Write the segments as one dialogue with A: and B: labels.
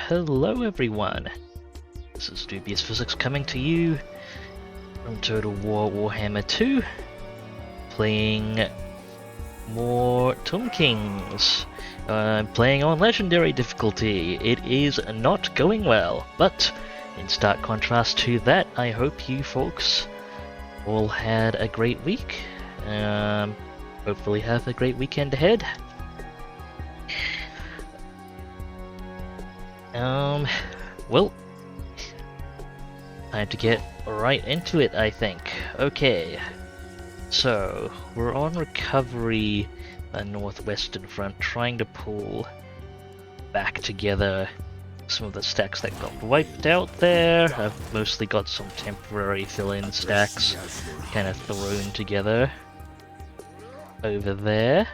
A: hello everyone! This is Dubious Physics coming to you from Total War Warhammer 2, playing more Tomb Kings. I'm playing on Legendary difficulty. It is not going well, but in stark contrast to that, I hope you folks all had a great week. Hopefully have a great weekend ahead. Well, time to get right into it, I think. Okay, so we're on recovery, the northwestern front, trying to pull back together some of the stacks that got wiped out there. I've mostly got some temporary fill-in stacks kind of thrown together over there.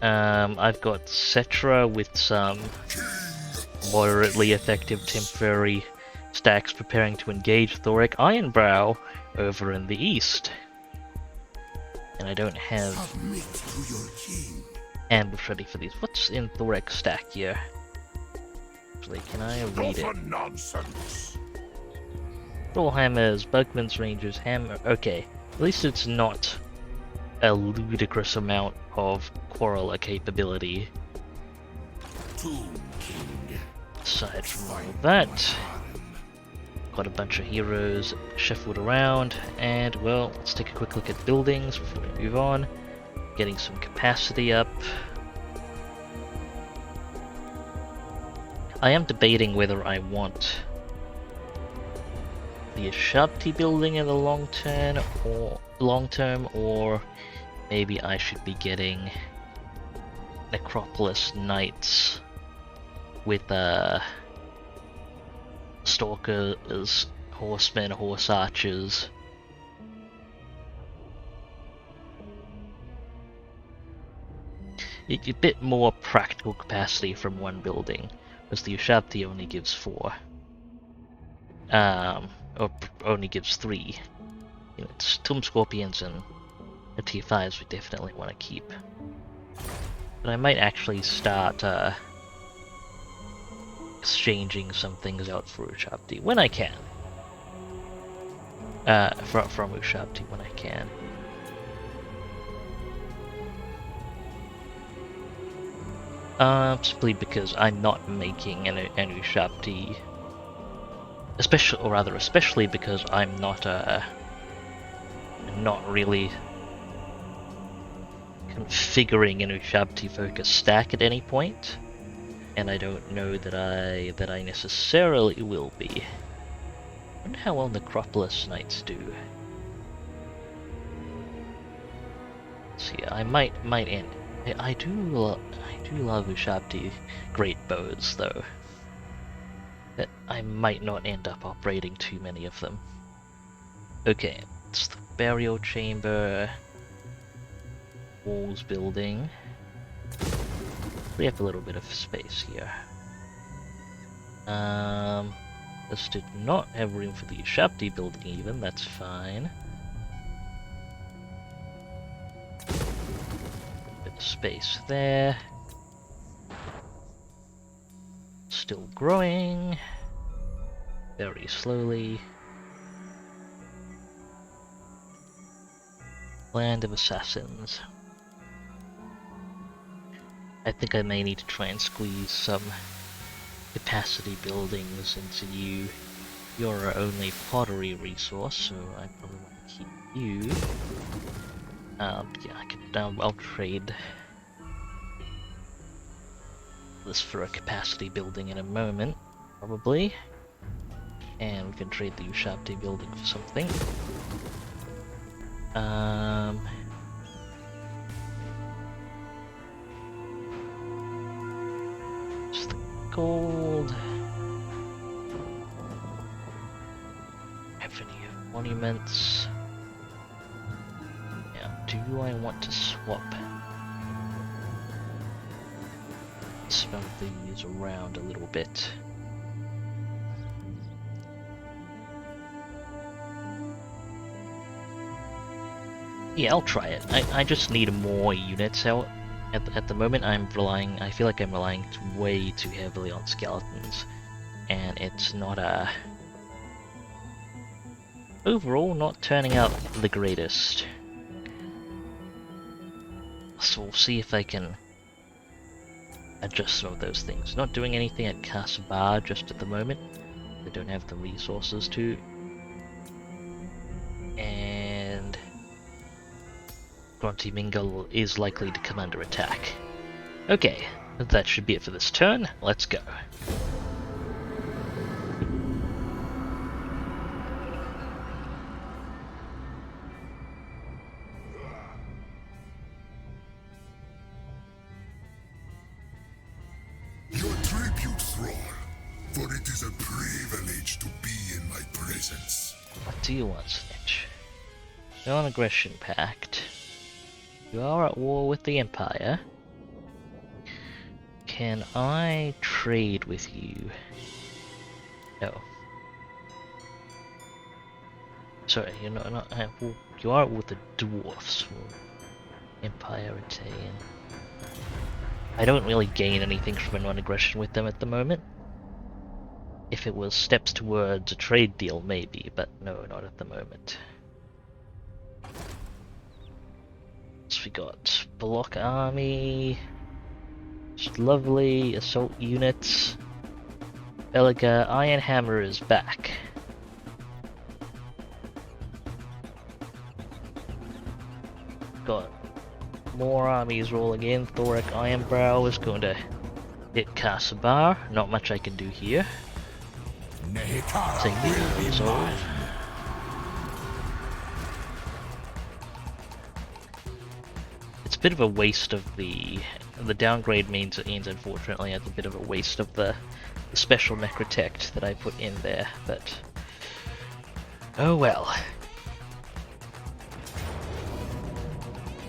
A: I've got Cetra with some moderately effective temporary stacks preparing to engage Thoric Ironbrow over in the east. And I don't have ambush ready for these. What's in Thoric's stack here? Actually, can I read it? Trollhammers, Bugman's Rangers, Hammer. Okay, at least it's not a ludicrous amount of Quarreler capability. Aside from all of that, got a bunch of heroes shuffled around, and well, let's take a quick look at buildings before we move on. Getting some capacity up. I am debating whether I want the Ashabti building in the long term, or maybe I should be getting Necropolis Knights with Stalkers, Horsemen, Horse Archers. A bit more practical capacity from one building, because the Ashabti only gives 4. Or only gives 3. You know, it's Tomb Scorpions and the T5s we definitely want to keep. But I might actually start exchanging some things out for Ushabti when I can. From Ushabti when I can. Simply because I'm not making an Ushabti, especially because I'm not really configuring an Ushabti focus stack at any point. And I don't know that I necessarily will be. I wonder how well Necropolis Knights do. Let's see, I might end. I do love Ushabti great bows though. But I might not end up operating too many of them. Okay, it's the burial chamber, walls building. We have a little bit of space here. This did not have room for the Ashabti building even, that's fine. Bit of space there. Still growing. Very slowly. Land of Assassins. I think I may need to try and squeeze some capacity buildings into you. You're our only pottery resource, so I probably want to keep you. Yeah, I'll trade this for a capacity building in a moment, probably. And we can trade the Ushabti building for something. Gold. Have any monuments? Yeah, do I want to swap some of these around a little bit? Yeah, I'll try it. I just need more units out At the moment, I feel like I'm relying way too heavily on skeletons, and it's not overall not turning out the greatest. So we'll see if I can adjust some of those things. Not doing anything at Bar just at the moment. I don't have the resources to. And Grunty Mingle is likely to come under attack. Okay, that should be it for this turn. Let's go.
B: Your tribute, Thrall, for it is a privilege to be in my presence.
A: What do you want, Snitch? Non-aggression pact. You are at war with the Empire. Can I trade with you? No. Sorry, you're not well, you are with the dwarfs. Empire Italian. I don't really gain anything from a non-aggression with them at the moment. If it was steps towards a trade deal, maybe, but no, not at the moment. So we got block army, just lovely assault units. Belaga Iron Hammer is back. Got more armies rolling in. Thoric Ironbrow is going to hit Bar. Not much I can do here. Take the resolve. It's a bit of a waste of the downgrade means unfortunately it's a bit of a waste of the special necrotect that I put in there, but oh well.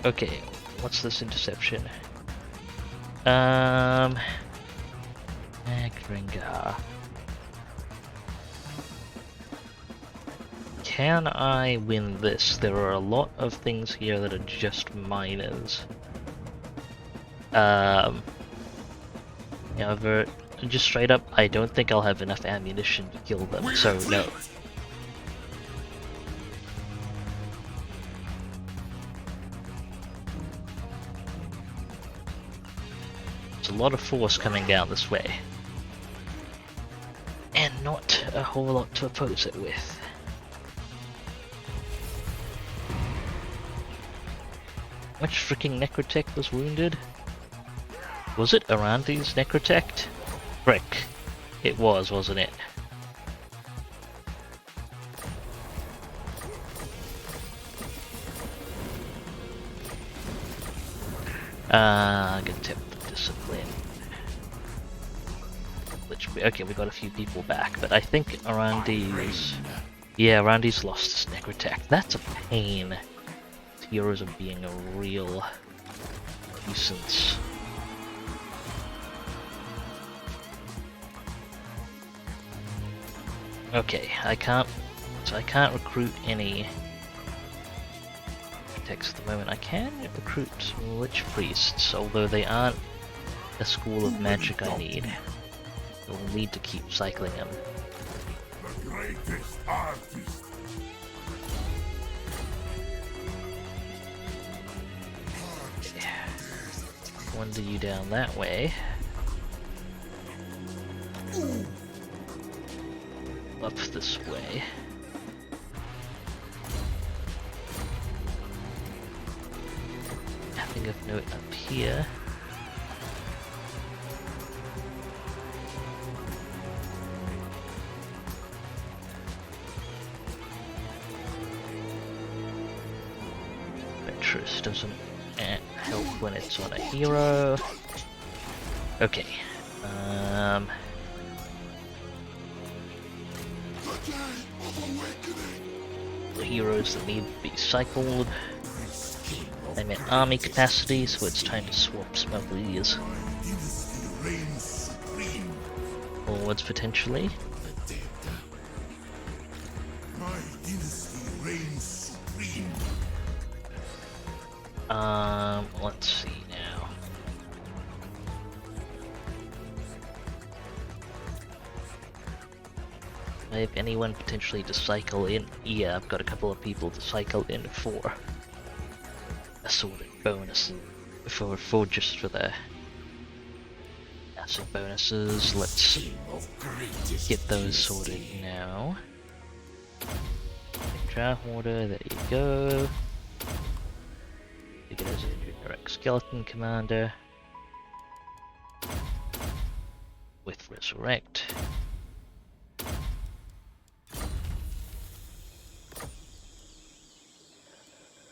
A: Okay, what's this interception? Agringar. Can I win this? There are a lot of things here that are just minors. Yeah, just straight up, I don't think I'll have enough ammunition to kill them, so no. There's a lot of force coming down this way. And not a whole lot to oppose it with. Which freaking necrotect was wounded? Was it Arandi's necrotect? Frick. It was, wasn't it? I'm gonna tip the discipline. Okay, we got a few people back, but I think Arandi's... Yeah, Arandi's lost his necrotect. That's a pain. Heroes are being a real nuisance. Okay, I can't recruit any protects at the moment. I can recruit Lich Priests, although they aren't a school of magic I need. We'll need to keep cycling them.
B: The greatest artist.
A: Wander you down that way. Up this way. Nothing of note up here. Ventress doesn't help when it's on a hero. Okay. The heroes that need to be cycled. I'm at army capacity, so it's time to swap some of these. Forwards potentially. Let's see now. I have anyone potentially to cycle in? Yeah, I've got a couple of people to cycle in for assorted bonus. For just for the massive bonuses. Let's get those sorted now. Draft order, there you go. You get as a direct skeleton commander with resurrect.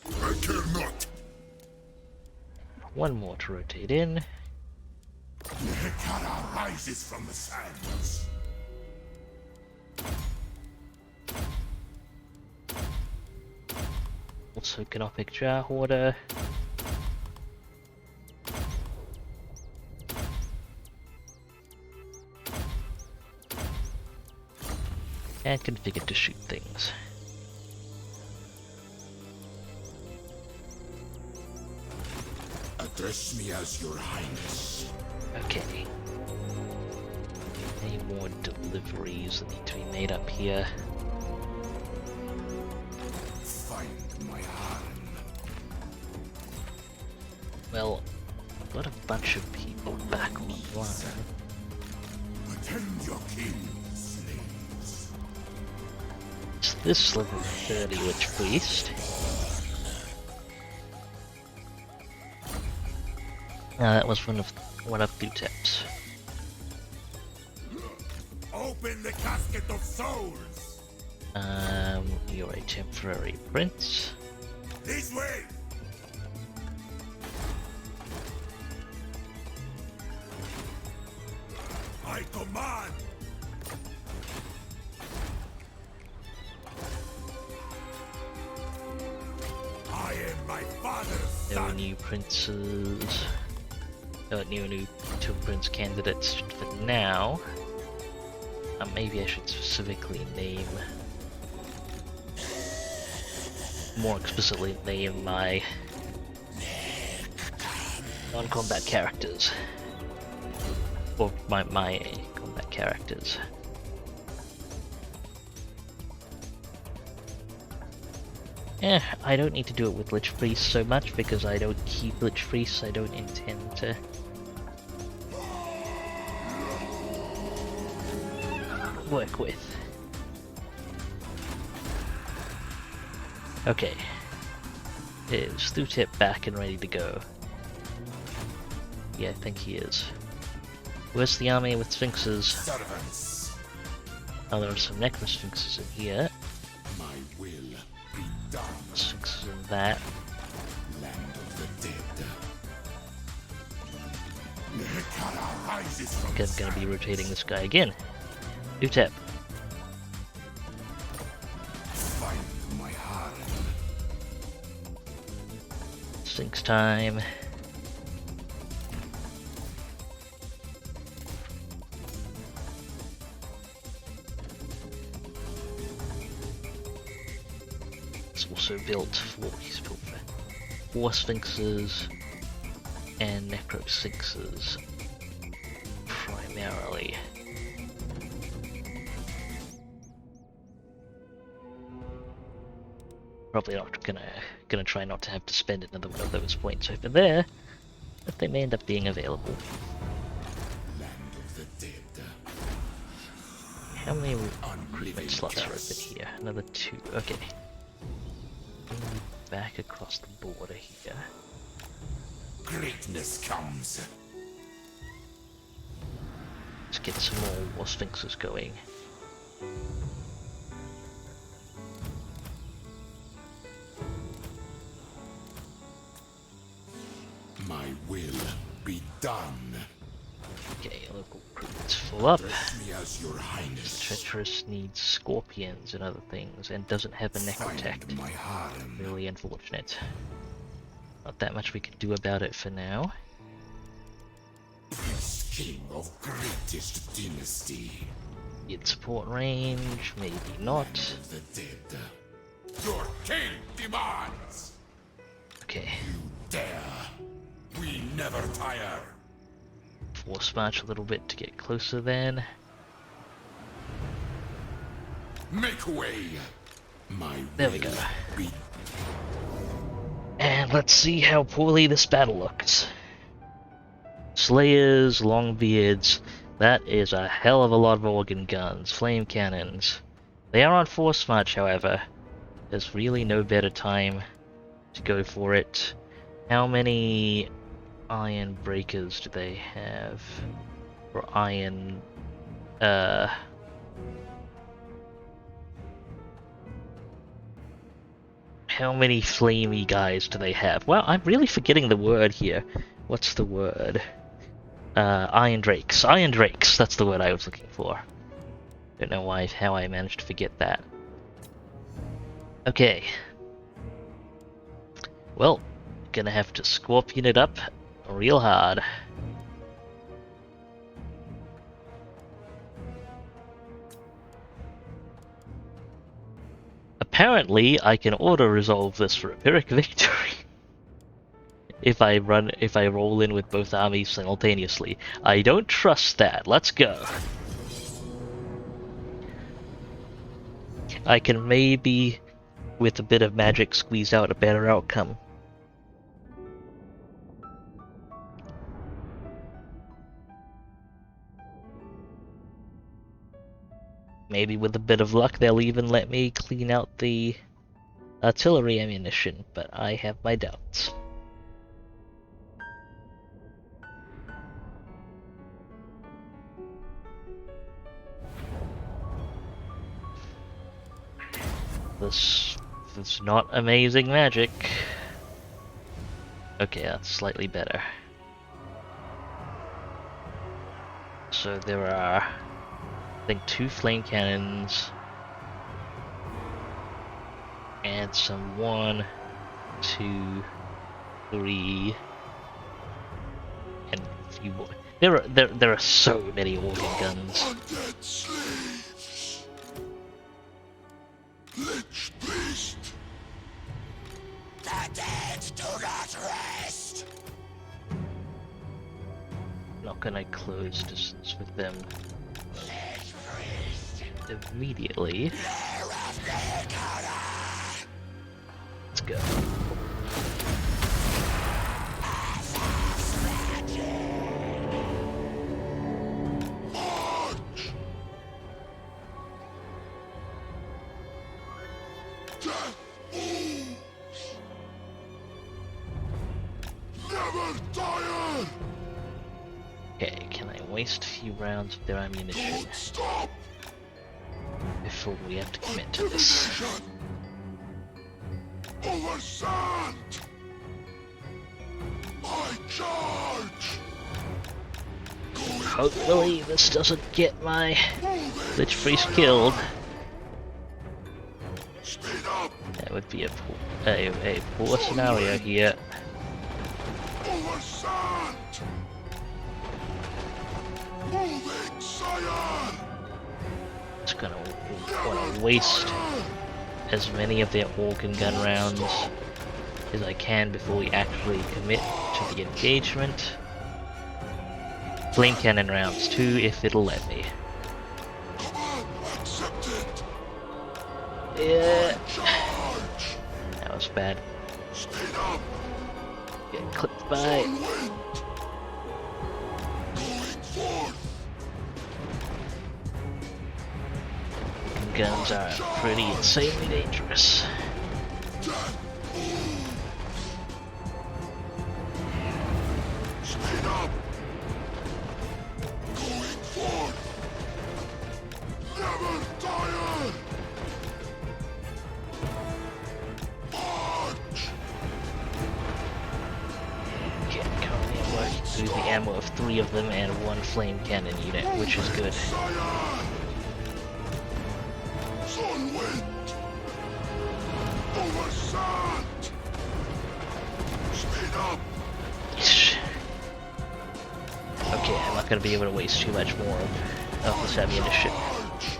B: I care not.
A: One more to rotate in.
B: Hekara rises from the sands.
A: Also Canopic Jar Hoarder. And configured to shoot things.
B: Address me as your highness.
A: Okay. Any more deliveries that need to be made up here?
B: Find my harem.
A: Well, I've got a bunch of people back online.
B: Attend your king, slaves.
A: It's this level 30 Witch Priest. That was one of Thutep's.
B: Open the casket of souls.
A: You're a temporary prince.
B: This way. I command. I am my father's
A: No
B: son.
A: new princes. New two prince candidates for now. Maybe I should specifically name, more explicitly name my non-combat characters, or my combat characters. I don't need to do it with Lich Priests so much because I don't keep Lich Priests. I don't intend to. Work with. Okay. Is Thutep back and ready to go? Yeah, I think he is. Where's the army with sphinxes?
B: Servants.
A: Oh, there are some necrosphinxes in here.
B: My will be done.
A: Sphinxes in that.
B: Land of the dead. Hekara rises from
A: I'm gonna be rotating this guy again. Thutep.
B: Find my harem.
A: Sphinx time. It's also built for, he's built for War Sphinxes and Necro Sphinxes primarily. Probably not gonna try not to have to spend another one of those points over there, but they may end up being available.
B: Land of the dead.
A: How many recruitment slots are open here? Another 2. Okay. Back across the border here.
B: Greatness comes.
A: Let's get some more War Sphinxes going.
B: My will be done.
A: Okay, local recruitment's full up.
B: Address me as your highness.
A: Treacherous needs scorpions and other things, and doesn't have a necrotect.
B: Find my harem.
A: Really unfortunate. Not that much we can do about it for now.
B: Priest king of greatest dynasty.
A: In support range, maybe not.
B: The dead. Your king demands.
A: Okay,
B: You dare. We never tire.
A: force march a little bit to get closer then.
B: Make way. My
A: There we go.
B: will be
A: And let's see how poorly this battle looks. Slayers, Longbeards, that is a hell of a lot of organ guns, flame cannons. They are on force march, however. There's really no better time to go for it. How many iron breakers do they have? Or iron... How many flamey guys do they have? Well, I'm really forgetting the word here. What's the word? Iron Drakes. Iron Drakes, that's the word I was looking for. Don't know how I managed to forget that. Okay. Well, gonna have to scorpion it up real hard. Apparently, I can auto-resolve this for a Pyrrhic victory. if I roll in with both armies simultaneously. I don't trust that. Let's go. I can maybe, with a bit of magic, squeeze out a better outcome. Maybe with a bit of luck they'll even let me clean out the artillery ammunition, but I have my doubts. This is not amazing magic. Okay, that's slightly better. So there are, I think, 2 flame cannons and some 1, 2, 3, and a few more. There are so many organ guns.
B: undead slaves. Lich beast. The dead do not rest.
A: Not gonna close distance with them
B: Lich priest.
A: immediately. Let's go.
B: March. Death moves. Never tire.
A: Okay, can I waste a few rounds of their ammunition
B: Don't stop.
A: before we have to commit to this?
B: Division. Over sand. I charge.
A: Hopefully this doesn't get my
B: Move
A: Lich Priest killed.
B: Speed up.
A: That would be a poor scenario here.
B: Over sand. Moving sire.
A: Just gonna want to waste as many of their organ gun rounds as I can before we actually commit to the engagement. Flame cannon rounds too, if it'll let me.
B: Command accepted.
A: Yeah,
B: Charge.
A: that was bad.
B: Speed up.
A: Getting clipped by.
B: On wind. Going forth.
A: Guns are pretty insanely dangerous.
B: Death moves. Speed up. Going forth. Never tire. March.
A: Okay, currently I'm working through the ammo of 3 of them and 1 flame cannon unit, which is good.
B: Sire. Sun wind. Over sand. Speed up.
A: Okay, I'm not gonna be able to waste too much more of this ammunition.
B: Charge.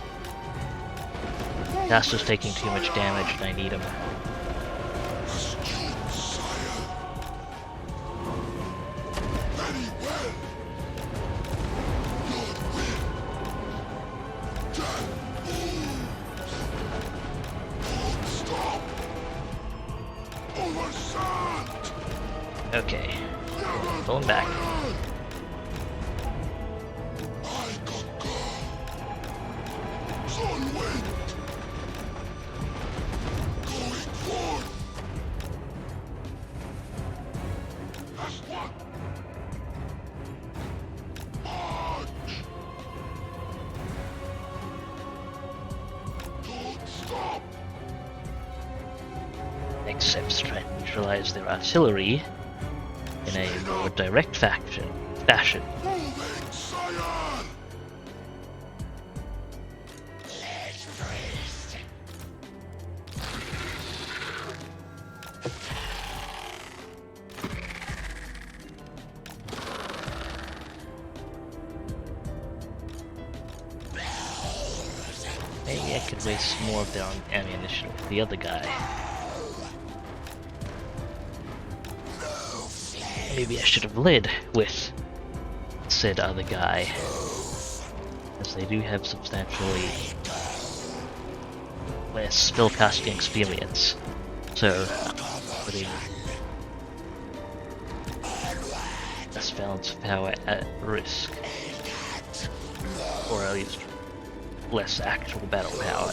A: Caster's taking too much damage and I need him.
B: Astute sire. Very well. Your will. Death moves.
A: Okay. Going back. Next step's try to neutralize their artillery in a more direct fashion. Maybe I could waste more of their ammunition with the other guy. Maybe I should have led with said other guy, as they do have substantially less spellcasting experience, so putting less balance of power at risk, or at least less actual battle power.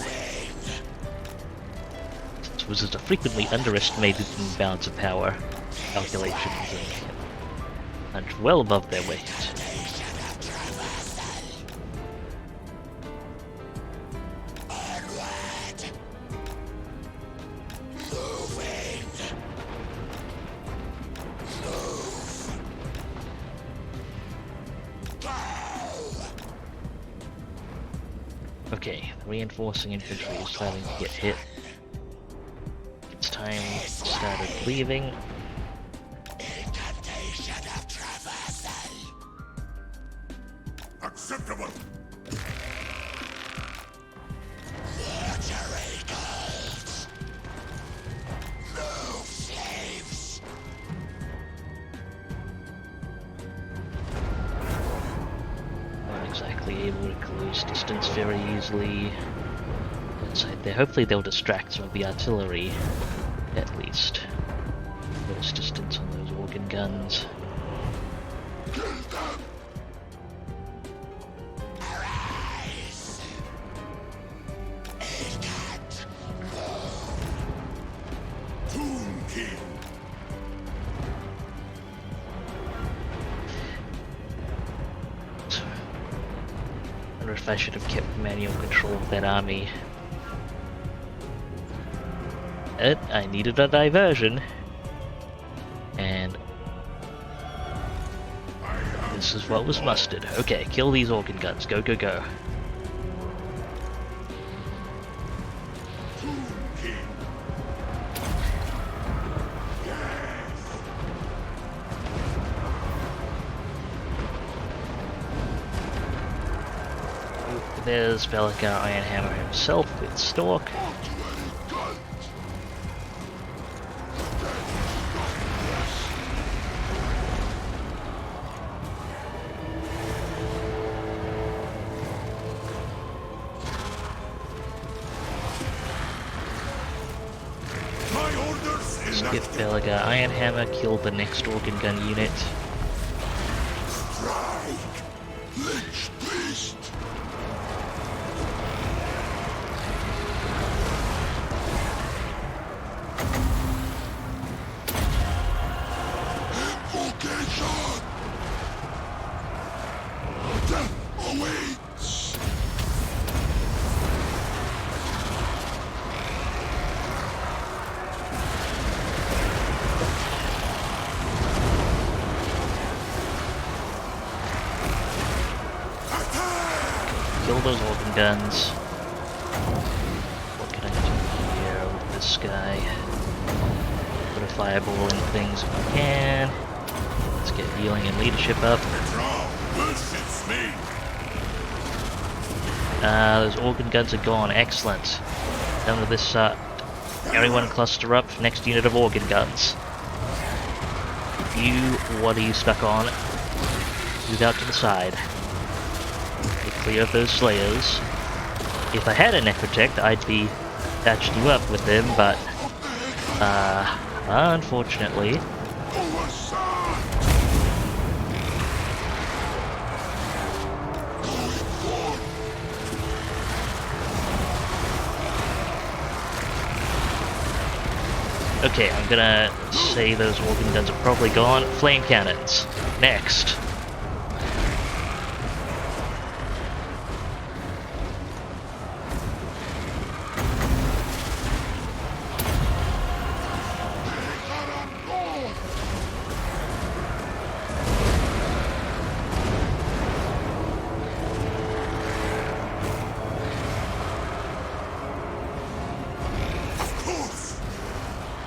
A: Since wizards are frequently underestimated in balance of power calculations and punch well above their weight. Okay, the reinforcing infantry is starting to get hit. It's time started leaving.
B: Acceptable. No slaves.
A: Not exactly able to close distance very easily. Inside there, hopefully they'll distract some of the artillery, at least. Close distance on those organ guns.
B: Kill them. Tomb King.
A: I wonder if I should have kept manual control of that army. But I needed a diversion. And this is what was mustered. Okay, kill these organ guns. Go, go, go. There's Bellicar Ironhammer himself with Stork. Skip Bellicar Ironhammer, kill the next organ gun unit.
B: Strike. Lich beast. Invocation. Death awaits.
A: Kill those organ guns. What can I do here with this guy? Put a fireball in things if we can. Let's get healing and leadership up. Those organ guns are gone. Excellent. Done with this. Everyone cluster up. Next unit of organ guns. You, what are you stuck on? Move out to the side. Get clear of those slayers. If I had a necrotect, I'd be patched you up with them, but unfortunately, Okay, I'm gonna say those organ guns are probably gone. Flame cannons. Next.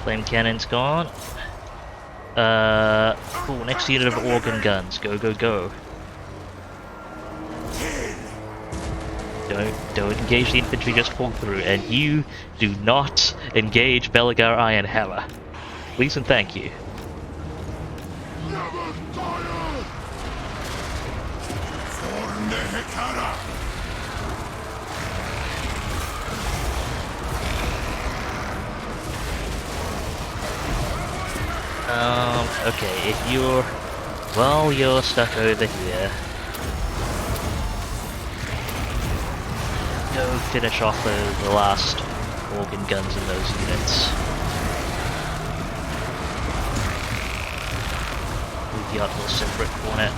A: Flame cannon's gone. Cool, next unit of organ guns. Go, go, go. Don't engage the infantry, just pull through. And you do not engage Belagar Iron Hammer. Please and thank you. Okay, if you're... Well, you're stuck over here. Go finish off the last organ guns in those units. Move the Atlas separate corner.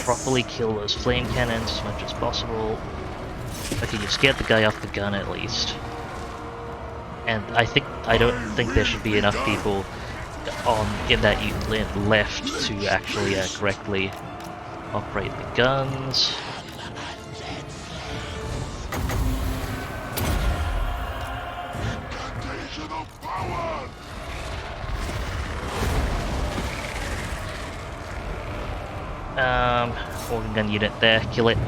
A: Properly kill those flame cannons as much as possible. Okay, you've scared the guy off the gun at least. And I don't think there should be enough people in that unit left to actually correctly operate the guns. Organ gun unit there, kill it.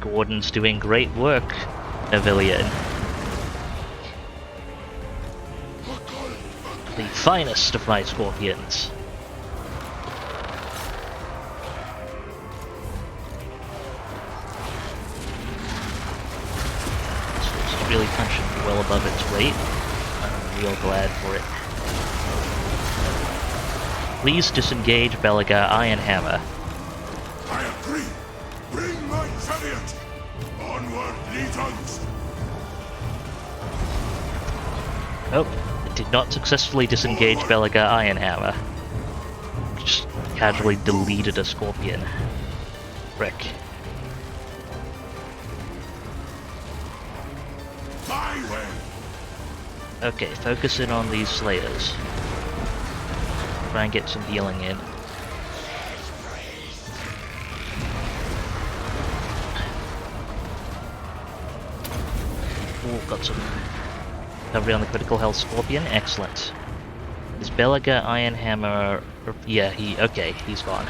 A: Gordon's doing great work, Avilian. The finest of my scorpions. It's really punching well above its weight. I'm real glad for it. Please disengage Belagar Iron Hammer.
B: I agree. Bring my chariot. Onward, legions.
A: Oh, it did not successfully disengage Belagar Iron Hammer. Just casually deleted a scorpion. Frick.
B: My way.
A: Okay, focus in on these slayers. Try and get some healing in. Ooh, got some recovery on the critical health scorpion. Excellent. Is Belagar Iron Hammer... Yeah, he's gone.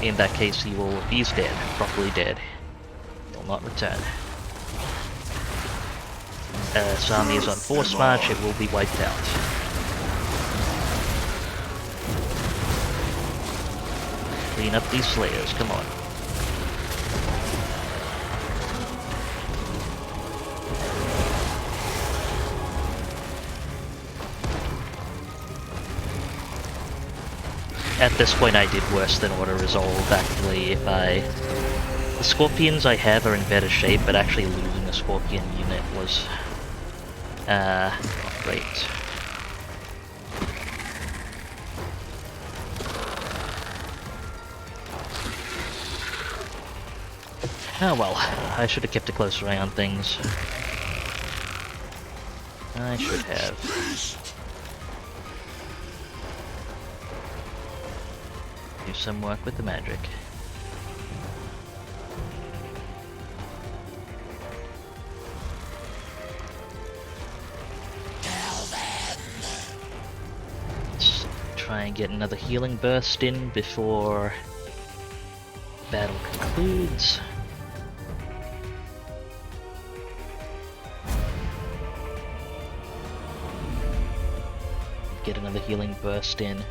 A: In that case, he's dead. Properly dead. He'll not return. This army is on force march, it will be wiped out. Clean up these slayers, come on. At this point I did worse than auto-resolve, actually. The scorpions I have are in better shape, but actually losing a scorpion unit was... not great. Oh well, I should have kept a closer eye on things. I should have. Do some work with the magic. Let's try and get another healing burst in before battle concludes. Get another healing burst in.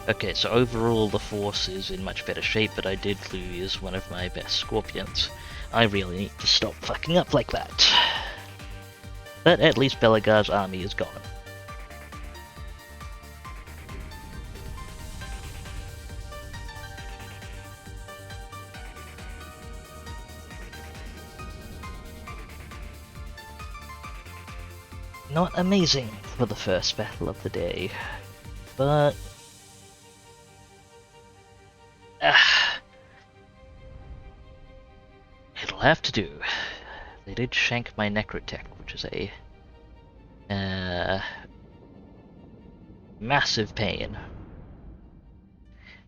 A: Okay, so overall the force is in much better shape, but I did lose one of my best scorpions. I really need to stop fucking up like that. But at least Belagar's army is gone. Not amazing for the first battle of the day, but it'll have to do. They did shank my Necrotech, which is a massive pain.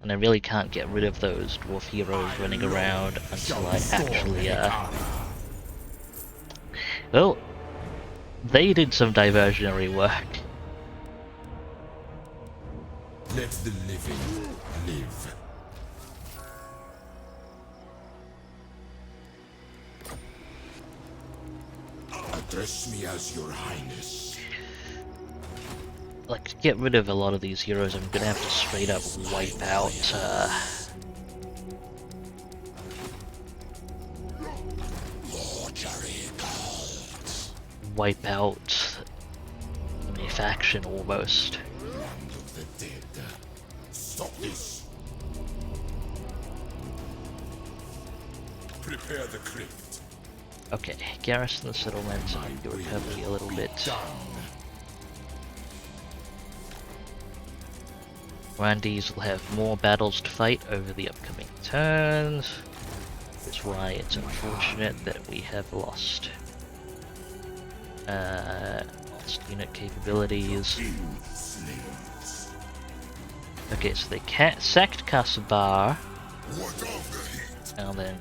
A: And I really can't get rid of those dwarf heroes running around until I actually, well, they did some diversionary work.
B: Let the living live. Address me as your highness.
A: Like, to get rid of a lot of these heroes, I'm gonna have to straight up wipe out, wipe out my faction almost.
B: Land of the dead. Stop this. Prepare the crypt.
A: Okay, garrison the settlements and your recovery a little bit. Randys will have more battles to fight over the upcoming turns. That's why it's unfortunate that we have lost unit capabilities. Okay, so they sacked Kasabar and then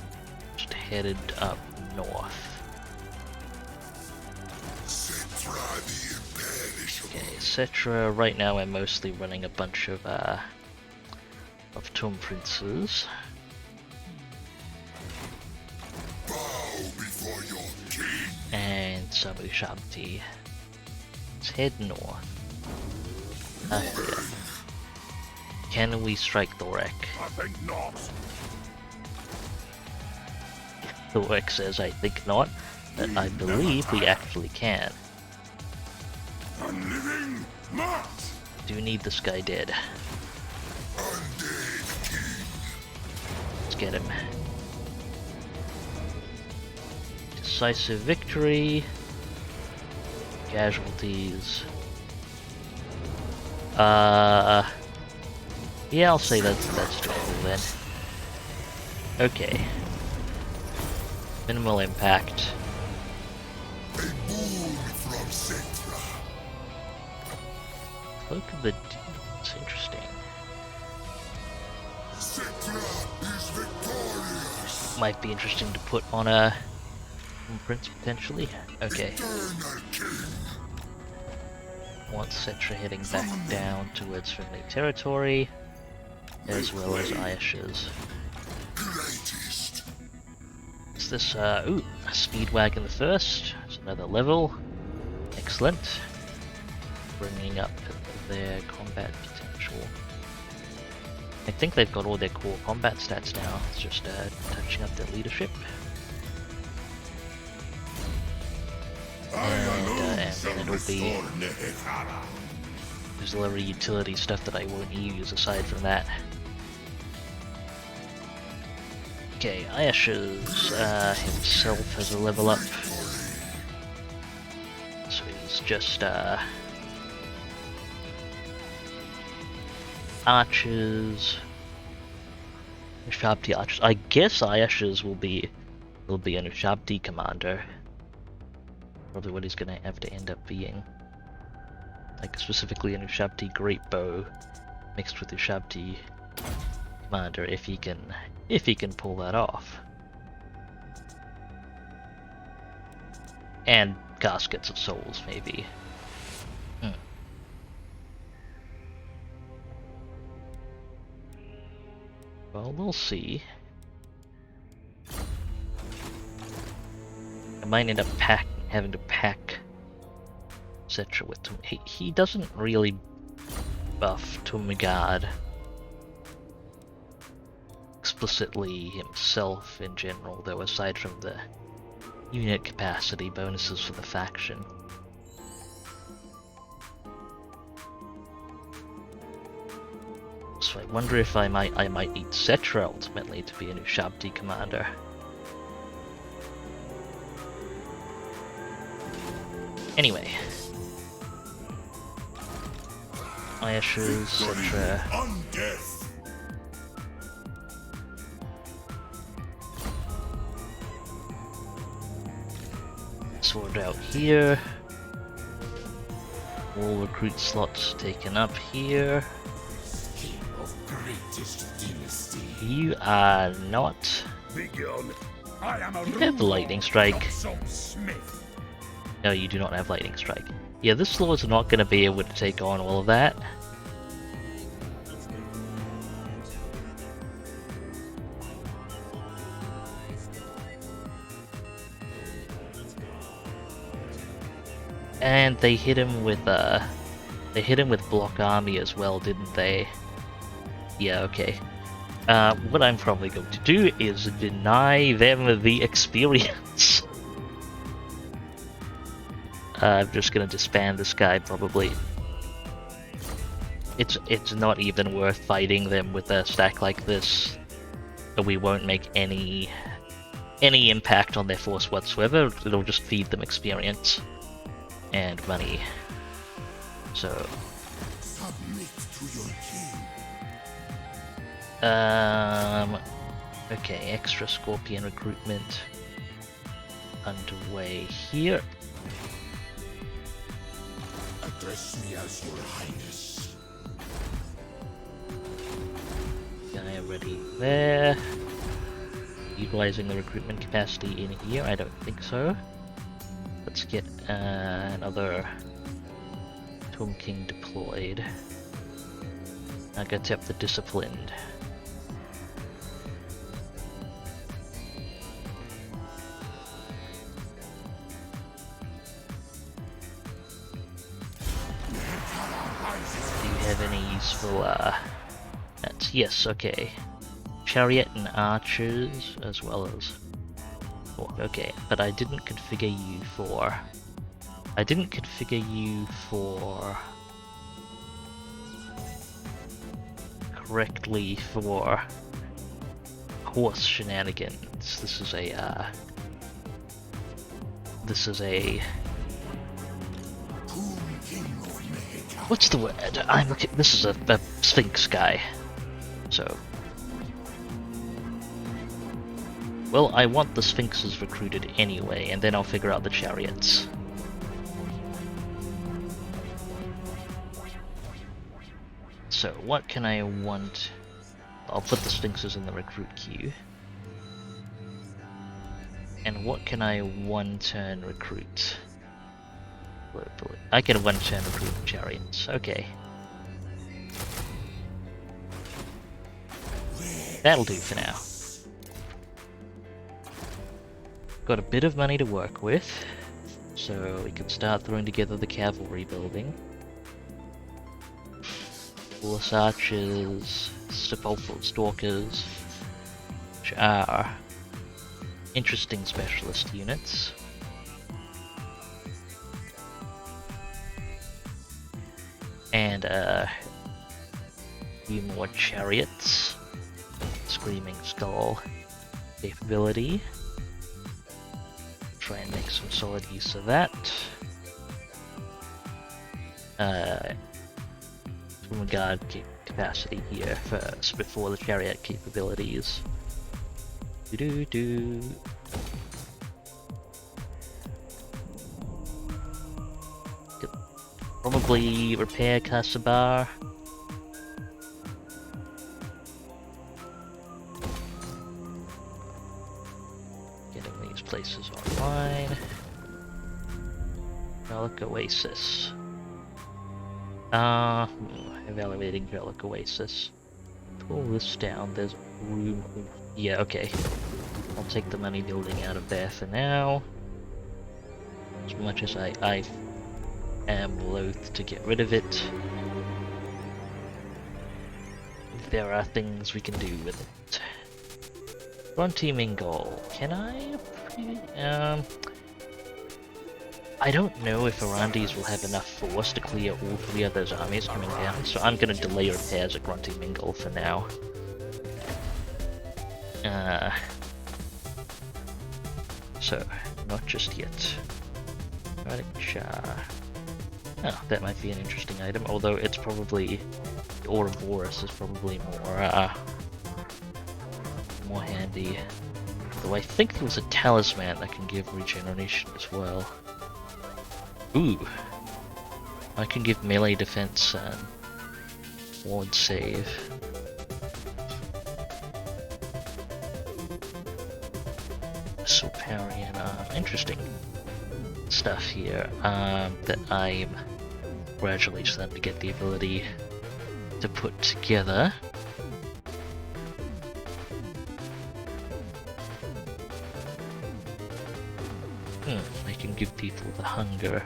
A: just headed up north. Okay, Cetra, right now I'm mostly running a bunch of Tomb Princes. And some Ushabti. Let's head north. Here. Can we strike Thorek?
B: I think not.
A: Thorek says I think not, but I believe we actually can.
B: Unliving not.
A: Do need this guy dead.
B: Undead king.
A: Let's get him. Decisive victory. Casualties. Yeah, I'll say that's doable then. Okay. Minimal impact.
B: A boon from Cetra.
A: Cloak of the Demons, interesting.
B: Cetra is victorious.
A: Might be interesting to put on a Prince potentially. Okay.
B: Eternal king.
A: Want Cetra heading back down towards friendly territory, as well as Ayash's.
B: Greatest.
A: Is this ooh, a Speedwagon the first? It's another level. Excellent. Bringing up their combat potential. I think they've got all their core combat stats now. It's just touching up their leadership. And then it'll be auxiliary utility stuff that I won't use aside from that. Okay, Ayash's himself has a level up. So he's just archers. Ushabti archers. I guess Ayash's will be an Ushabti commander. Probably what he's gonna have to end up being. Like specifically an Ushabti Great Bow mixed with Ushabti Commander if he can pull that off. And Caskets of Souls maybe. Well, we'll see. I might end up having to pack Cetra with him. He doesn't really buff Tumigard explicitly himself in general, though, aside from the unit capacity bonuses for the faction. So I wonder if I might need Cetra ultimately to be an Ushabti commander. Anyway, Ashes, etc.
B: Undeath.
A: Sword out here. All recruit slots taken up here.
B: Of greatest dynasty.
A: You are not.
B: Begone. I am a
A: You have
B: ruler,
A: lightning strike.
B: not some smith.
A: No, you do not have lightning strike. Yeah, this lord's not going to be able to take on all of that. And they hit him with block army as well, didn't they? Yeah, okay. What I'm probably going to do is deny them the experience. I'm just gonna disband this guy probably. It's not even worth fighting them with a stack like this. We won't make any impact on their force whatsoever. It'll just feed them experience and money. So
B: Submit to your king.
A: okay, extra Scorpion recruitment underway here.
B: Address me as your highness.
A: Guy already there. Utilizing the recruitment capacity in here? I don't think so. Let's get another Tomb King deployed. Now get up the Disciplined. Do you have any useful that's yes, okay. Chariot and archers as well as okay, but I didn't configure you for correctly for horse shenanigans. This is a what's the word? I'm looking. This is a Sphinx guy. So, well, I want the Sphinxes recruited anyway, and then I'll figure out the chariots. So, what can I want? I'll put the Sphinxes in the recruit queue. And what can I one-turn recruit? I can one-turn recruit chariots. Okay. That'll do for now. Got a bit of money to work with, so we can start throwing together the cavalry building. Horse archers, sepulchral stalkers, which are interesting specialist units. And a few more chariots. Screaming Skull capability. Try and make some solid use of that. From guard capacity here first before the chariot capabilities. Do. Could probably repair Kasabar. Places online. Relic Oasis. Evaluating Relic Oasis. Pull this down, there's room. Yeah, okay. I'll take the money building out of there for now. As much as I am loath to get rid of it. There are things we can do with it. Grunty Mingle. Can I? I don't know if Arandis will have enough force to clear all three of those armies coming down, so I'm gonna delay repairs at Grunty Mingle for now. So, not just yet. Radix Char. Oh, that might be an interesting item, although it's probably... The Ouroboros is probably more handy. Though I think there was a talisman that can give regeneration as well. Ooh! I can give melee defense and ward save. So parry and interesting stuff here that I'm gradually starting to get the ability to put together. I can give people the hunger.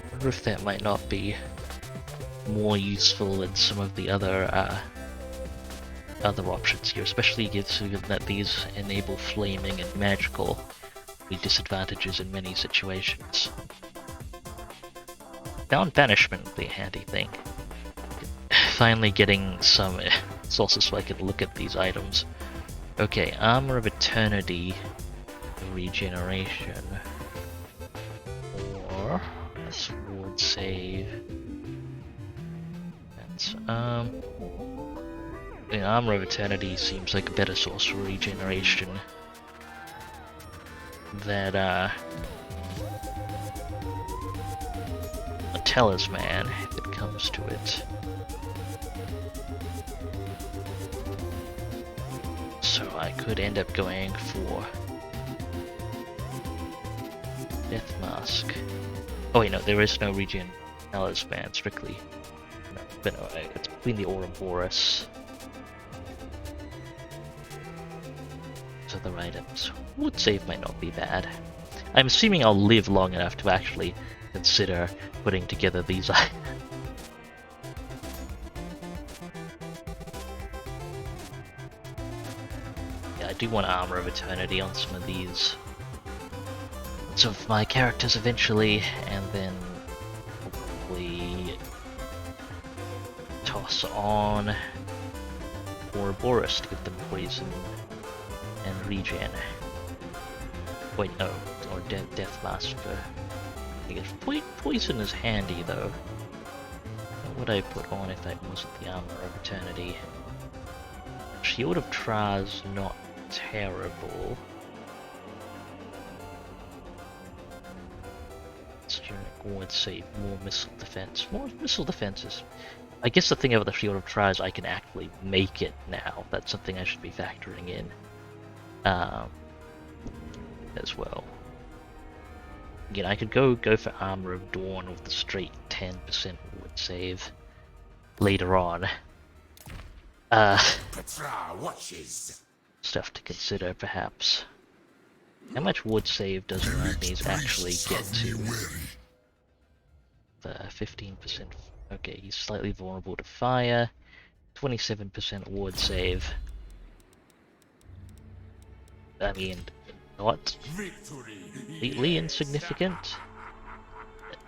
A: I wonder if that might not be more useful than some of the other options here, especially given that these enable flaming and magical disadvantages in many situations. Down banishment would be a handy thing. Finally getting some sources so I can look at these items. Okay, Armor of Eternity regeneration. Or a sword save. That's the Armor of Eternity seems like a better source for regeneration than a talisman, if it comes to it. So I could end up going for Death Mask. Oh wait, no, there is no regen talisman, strictly. No, but no, it's between the Ouroboros. Other items. Wood save might not be bad. I'm assuming I'll live long enough to actually consider putting together these items. Yeah, I do want Armor of Eternity on some of these. Some of my characters eventually, and then probably toss on Ouroboros to give them poison and regen. Wait, no, or Death Mask. I guess poison is handy though. What would I put on if that wasn't the Armor of Eternity? Shield of Tra's not terrible. Ward save, more missile defense. More missile defenses. I guess the thing about the Shield of Tra is I can actually make it now. That's something I should be factoring in as well. Again, I could go for Armor of Dawn with the straight 10% ward save later on. Stuff to consider, perhaps. How much ward save does one of these actually get to? 15%. Okay, he's slightly vulnerable to fire. 27% ward save. I mean, not completely insignificant.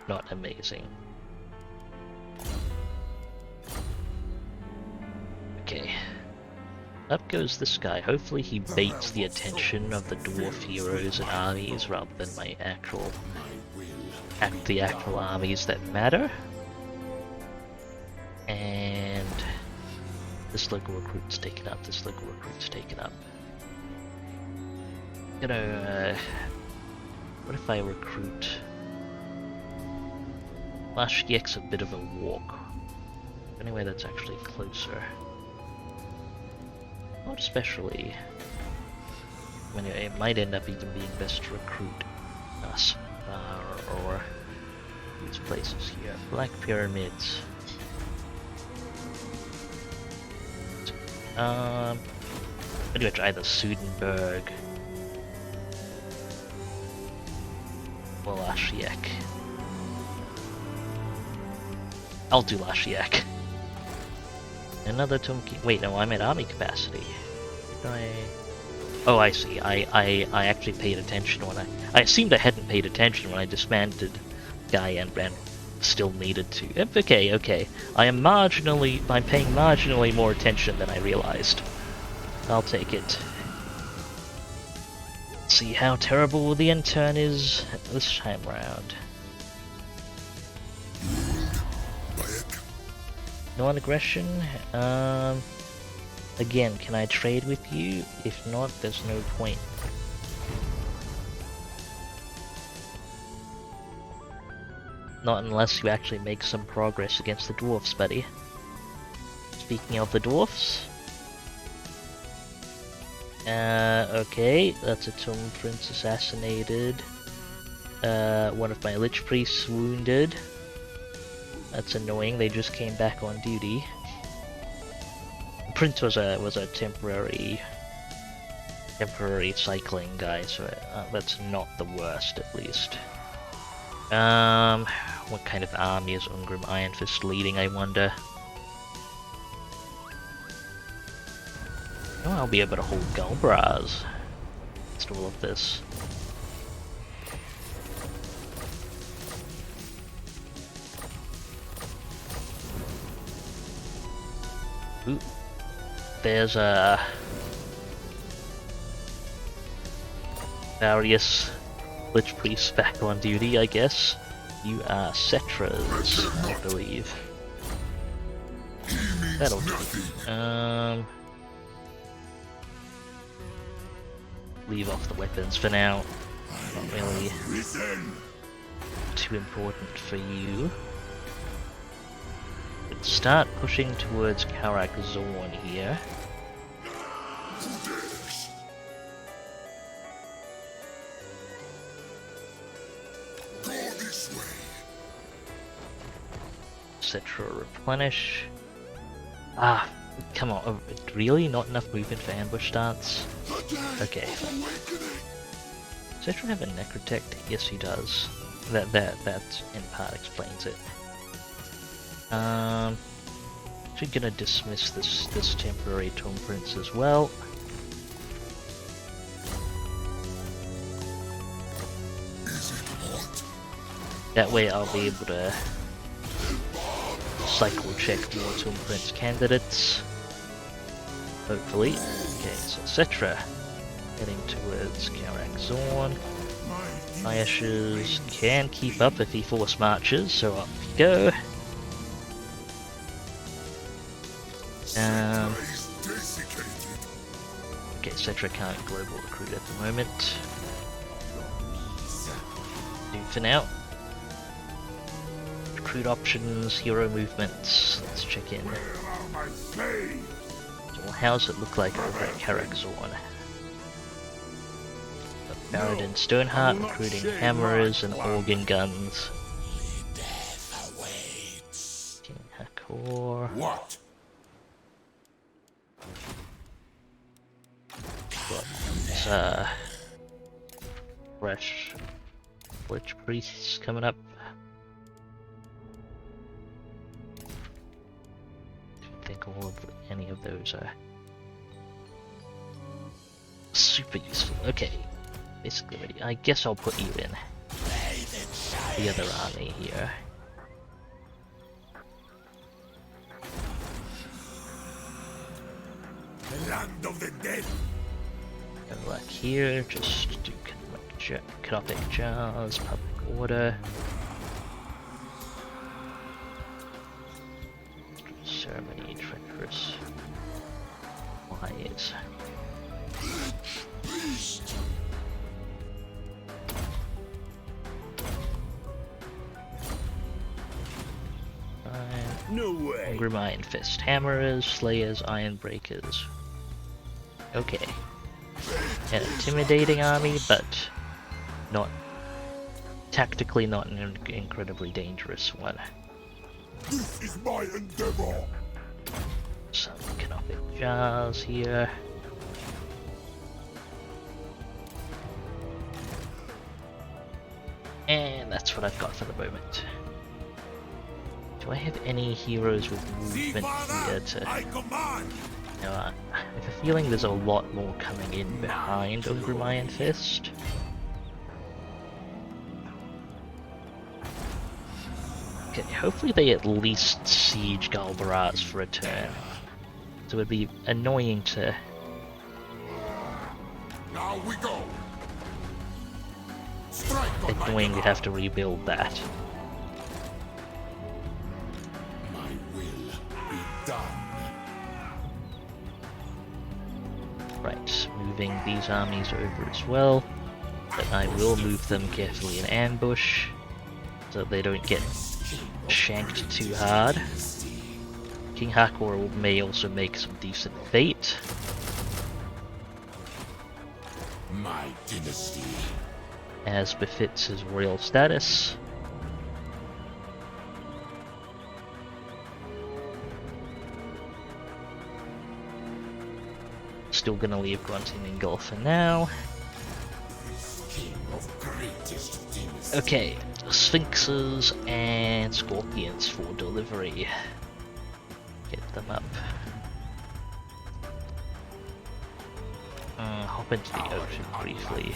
A: Not amazing. Okay. Up goes this guy. Hopefully he baits the attention of the dwarf heroes and armies rather than my the actual armies that matter. And this local recruit's taken up, this local recruit's taken up. What if I recruit... Lashgiek's a bit of a walk. Anyway, that's actually closer. Not especially. Anyway, it might end up even being best to recruit us. Or these places here. Black Pyramids. I'm gonna try the Sudenberg. Or Lashiek. I'll do Lashiek. Another Tumki. Wait, no, I'm at army capacity. Oh, I see. I actually paid attention when I assumed I hadn't paid attention when I disbanded Guy and still needed to. Okay. I'm paying marginally more attention than I realized. I'll take it. See how terrible the end turn is this time round.
B: Back.
A: Non-aggression. Again, can I trade with you? If not, there's no point. Not unless you actually make some progress against the dwarfs, buddy. Speaking of the dwarfs. Okay, that's a Tomb Prince assassinated. One of my Lich Priests wounded. That's annoying, they just came back on duty. The Prince was a temporary cycling guy, so that's not the worst at least. What kind of army is Ungrim Iron Fist leading, I wonder? Oh, I'll be able to hold Galbraz against all of this. Ooh. There's various Lich Priests back on duty, I guess. You are Cetra's, I believe. That'll do. Leave off the weapons for now. Not really too important for you. Let's start pushing towards Karak Zorn here. Cetra replenish. Ah, come on, oh, really? Not enough movement for ambush stance? Okay. Does Cetra have a Necrotect? Yes, he does. That in part explains it. Actually gonna dismiss this temporary Tomb Prince as well. That way I'll be able to cycle check more Tomb Prince candidates. Hopefully. Okay, so Cetra heading towards Karak Zorn. Ashes can keep up if he force marches, so up we go. Okay, Cetra can't global recruit at the moment. Do for now. Recruit options, hero movements. Let's check in. So how's it look like over at Karak Zorn? Baradin Stoneheart recruiting hammers and organ guns. King Hakor.
B: What?
A: Got fresh Lich Priests coming up. Don't think all of any of those are super useful. Okay. Basically ready. I guess I'll put you in the other army here.
B: The land of the dead.
A: Go back here, just do Canopic Jars, Public Order. Ceremony, Treacherous. Wise.
B: No way.
A: Ungrim Iron Fist, Hammerers, Slayers, Iron Breakers. Okay. An intimidating army, but not tactically not an incredibly dangerous one.
B: This is my endeavor.
A: Some Canopic Jars here. And that's what I've got for the moment. Do I have any heroes with movement here to... No, I have a feeling there's a lot more coming in behind Ungrim Iron Fist. Okay, hopefully they at least siege Galbaraz for a turn. So it would be annoying to...
B: Now we go.
A: Annoying we have to rebuild that.
B: My will be done.
A: Right, moving these armies over as well. But I will move them carefully in ambush, so they don't get shanked too hard. King Hakor may also make some decent bait.
B: My dynasty.
A: As befits his royal status. Still gonna leave Grunting Mingle for now. Okay, Sphinxes and Scorpions for delivery. Get them up. Hop into the ocean briefly.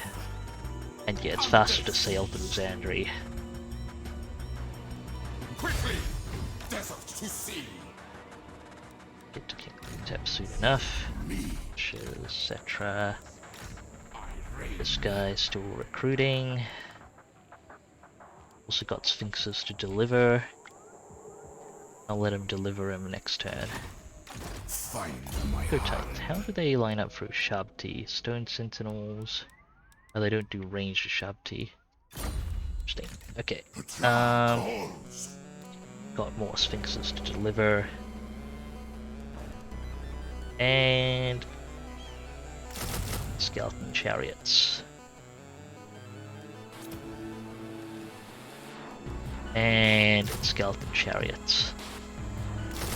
A: And yeah, it's faster to sail through Xandri.
B: Quickly, desert to sea.
A: Get to King Tep soon enough. Etc. This guy's still recruiting. Also got Sphinxes to deliver. I'll let him deliver him next turn. Go tight. How do they line up for Shabti? Stone Sentinels. Oh, they don't do ranged Shabti. Interesting. Okay. Got more Sphinxes to deliver. And Skeleton Chariots. And Skeleton Chariots.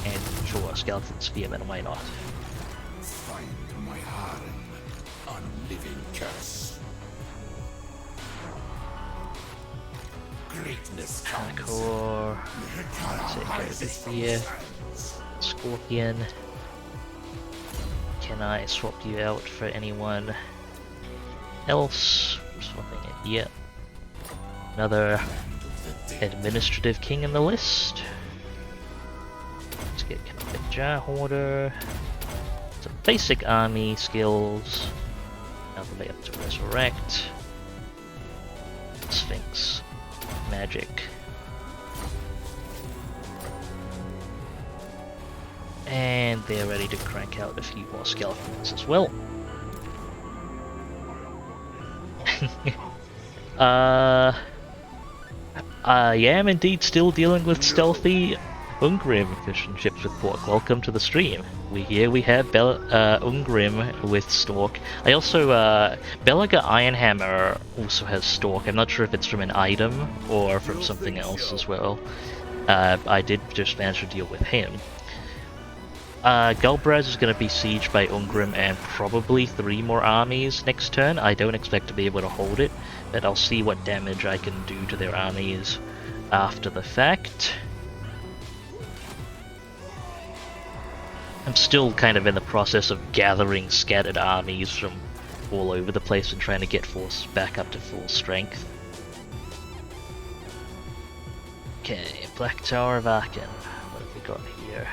A: And sure, Skeleton Spearmen, why not?
B: Find my harem, unliving curse. Greatness
A: Hakor. Take over here. Scorpion. Can I swap you out for anyone else? Swapping it, yep. Another administrative king in the list. Let's get Canoptic Jar Hoarder. Some basic army skills. Now the way up to Resurrect. Sphinx. Magic. And they're ready to crank out a few more skeletons as well. I am indeed still dealing with stealthy Ungrim fish and chips with pork. Welcome to the stream. We have Ungrim with Stork. I also Belaga Ironhammer also has Stork. I'm not sure if it's from an item or from something else as well. I did just manage to deal with him. Gulbraz is going to be sieged by Ungrim and probably 3 more armies next turn. I don't expect to be able to hold it, but I'll see what damage I can do to their armies after the fact. I'm still kind of in the process of gathering scattered armies from all over the place and trying to get forces back up to full strength. Okay, Black Tower of Aachen. What have we got here?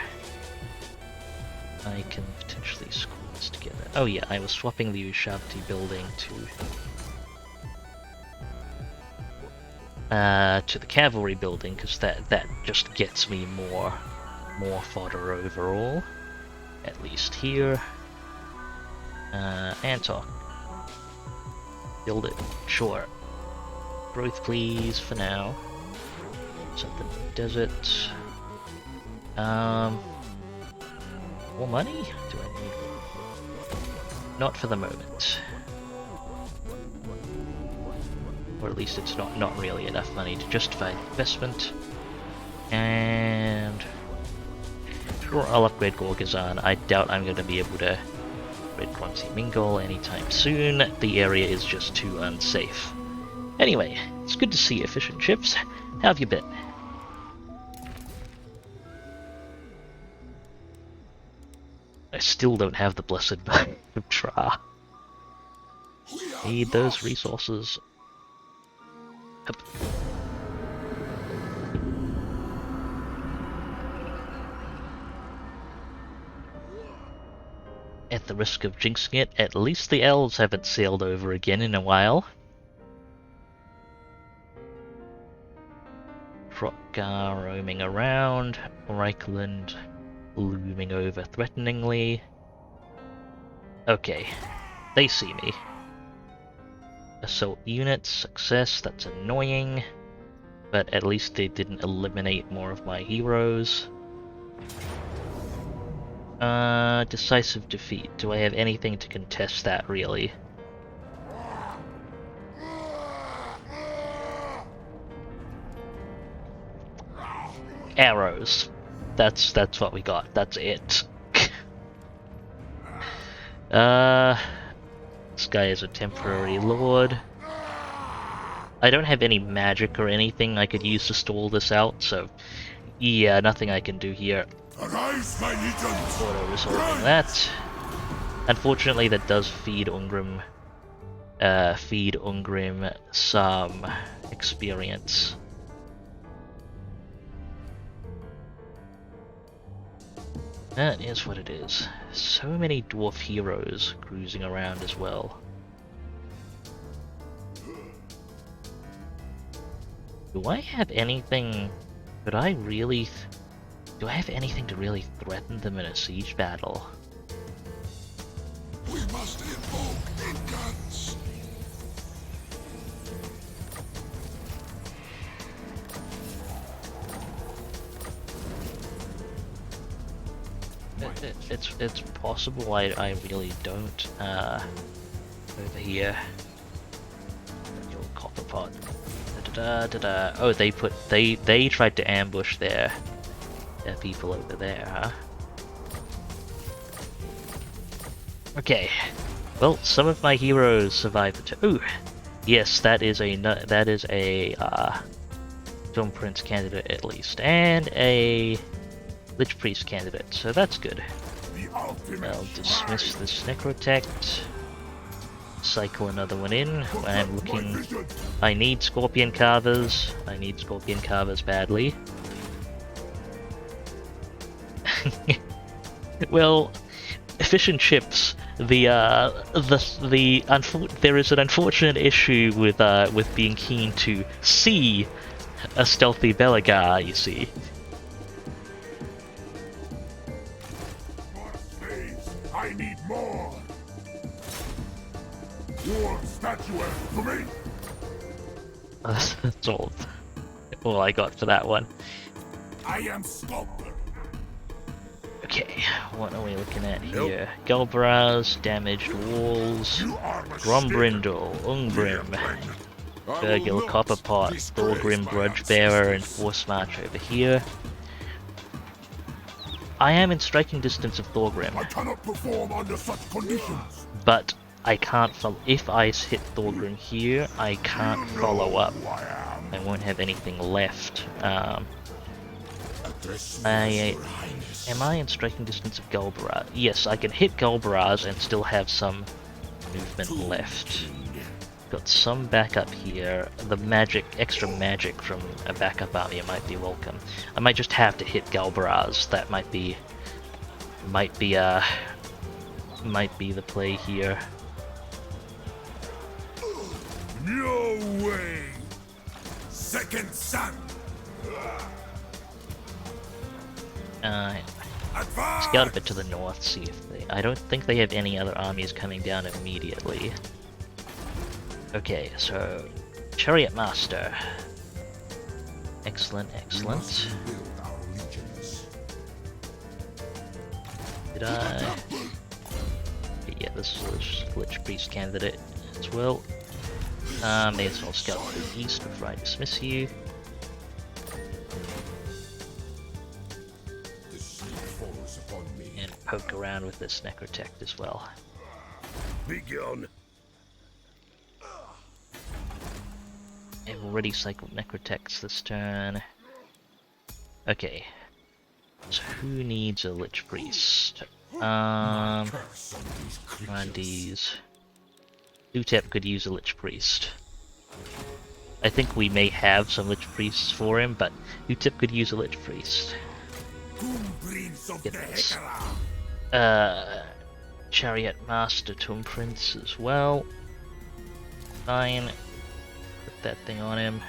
A: I can potentially score this together. Oh yeah, I was swapping the Ushabti building to the cavalry building because that just gets me more fodder overall. At least here. Antok. Build it. Sure. Growth please for now. Something in the desert. More money? Do I need more? Not for the moment. Or at least it's not really enough money to justify the investment. And sure, I'll upgrade Gorgazan. I doubt I'm going to be able to upgrade Grunty Mingle anytime soon. The area is just too unsafe. Anyway, it's good to see you, Fish and Chips. How have you been? I still don't have the blessed bone of Tra. Need those resources. Yep. At the risk of jinxing it, at least the elves haven't sailed over again in a while. Gar roaming around, Reichland looming over threateningly. Okay, they see me. Assault units, success, that's annoying. But at least they didn't eliminate more of my heroes. Decisive defeat. Do I have anything to contest that, really? Arrows. That's what we got. That's it. This guy is a temporary lord. I don't have any magic or anything I could use to stall this out, so yeah, nothing I can do here.
B: Arise, my legions!
A: Auto-resolving that. Unfortunately, that does feed Ungrim some experience. That is what it is. So many dwarf heroes cruising around as well. Do I have anything... do I have anything to really threaten them in a siege battle?
B: We must invoke the guns!
A: It's possible I really don't. Over here. Your copper pot. Oh, they tried to ambush their people over there, huh? Okay. Well, some of my heroes survived the ooh, yes, that is a Storm Prince candidate at least, and a Lich Priest candidate, so that's good. I'll dismiss this Necrotect. Cycle another one in. I'm looking... I need Scorpion Carvers. I need Scorpion Carvers badly. Well, fish and chips. There is an unfortunate issue with being keen to see a stealthy Belagar, you see.
B: I need more! War statuette to me!
A: That's all I got for that one.
B: I am sculptor.
A: Okay, what are we looking at here? Galbraz, damaged walls, Grombrindle, Ungbrim, Gurgil, Copperpot, Thorgrim, Grudgebearer, and Force March over here. I am in striking distance of Thorgrim.
B: I cannot perform under such conditions.
A: But I can't follow. If I hit Thorgrim here, I can't follow up. I won't have anything left. Am I in striking distance of Galbaraz? Yes, I can hit Galbaraz and still have some movement left. Got some backup here. The extra magic from a backup army might be welcome. I might just have to hit Galbaraz. That might be the play here.
B: No way! Second son!
A: Scout a bit to the north, see if they... I don't think they have any other armies coming down immediately. Okay, so... Chariot Master. Excellent, excellent. Did I... Yeah, this is a Lich Priest candidate as well. May as well scout to the east before I dismiss you. And poke around with this Necrotect as well.
B: Begone.
A: I've already cycled Necrotects this turn. Okay. So who needs a Lich Priest? Randy's. Utep could use a Lich Priest. I think we may have some Lich Priests for him, but Utep could use a Lich Priest. Get this. Chariot Master Tomb Prince as well. Fine. Put that thing on him.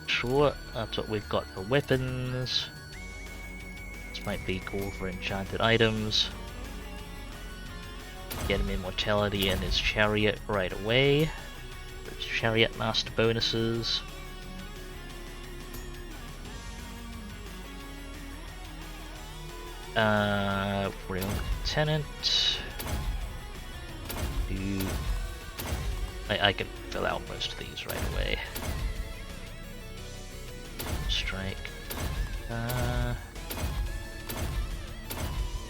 A: Sure, that's what we've got for weapons. This might be cool for enchanted items. Get him immortality and his chariot right away. There's chariot master bonuses. Real lieutenant. I can fill out most of these right away. Strike.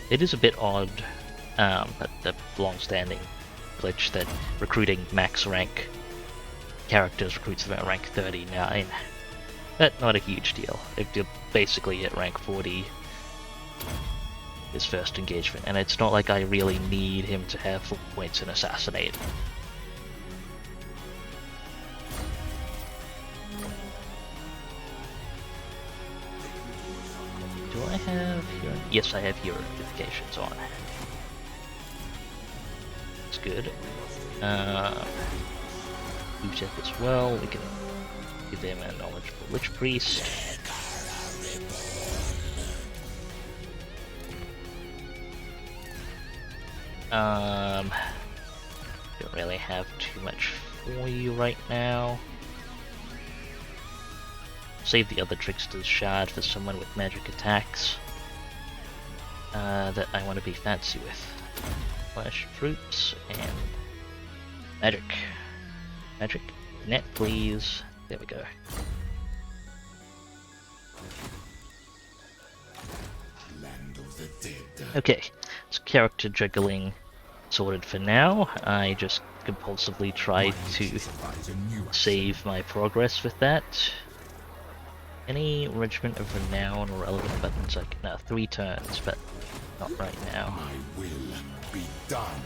A: It is a bit odd, but the long-standing glitch that recruiting max rank characters recruits them at rank 39. But not a huge deal. If you basically hit rank 40 his first engagement, and it's not like I really need him to have full points in Assassinate. Do I have hero? Yes, I have hero notifications on. That's good. Utep as well, we can give them a knowledgeable Lich Priest. Don't really have too much for you right now. Save the other Trickster's Shard for someone with magic attacks that I want to be fancy with. Flash troops and magic. Magic. Net, please. There we go.
B: Land of the dead.
A: Okay, so character juggling sorted for now. I just compulsively tried to save my progress with that. Any regiment of renown or relevant buttons? Like, no, 3 turns, but not right now.
B: My will be done.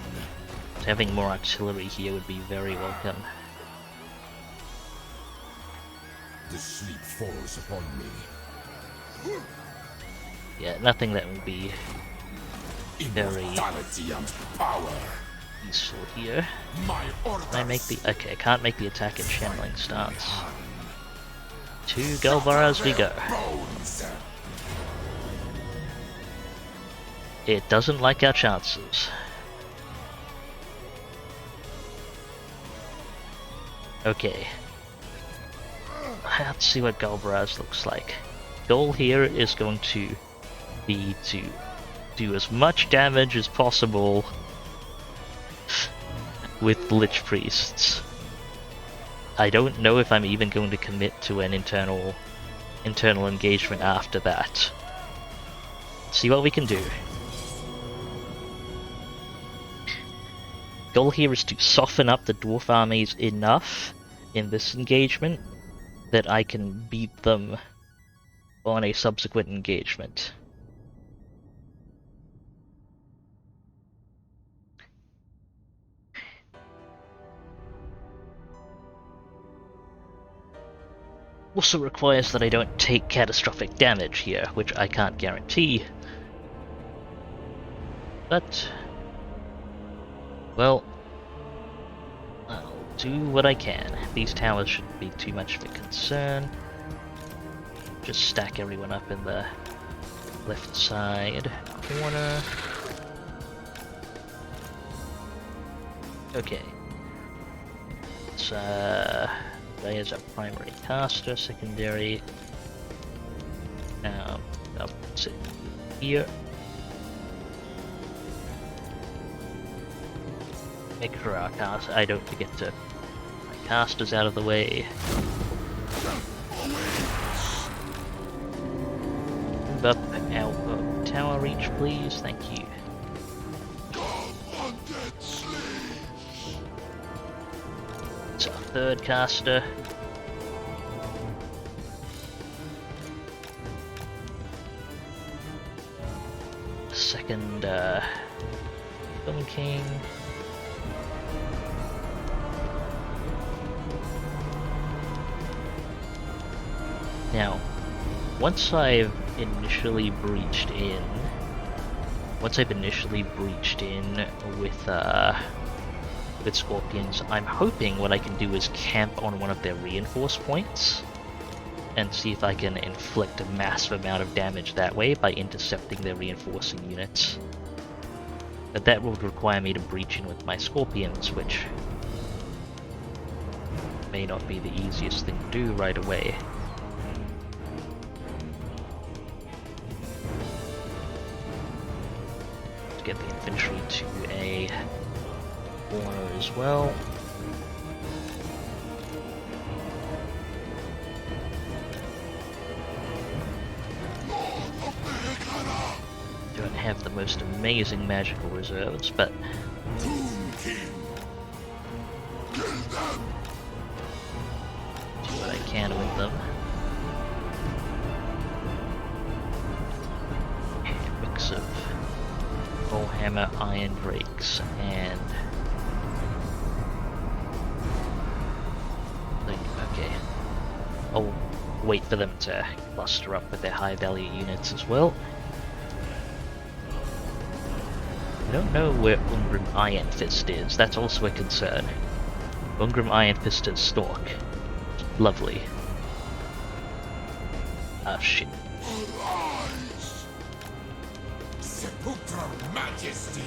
A: Having more artillery here would be very welcome.
B: The sleep falls upon me.
A: Yeah, nothing that would be very
B: Immortality and power.
A: useful here.
B: My orders.
A: Can I make the... Okay, I can't make the attack and channeling stance. To Galvaraz we go.
B: Bones.
A: It doesn't like our chances. Okay. Let's see what Galvaraz looks like. Goal here is going to be to do as much damage as possible with Lich Priests. I don't know if I'm even going to commit to an internal engagement after that. See what we can do. Goal here is to soften up the dwarf armies enough in this engagement that I can beat them on a subsequent engagement. Also requires that I don't take catastrophic damage here, which I can't guarantee. But, well, I'll do what I can. These towers shouldn't be too much of a concern. Just stack everyone up in the left side corner. Okay. Let's there's a primary caster, secondary. I'll sit here. Make sure our cast. I don't forget to. My casters out of the way. Move up out of tower reach, please. Thank you. It's our third caster. Second, Stone King. Now, once I've initially breached in with with Scorpions, I'm hoping what I can do is camp on one of their reinforce points and see if I can inflict a massive amount of damage that way by intercepting their reinforcing units. But that would require me to breach in with my Scorpions, which may not be the easiest thing to do right away. Let's get the infantry to a corner as well. Don't have the most amazing magical reserves, but do what I can with them. A mix of Warhammer Iron Drakes and okay. I'll wait for them to cluster up with their high value units as well. I don't know where Ungrim Iron Fist is, that's also a concern. Ungrim Iron Fist has Stalk. Lovely. Ah, shit.
B: Arise! Sepulchral Majesty!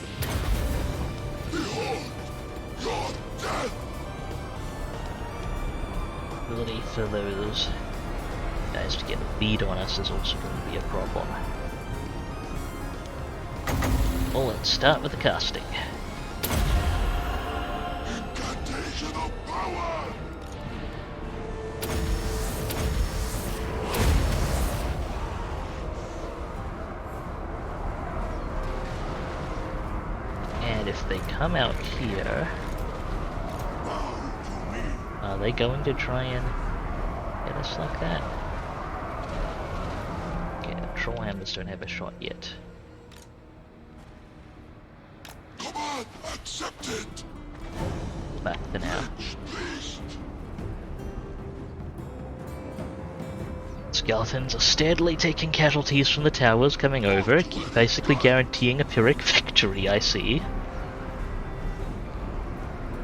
B: Behold your death!
A: Ability for those guys to get a bead on us is also going to be a problem. Well, let's start with the casting.
B: Incantation of power!
A: And if they come out here, are they going to try and get us like that? Okay, the Trollhammers don't have a shot yet.
B: Command accepted!
A: Back for now. Skeletons are steadily taking casualties from the towers coming over, basically guaranteeing a Pyrrhic victory, I see.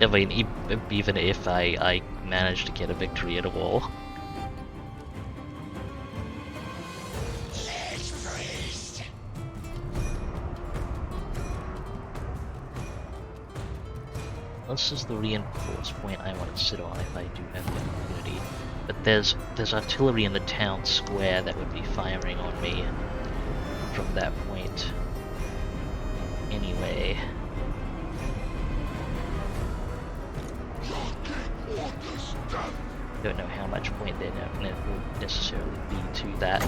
A: I mean, even if I manage to get a victory at all. This is the reinforced point I want to sit on if I do have the opportunity. But there's artillery in the town square that would be firing on me from that point. Anyway. Don't know how much point there will necessarily be to that.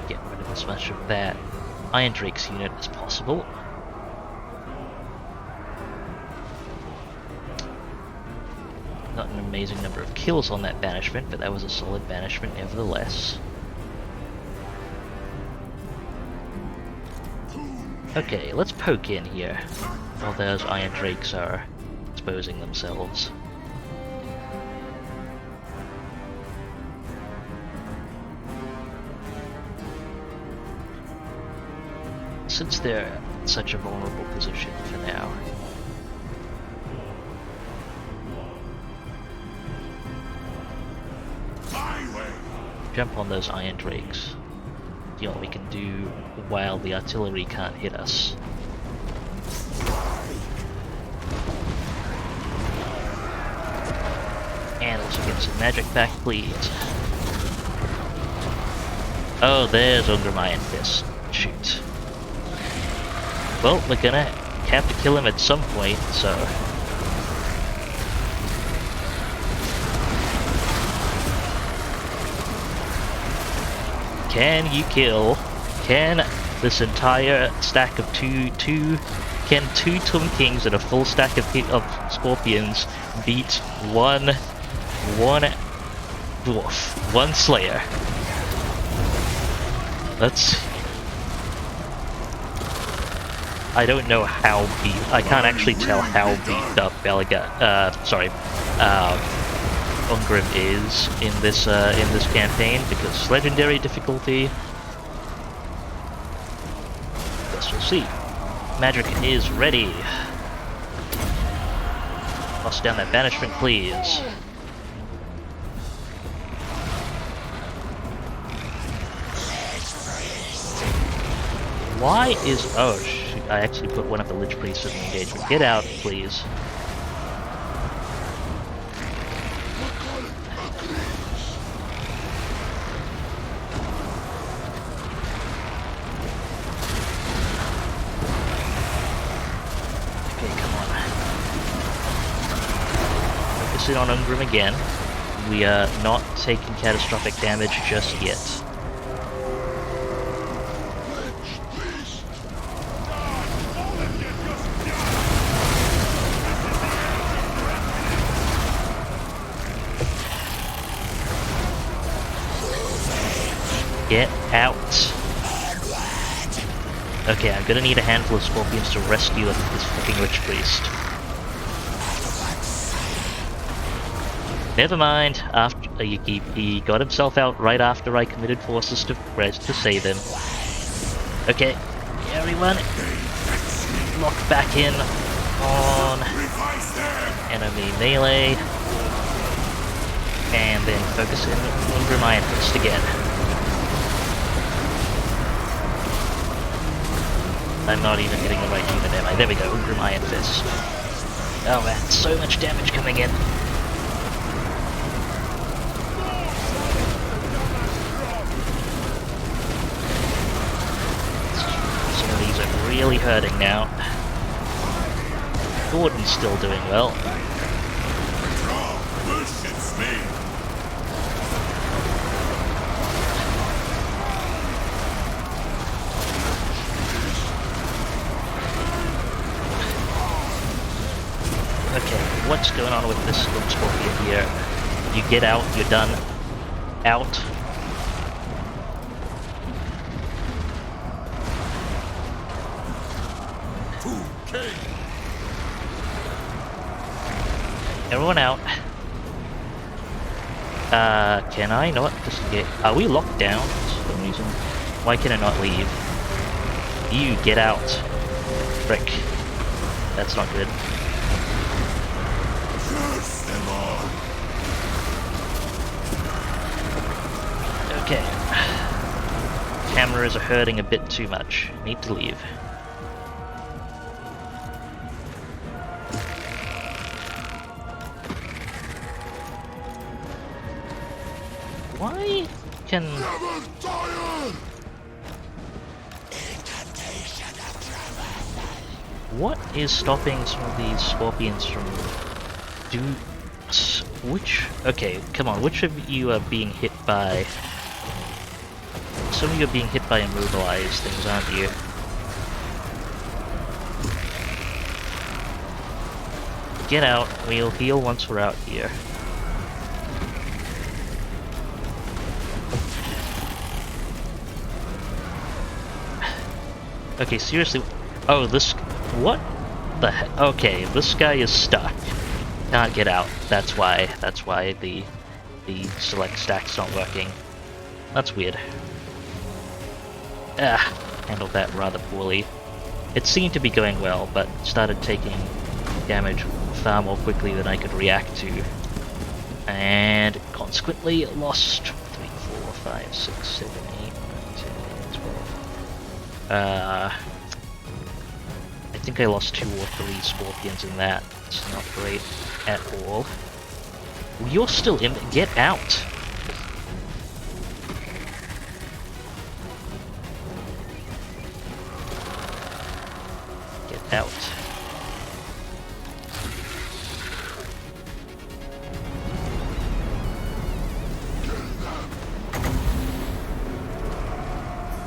A: Get rid of as much of that Iron Drake's unit as possible. Not an amazing number of kills on that banishment, but that was a solid banishment nevertheless. Okay, let's poke in here while those Iron Drakes are exposing themselves. Since they're in such a vulnerable position for now. Jump on those Iron Drakes. See what we can do while the artillery can't hit us. And also get some magic back, please. Oh, there's Ungrim Iron Fist. Shoot. Well, we're gonna have to kill him at some point, so... Can you kill? Can this entire stack of two Tomb Kings and a full stack of Scorpions beat one dwarf, one Slayer? I don't know how beat. I can't actually tell how beat up Ungrim is in this campaign, because legendary difficulty. Guess we'll see. Magic is ready. Toss down that banishment, please. Why is... oh, shoot, I actually put one of the Lich Priests in the engagement. Get out, please. Okay, come on. Focus in on Ungrim again. We are not taking catastrophic damage just yet. Get out. Okay, I'm gonna need a handful of scorpions to rescue this fucking Lich Priest. Never mind. After he got himself out right after I committed forces to save him. Okay, everyone, lock back in on enemy melee, and then focus in on Ungrim Iron Fist again. I'm not even getting the right unit, am I? There we go, Ungrim Iron Fist. Oh man, so much damage coming in. Some of these are really hurting now. Gordon's still doing well. What's going on with this little scorpion here? You get out, you're done. Out. Everyone out. Can I not disengage? Are we locked down for some reason? Why can I not leave? You get out. Frick. That's not good. Okay. Cameras are hurting a bit too much. Need to leave. Why can... what is stopping some of these scorpions from which... okay, come on, which of you are being hit by... some of you are being hit by immobilized things, aren't you? Get out, we'll heal once we're out here. Okay, seriously. Oh, this... what the heck? Okay, this guy is stuck. Can't get out. That's why the select stack's not working. That's weird. Handled that rather poorly. It seemed to be going well, but started taking damage far more quickly than I could react to. And consequently lost 3, 4, 5, 6, 7, 8, 9, 10, 12. I think I lost 2 or 3 scorpions in that. It's not great at all. You're still in. Get out! Get out.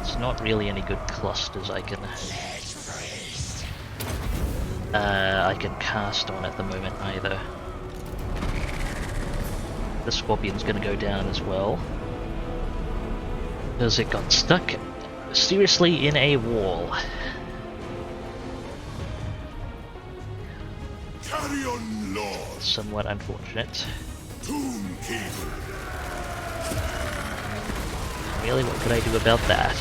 A: It's not really any good clusters I can cast on at the moment either. The scorpion's gonna go down as well, because it got stuck seriously in a wall.
B: Carry on, Lord.
A: Somewhat unfortunate.
B: Tomb King.
A: Really, what could I do about that?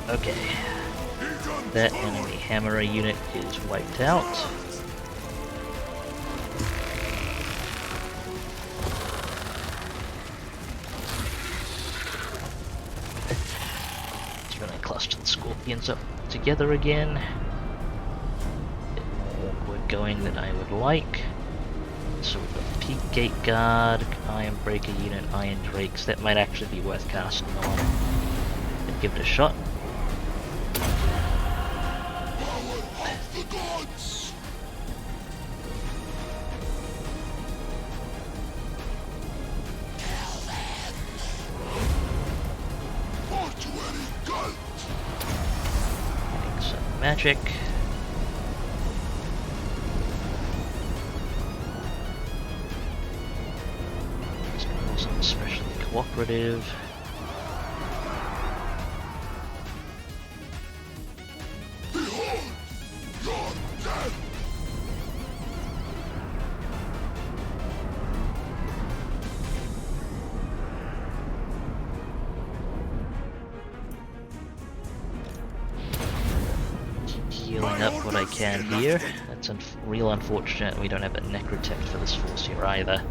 A: Okay. That enemy hammer unit is wiped out. Let's run and cluster the scorpions up together again. Bit more awkward going than I would like. So we've got Peak Gate Guard, Iron Breaker unit, Iron Drakes. That might actually be worth casting on. And give it a shot. Getting some magic. This one wasn't especially cooperative. Healing up what I can here. That's real unfortunate we don't have a necrotect for this force here either.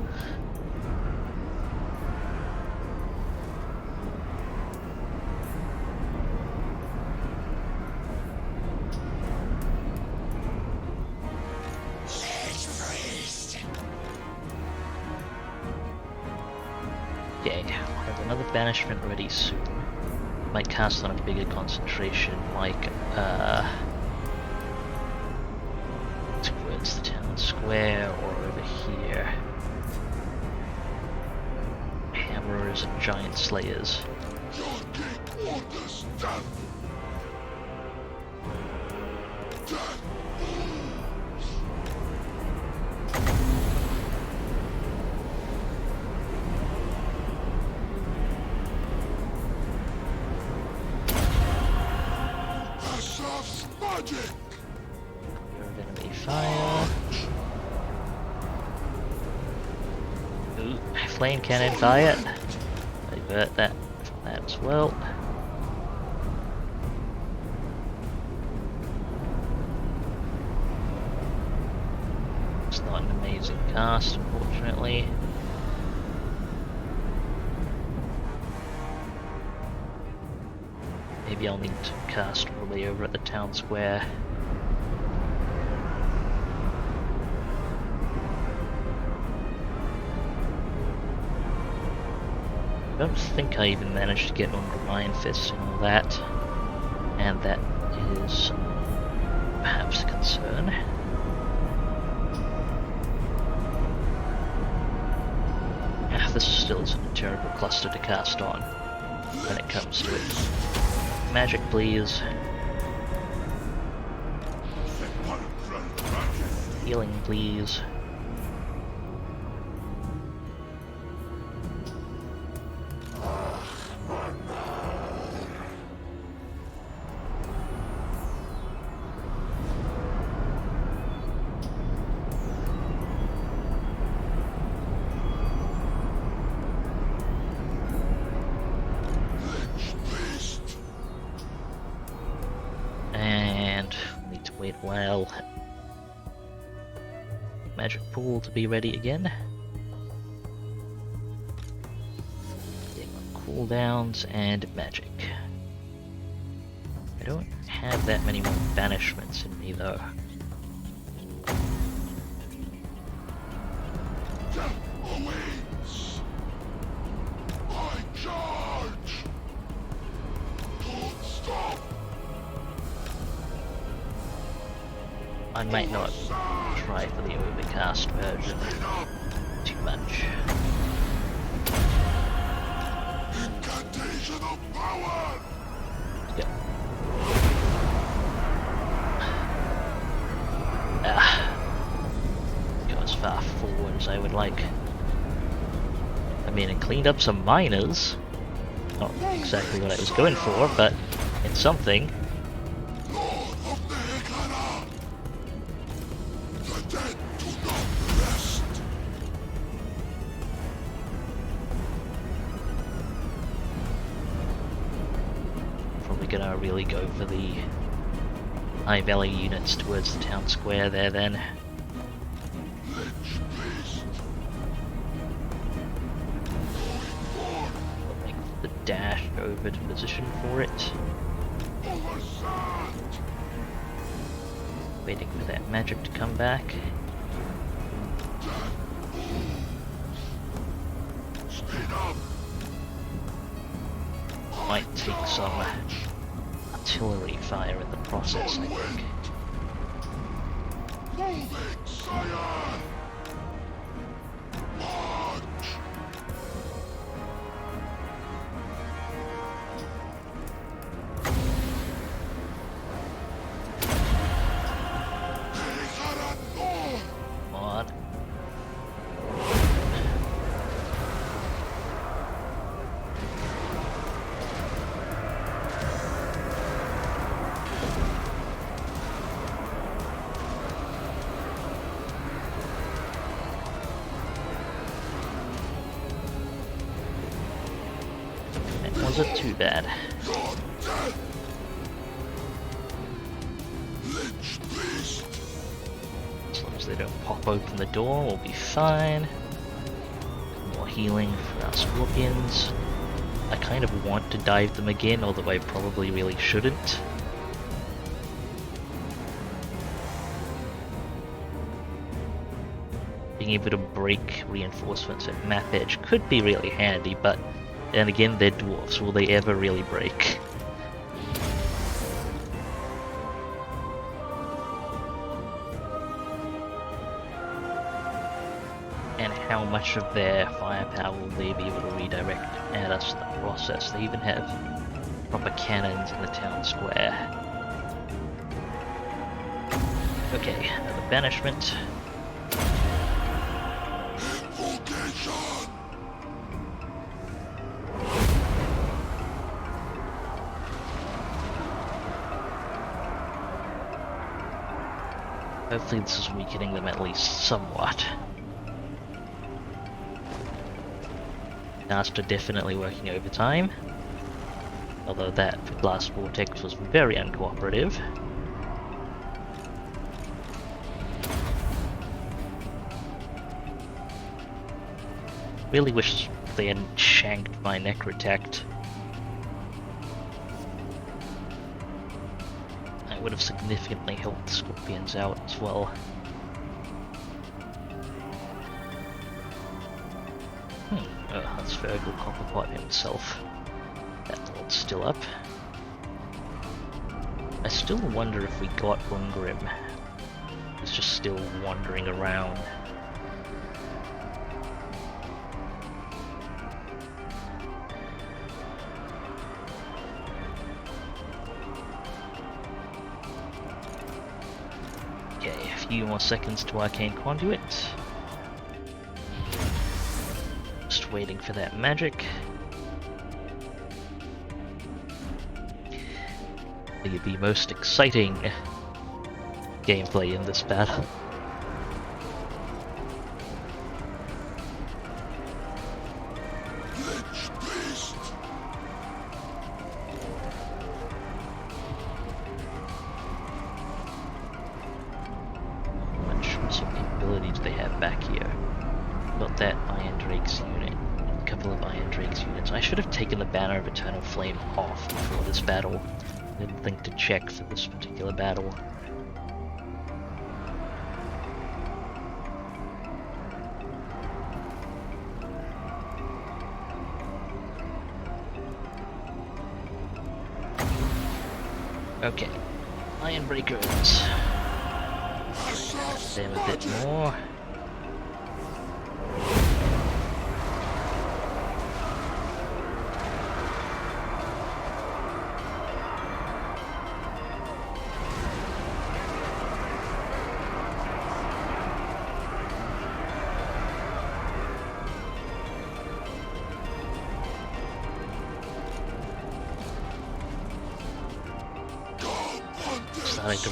A: Okay, we'll have another banishment ready soon. Might cast on a bigger concentration like towards the town square or over here. Hammerers and giant slayers. Enemy fire. Ooh, flame cannon fire. Divert that from that as well. It's not an amazing cast, unfortunately. Maybe I'll need to cast probably over at the town square. I don't think I even managed to get on Iron Fist and all that, and that is perhaps a concern. This still isn't a terrible cluster to cast on when it comes to it. Magic, please. Healing, please. And we need to wait a while. Magic pool to be ready again. Getting on cooldowns and magic. I don't have that many more banishments in me though. I might not try for the overcast version too much.
B: Incantation of power!
A: Let's go. as I would like. I mean, it cleaned up some miners. Not exactly what I was going for, but it's something.
B: Lord of Nehekara, the dead do not rest.
A: Probably gonna really go for the high valley units towards the town square there then.
B: Lich beast.
A: I'll make the dash over to position for it.
B: Oversand.
A: Waiting for that magic to come back.
B: Speed up.
A: Might take some artillery fire in the process, I think.
B: Moving, sire. March. Nehekara North.
A: Come on. That wasn't too bad.
B: You're dead. Lich beast.
A: As long as they don't pop open the door, we'll be fine. More healing for our scorpions. I kind of want to dive them again, although I probably really shouldn't. Being able to break reinforcements at map edge could be really handy, but then again, they're dwarfs. Will they ever really break? And how much of their firepower will they be able to redirect at us in the process? They even have proper cannons in the town square. Okay, another banishment.
B: Invocation.
A: Hopefully this is weakening them at least somewhat. Master definitely working overtime. Although that last vortex was very uncooperative. Really wish they hadn't shanked my necrotect. That would have significantly helped the scorpions out as well. Oh, that's Virgil Copperpot himself. That lord's still up. I still wonder if we got Ungrim. He's just still wandering around. Okay, a few more seconds to Arcane Conduit. Just waiting for that magic. The most exciting gameplay in this battle.
B: Lich beast.
A: How much missile capability do they have back here? Got that Iron Drake's unit, a couple of Iron Drake's units. I should have taken the Banner of Eternal Flame off before this battle. Didn't think to check for this particular battle. Okay, Iron Breakers. Them a bit more. starting to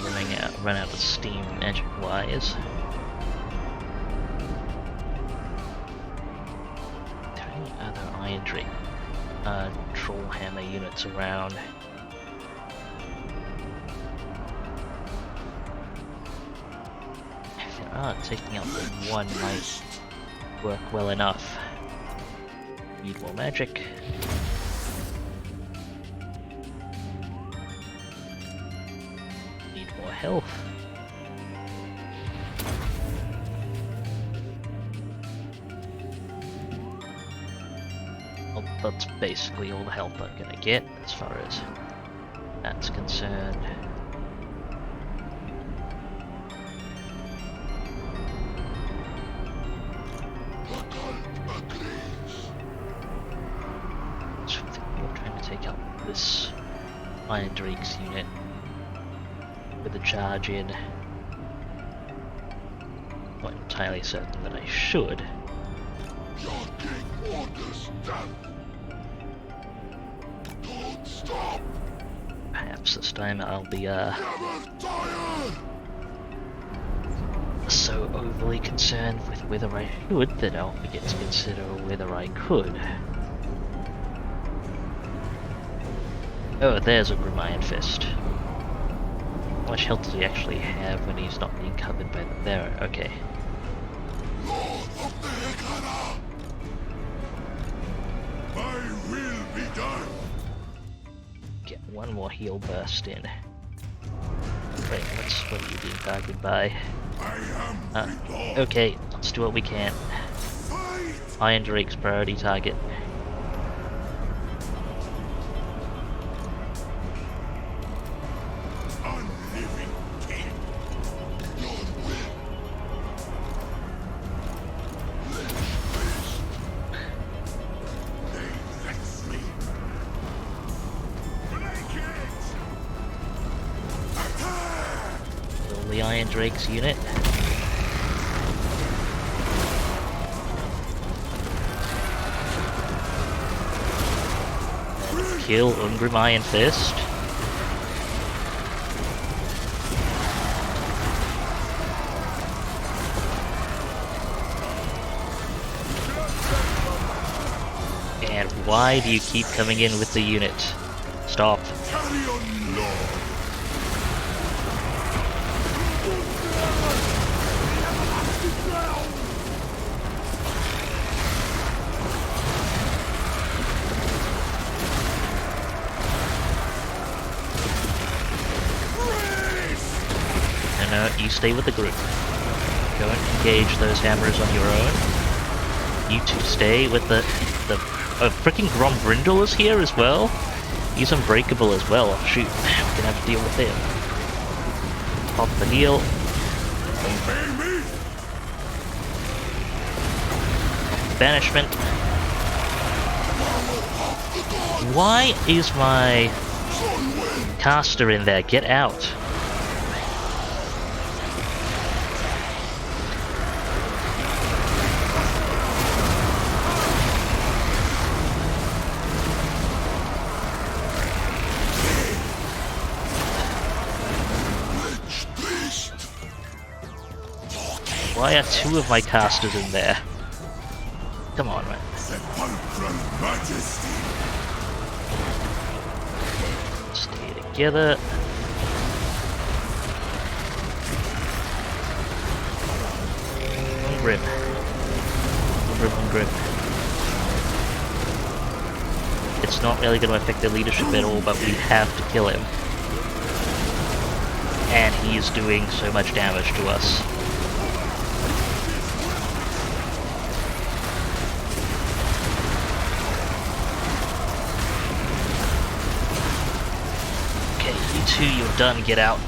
A: run out of steam magic-wise. Are there any other Iron Drake troll hammer units around? If there are, taking out the one might work well enough. Need more magic. Need more health. Well, that's basically all the health I'm gonna get as far as that's concerned. So I think we're trying to take out this Iron Drake's unit with a charge in. Not entirely certain that I should.
B: Your king orders death. Don't stop.
A: Perhaps this time I'll be
B: Never tired.
A: so overly concerned with whether I should that I'll forget to consider whether I could. Oh, there's a Grim Iron Fist. How much health does he actually have when he's not being covered by the there? Okay.
B: Lord of the Hekara. My will be done.
A: Get one more heal burst in. Wait, what are you being targeted by?
B: I am reborn.
A: Okay, let's do what we can.
B: Fight.
A: Iron Drake's priority target.
B: Unliving king. Your will. They let me. Break it. Attack.
A: Kill the Iron Drake's unit. Kill Ungrim Iron Fist. And why do you keep coming in with the unit? Stop.
B: Carry on, Lord.
A: No, you stay with the group. Go and engage those hammers on your own. You two stay with the freaking Grombrindle is here as well. He's unbreakable as well. Oh, shoot, we're gonna have to deal with him. Pop the heal.
B: Obey me.
A: Banishment. Why is my caster in there? Get out. Why are two of my casters in there? Come on, man.
B: Sepulchral majesty.
A: Stay together. Grim. Grim. It's not really going to affect their leadership at all, but we have to kill him. And he is doing so much damage to us. Okay, you two, you're done. Get out.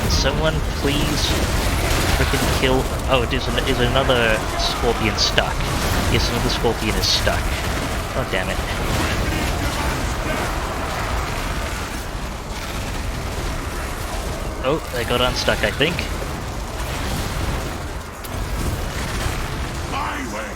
A: Someone please frickin' kill? Oh, is another scorpion stuck? Yes, another scorpion is stuck. Oh, damn it. Oh, they got unstuck, I think.
B: My way.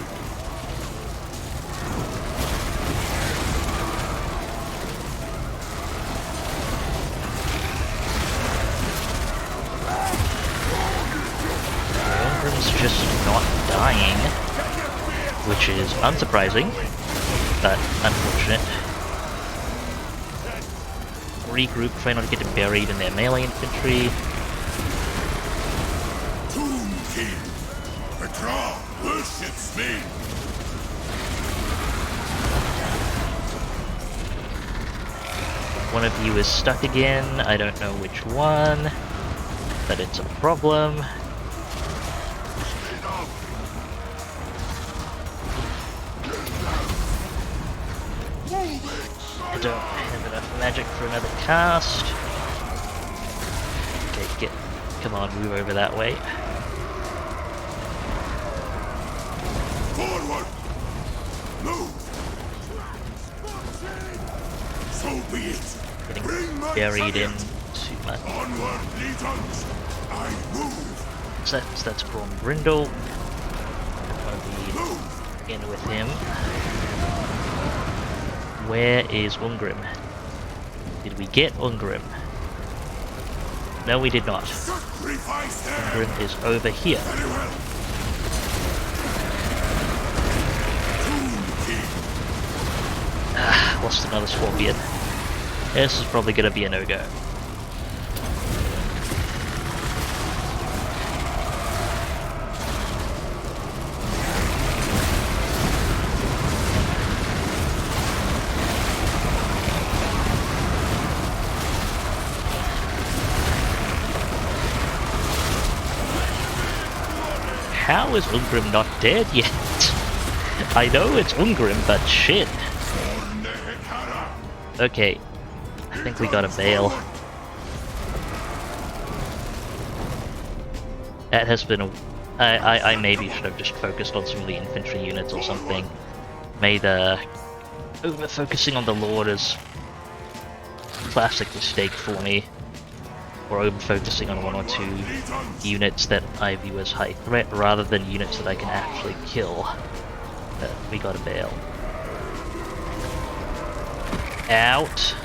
A: Grim's just not dying, which is unsurprising, but unfortunate. Regroup, try not to get buried in their melee infantry.
B: Tomb King, the crowd worships me.
A: One of you is stuck again, I don't know which one, but it's a problem. I don't have enough magic for another cast. Okay, come on, move over that way.
B: Forward! Move! So be it!
A: Getting
B: Bring my
A: buried in
B: chariot.
A: too much.
B: Onward, legions! I move!
A: So that's Grindel. I'm gonna be in with him. Where is Ungrim? Did we get Ungrim? No, we did not.
B: Sacrifice them!
A: Ungrim is over here.
B: Very well. Tomb King!
A: Ah, lost another scorpion. This is probably gonna be a no-go. How is Ungrim not dead yet? I know it's Ungrim, but shit. Okay, I think we got a bail. That has been a... I maybe should have just focused on some of the infantry units or something. Made over-focusing on the Lord is a classic mistake for me. Or over-focusing on one or two units that I view as high threat rather than units that I can actually kill. But we got a bail. Out.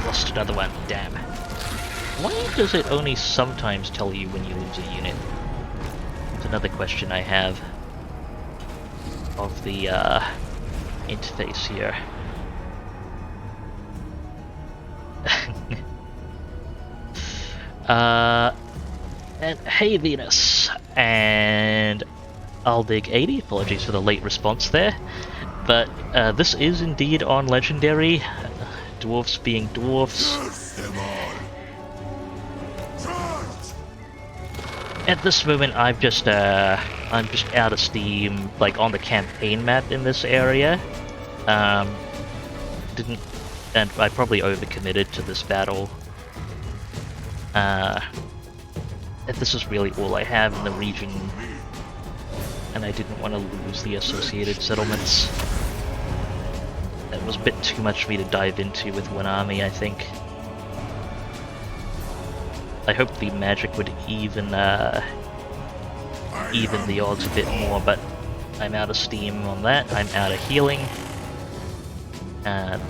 A: Lost another one, damn. Why does it only sometimes tell you when you lose a unit? That's another question I have of the interface here. And hey Venus, and I'll dig 80, apologies for the late response there, but this is indeed on Legendary, dwarfs being dwarfs.
B: Curse them all! Charge!
A: At this moment I'm just out of steam, like on the campaign map in this area. And I probably overcommitted to this battle. This is really all I have in the region, and I didn't want to lose the associated settlements. That was a bit too much for me to dive into with one army, I think. I hope the magic would even the odds a bit more, but I'm out of steam on that. I'm out of healing. And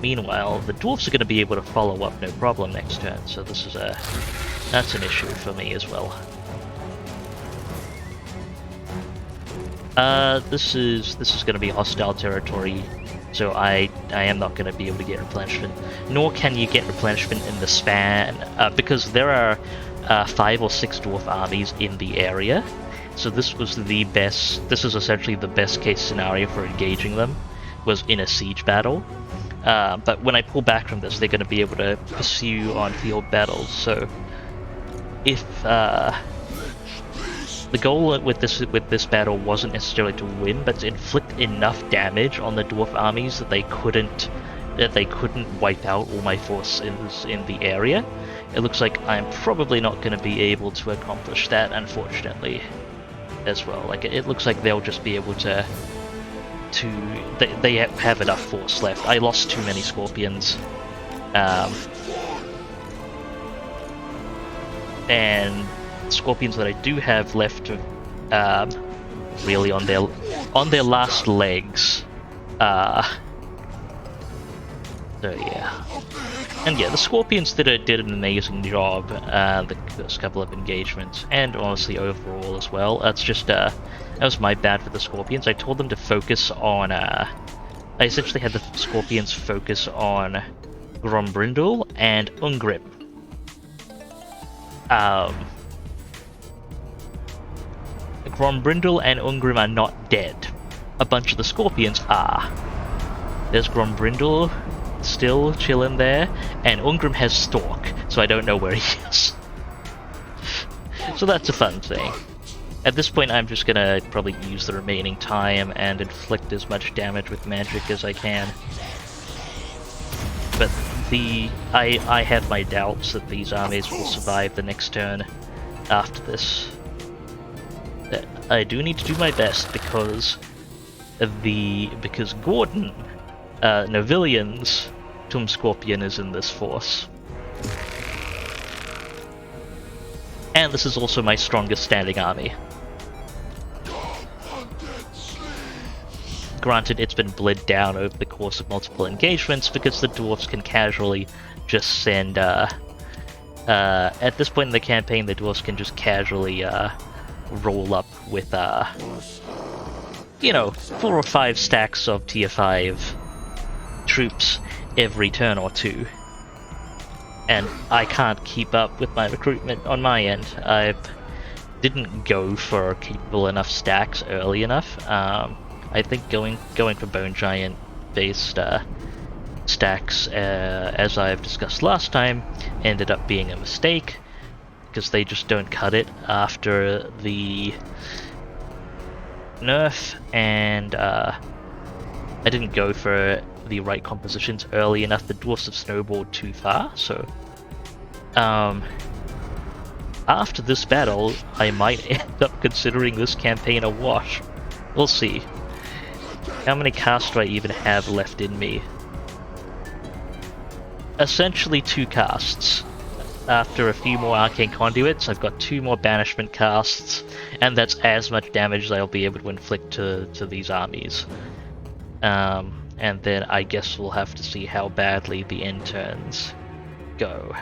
A: meanwhile, the dwarves are going to be able to follow up no problem next turn, so that's an issue for me as well. This is going to be hostile territory, so I am not going to be able to get replenishment. Nor can you get replenishment in the span, because there are 5 or 6 dwarf armies in the area. So this was this is essentially the best case scenario for engaging them, was in a siege battle. But when I pull back from this, they're going to be able to pursue on field battles, so if The goal with this battle wasn't necessarily to win, but to inflict enough damage on the dwarf armies that they couldn't wipe out all my forces in the area. It looks like I'm probably not going to be able to accomplish that, unfortunately, as well. Like it looks like they'll just be able to they have enough force left. I lost too many scorpions, and scorpions that I do have left, really on their last legs. So yeah, and yeah, the scorpions did an amazing job the first couple of engagements, and honestly overall as well. That's just that was my bad for the scorpions. I told them to focus on. I essentially had the scorpions focus on Grombrindal and Ungrim. Grombrindal and Ungrim are not dead. A bunch of the scorpions are. There's Grombrindal still chilling there, and Ungrim has Stalk, so I don't know where he is. So that's a fun thing. At this point, I'm just gonna probably use the remaining time and inflict as much damage with magic as I can. But I have my doubts that these armies will survive the next turn after this. I do need to do my best because Gordon, Novilian's Tomb Scorpion is in this force. And this is also my strongest standing army. Granted, it's been bled down over the course of multiple engagements because the dwarves can casually just send, at this point in the campaign, the dwarves can just casually, roll up with, 4 or 5 stacks of tier 5 troops every turn or two. And I can't keep up with my recruitment on my end. I didn't go for capable enough stacks early enough. I think going for Bone Giant based stacks, as I've discussed last time, ended up being a mistake because they just don't cut it after the nerf, and I didn't go for the right compositions early enough. The dwarfs have snowballed too far, so after this battle I might end up considering this campaign a wash. We'll see. How many casts do I even have left in me? Essentially 2 casts. After a few more Arcane Conduits, I've got 2 more Banishment casts, and that's as much damage as I'll be able to inflict to these armies. And then I guess we'll have to see how badly the end turns go.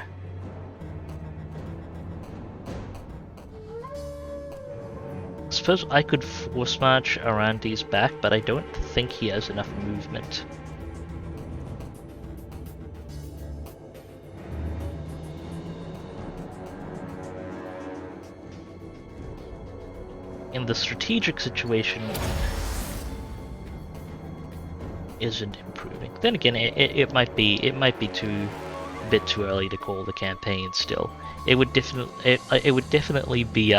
A: I suppose I could force march Arandi's back, but I don't think he has enough movement. In the strategic situation, isn't improving. Then again, it might be a bit too early to call the campaign. Still, it would definitely be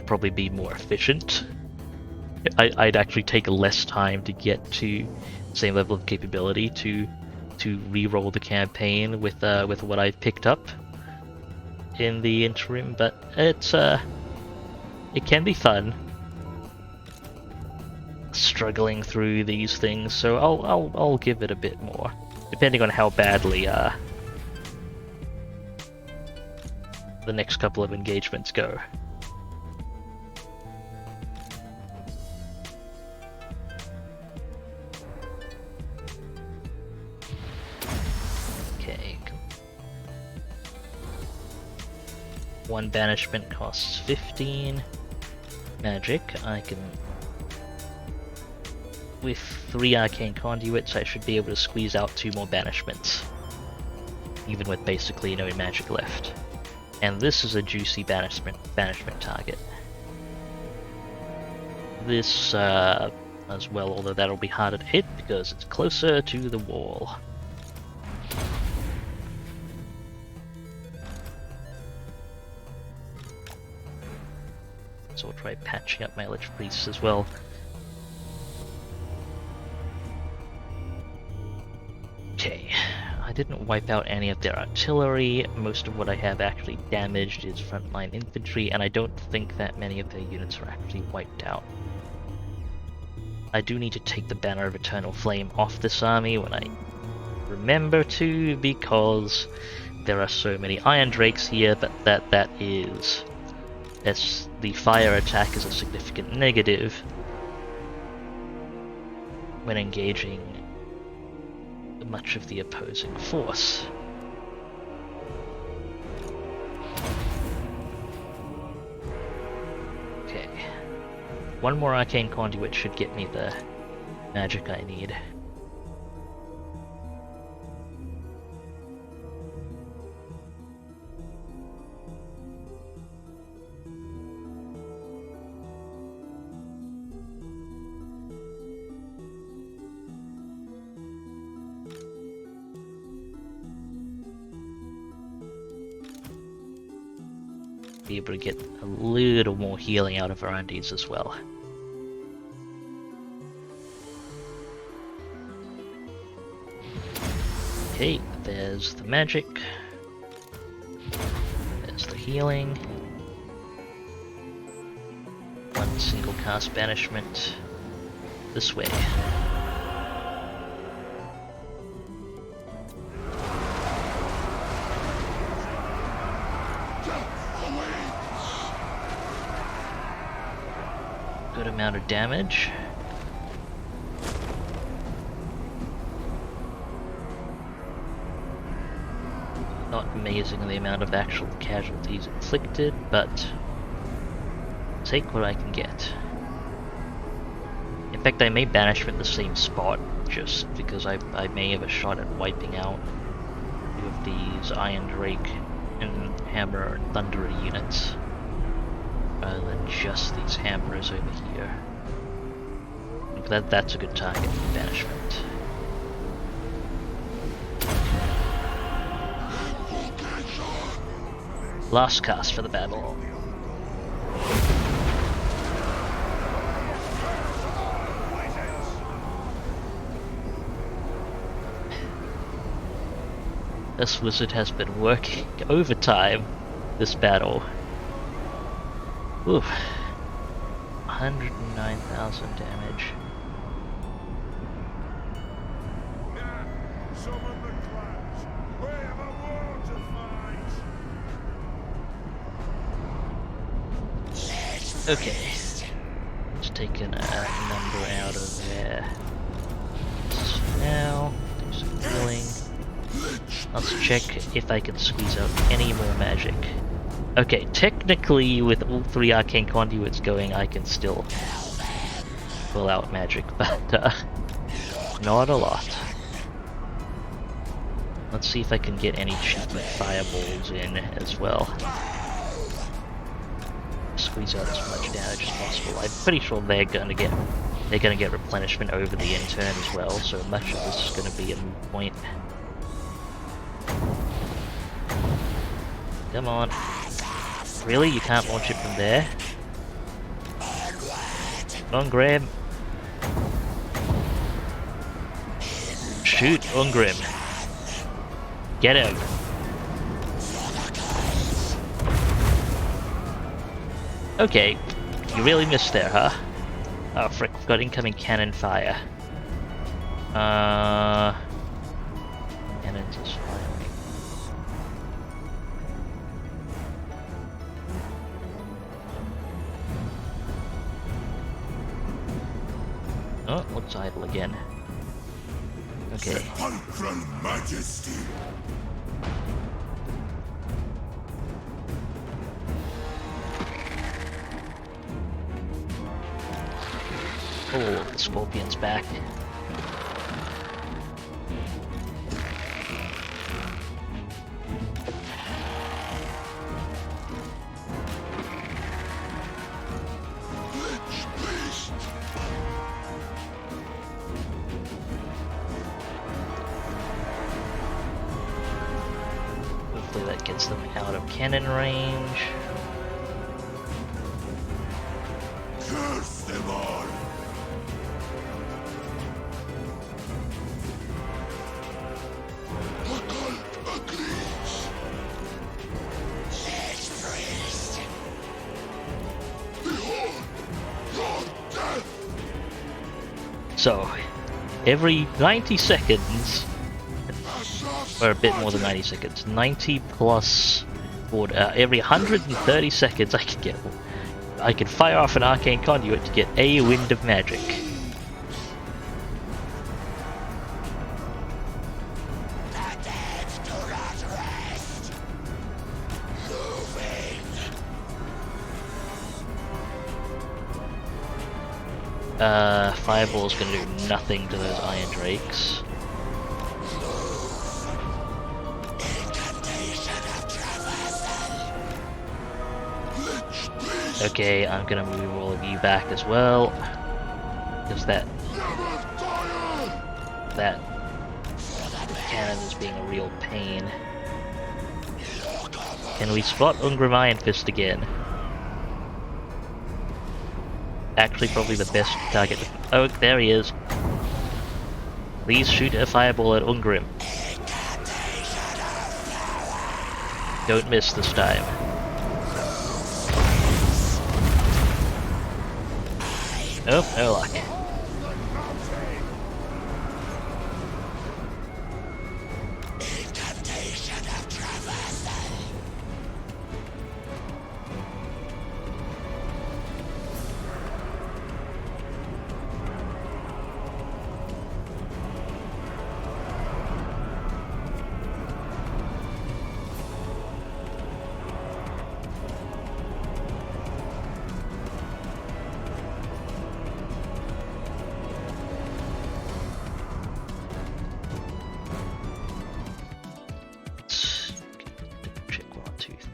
A: probably be more efficient. I'd actually take less time to get to the same level of capability to re-roll the campaign with what I've picked up in the interim, but it can be fun struggling through these things, so I'll give it a bit more, depending on how badly the next couple of engagements go. Okay. 1 banishment costs 15 magic. I can, with 3 arcane conduits, I should be able to squeeze out 2 more banishments, even with basically no magic left. And this is a juicy banishment target. This as well, although that'll be harder to hit because it's closer to the wall. so I'll try patching up my Lich Priests as well. Okay, I didn't wipe out any of their artillery. Most of what I have actually damaged is frontline infantry, and I don't think that many of their units are actually wiped out. I do need to take the Banner of Eternal Flame off this army when I remember to, because there are so many Iron Drakes here, but that is... as the fire attack is a significant negative when engaging much of the opposing force. Okay. One more Arcane Conduit should get me the magic I need. Be able to get a little more healing out of Arandes as well. Okay, there's the magic. There's the healing. One single cast banishment. This way. Good amount of damage. Not amazing the amount of actual casualties inflicted, but take what I can get. In fact, I may banish from the same spot, just because I may have a shot at wiping out a few of these Iron Drake and Hammer and Thunderer units, rather than just these Hammerers over here. That's a good target for banishment. Last cast for the battle. This wizard has been working overtime this battle. Oof. 109,000 damage. Okay. Let's take a number out of there. So now, do some healing. Let's check if I can squeeze out any more magic. Okay, technically with all three Arcane Conduits going, I can still pull out magic, but not a lot. Let's see if I can get any cheaper fireballs in as well. Squeeze out as much damage as possible. I'm pretty sure they're gonna get replenishment over the end turn as well, so much of this is gonna be a moot point. Come on. Really? You can't launch it from there? Come on, Graham. Shoot, Ungrim. Get him. Okay, you really missed there, huh? Oh frick, we've got incoming cannon fire. Cannons is firing. Oh, looks idle again. Okay.
B: Sepulchral majesty.
A: Oh, the scorpion's back. Hopefully that gets them out of cannon range. So, every 90 seconds, or a bit more than 90 seconds, 90 plus, every 130 seconds I can fire off an arcane conduit to get a wind of magic. Fireball's gonna do nothing to those iron drakes. Okay, I'm gonna move all of you back as well. Because that cannon is being a real pain. Can we spot Ungrim Iron Fist again? Actually, probably the best target. Oh, there he is. Please shoot a fireball at Ungrim. Don't miss this time. Oh, no luck.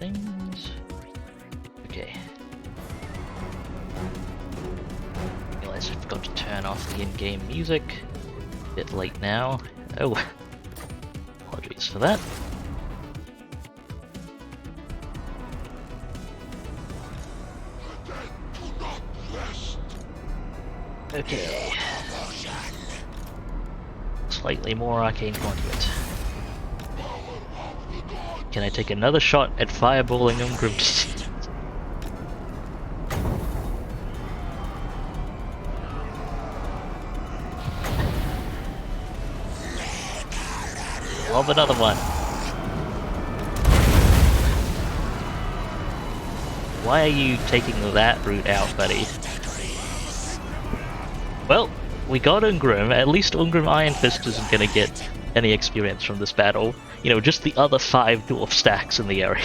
A: Things. Okay. Realize I forgot to turn off the in-game music. A bit late now. Oh, apologies for that. Okay. Slightly more arcane conduit. Can I take another shot at fireballing Ungrim? Love another one. Why are you taking that route out, buddy? Well, we got Ungrim. At least Ungrim Iron Fist isn't gonna get any experience from this battle. You know, just the other 5 dwarf stacks in the area.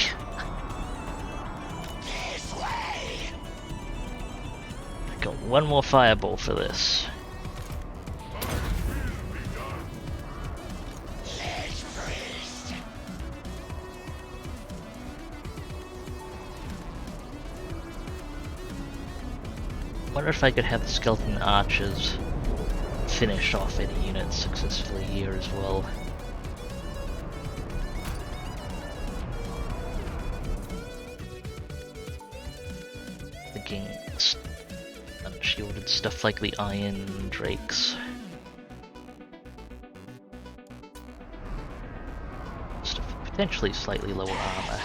A: I got one more fireball for this. Wonder if I could have the skeleton archers finish off any units successfully here as well. Thinking unshielded stuff like the iron drakes. Stuff with potentially slightly lower armor.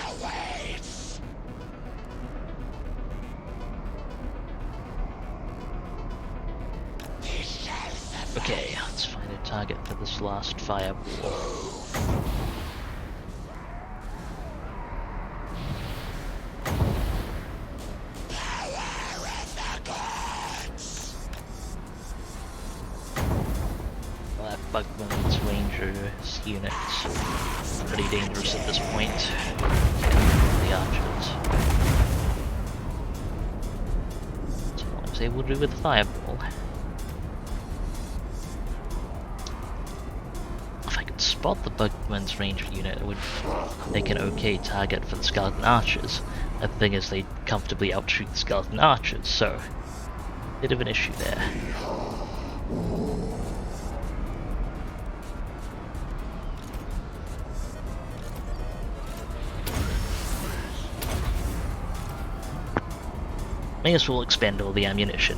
A: Okay, let's find a target for this last fireball. Well, that Bugman's Ranger's unit's pretty dangerous at this point. The archers. So what I was able to do with the fireball. Spot the Bugman's Ranger unit, it would make an okay target for the skeleton archers. The thing is, they comfortably outshoot the skeleton archers, so bit of an issue there. May as well expend all the ammunition.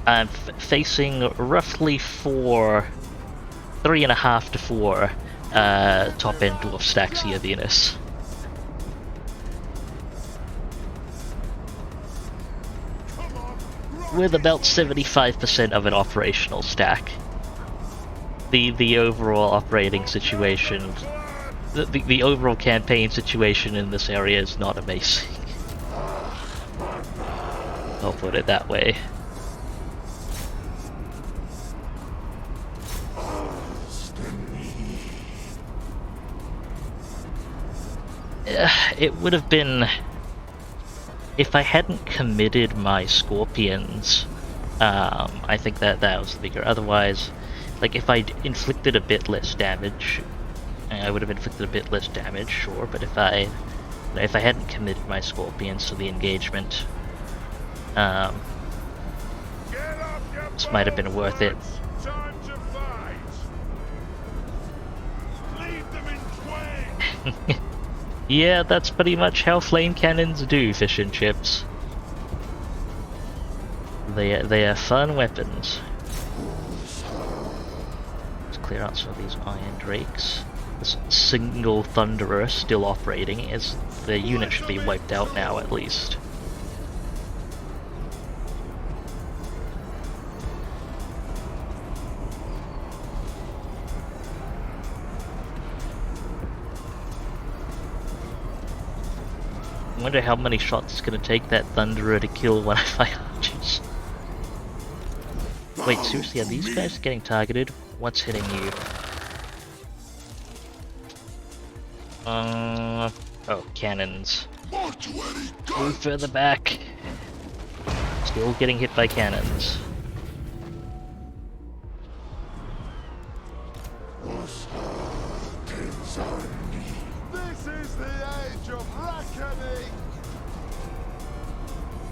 A: I'm facing roughly 3.5 to 4 top end dwarf stacks here, Venus. with about 75% of an operational stack. The overall operating situation, the overall campaign situation in this area is not amazing. I'll put it that way. It would have been... if I hadn't committed my scorpions, I think that was the bigger. Otherwise, like, if I'd inflicted a bit less damage, I would have inflicted a bit less damage, sure, but if I hadn't committed my scorpions to the engagement, this might have been worth it.
C: Time to fight. Leave them in twain.
A: Yeah, that's pretty much how flame cannons do, fish and chips. They are fun weapons. Let's clear out some of these iron drakes. This single thunderer still operating, as the unit should be wiped out now at least. I wonder how many shots it's going to take that Thunderer to kill one of my archers. Wait, seriously, are these guys getting targeted? What's hitting you? Oh, cannons. Move further back. Still getting hit by cannons.
C: This is the age of reckoning.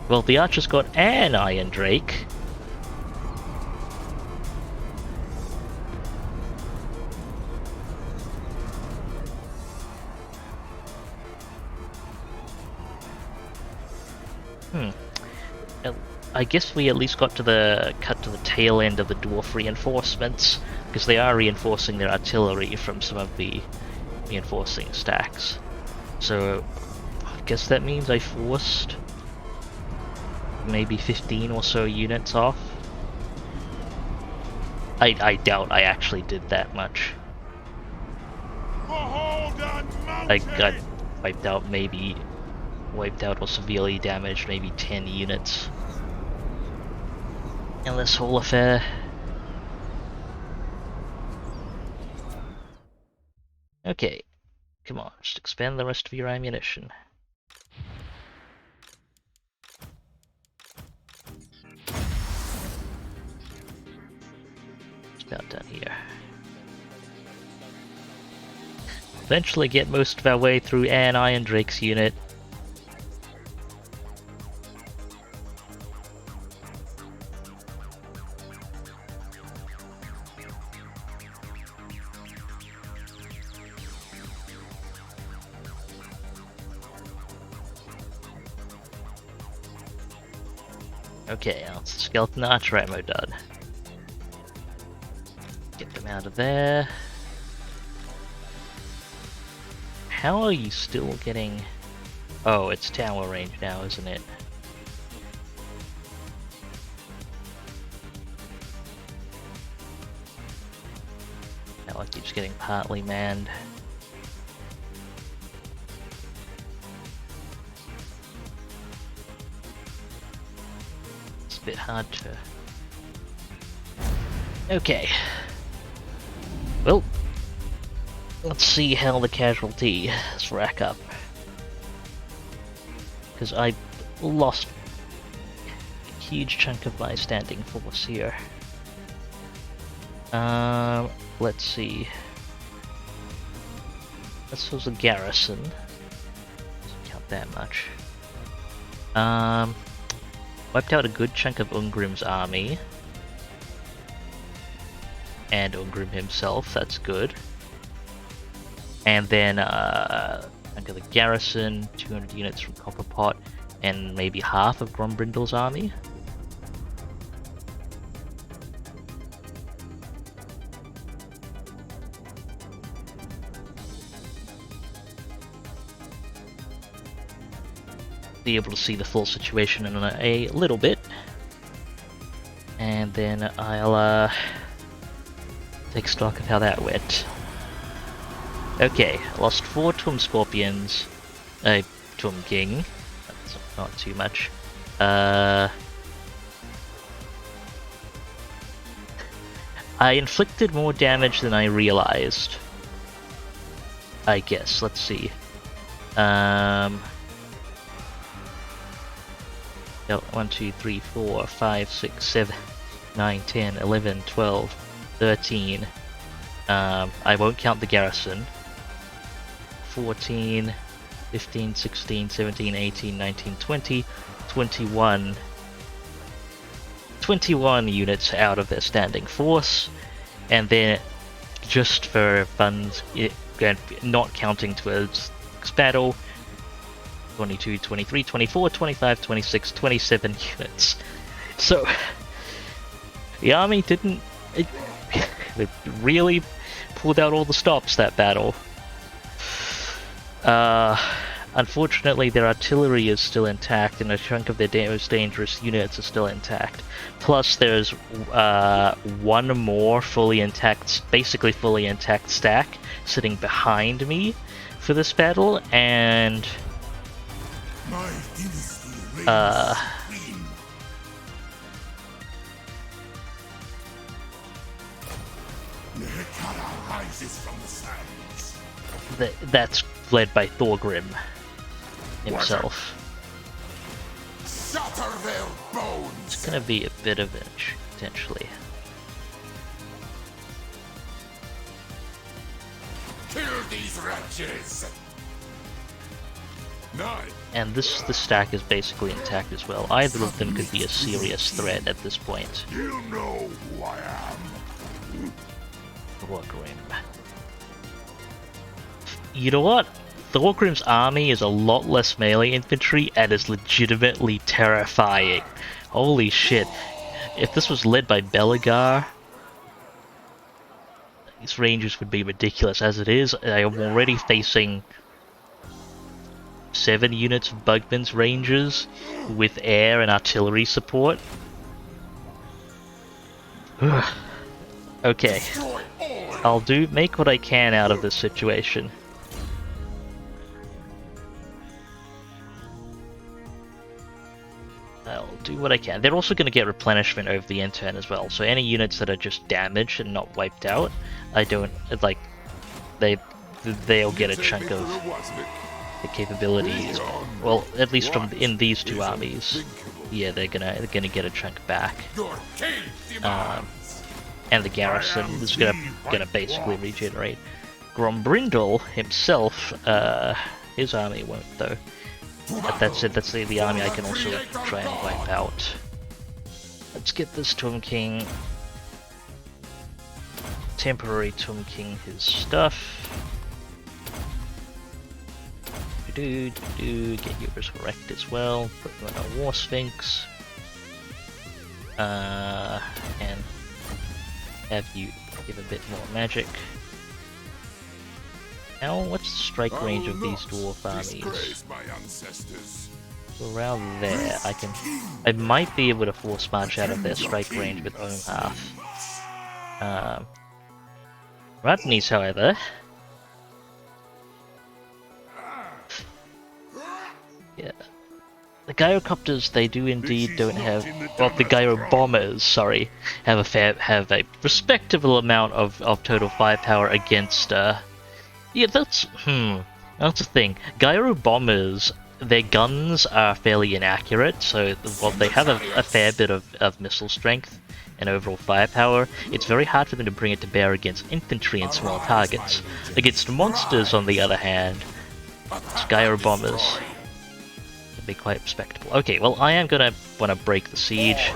A: Well, the archer's got an Iron Drake. I guess we at least got to the tail end of the dwarf reinforcements, because they are reinforcing their artillery from some of the reinforcing stacks. So I guess that means I forced maybe 15 or so units off. I doubt I actually did that much. I got wiped out or severely damaged maybe 10 units in this whole affair. Okay, come on, just expand the rest of your ammunition. It's about done here. Eventually get most of our way through an Iron Drake's unit. Okay, now it's the skeleton archer ammo done. Get them out of there. How are you still getting... oh, it's tower range now, isn't it? Now it keeps getting partly manned. It's a bit hard to... okay. Well, let's see how the casualties rack up. Because I lost a huge chunk of my standing force here. Let's see. This was a garrison. Doesn't count that much. Wiped out a good chunk of Ungrim's army. And Ungrim himself, that's good. And then under the garrison, 200 units from Copperpot, and maybe half of Grombrindal's army. Be able to see the full situation in a little bit. then I'll take stock of how that went. Okay, lost 4 Twin Scorpions, Twin King, that's not too much. I inflicted more damage than I realized. I guess, let's see. Yeah, 1, 2, 3, 4, 5, 6, 7, 9, 10, 11, 12, 13. I won't count the garrison. 14, 15, 16, 17, 18, 19, 20, 21. 21 units out of their standing force, and then just for funds, not counting towards battle, 22, 23, 24, 25, 26, 27 units. So the army didn't it really pulled out all the stops that battle. Unfortunately, their artillery is still intact, and a chunk of their most dangerous units are still intact. Plus, there's one more fully intact, basically fully intact stack sitting behind me for this battle, and that's led by Thorgrim himself.
C: Shatter their bones.
A: It's gonna be a bit of it, potentially.
C: Kill these wretches. Nine.
A: And the stack is basically intact as well. Either of them could be a serious threat at this point.
C: You know who I am.
A: Thorgrim. You know what? Thorgrim's army is a lot less melee infantry and is legitimately terrifying. Holy shit. If this was led by Belegar, these ranges would be ridiculous. As it is, I am already facing 7 units of Bugman's Rangers with air and artillery support. Okay. I'll make what I can out of this situation. I'll do what I can. They're also going to get replenishment over the end turn as well, so any units that are just damaged and not wiped out, I don't, like, they'll get a chunk of the capabilities. Well, at least from in these 2 armies, yeah, they're gonna get a chunk back. And the garrison is gonna basically regenerate. Grombrindal himself, his army won't though. But that's it, that's the army I can also try and wipe out. Let's get this Tomb King. Temporary Tomb King his stuff. Get yours correct as well. Put you on a War Sphinx. And have you give a bit more magic. Now, what's the strike range of these dwarf armies? So around there, I might be able to force march out of their strike range with Omhath. Rodney's, however, yeah, the gyrocopters they do indeed don't have. Well, the gyrobombers, sorry, have a respectable amount of total firepower against. Yeah, that's the thing. Gyro bombers, their guns are fairly inaccurate, so while they have a fair bit of missile strength and overall firepower, it's very hard for them to bring it to bear against infantry and small targets. Against monsters, on the other hand, gyro bombers can be quite respectable. Okay, well, I am gonna want to break the siege,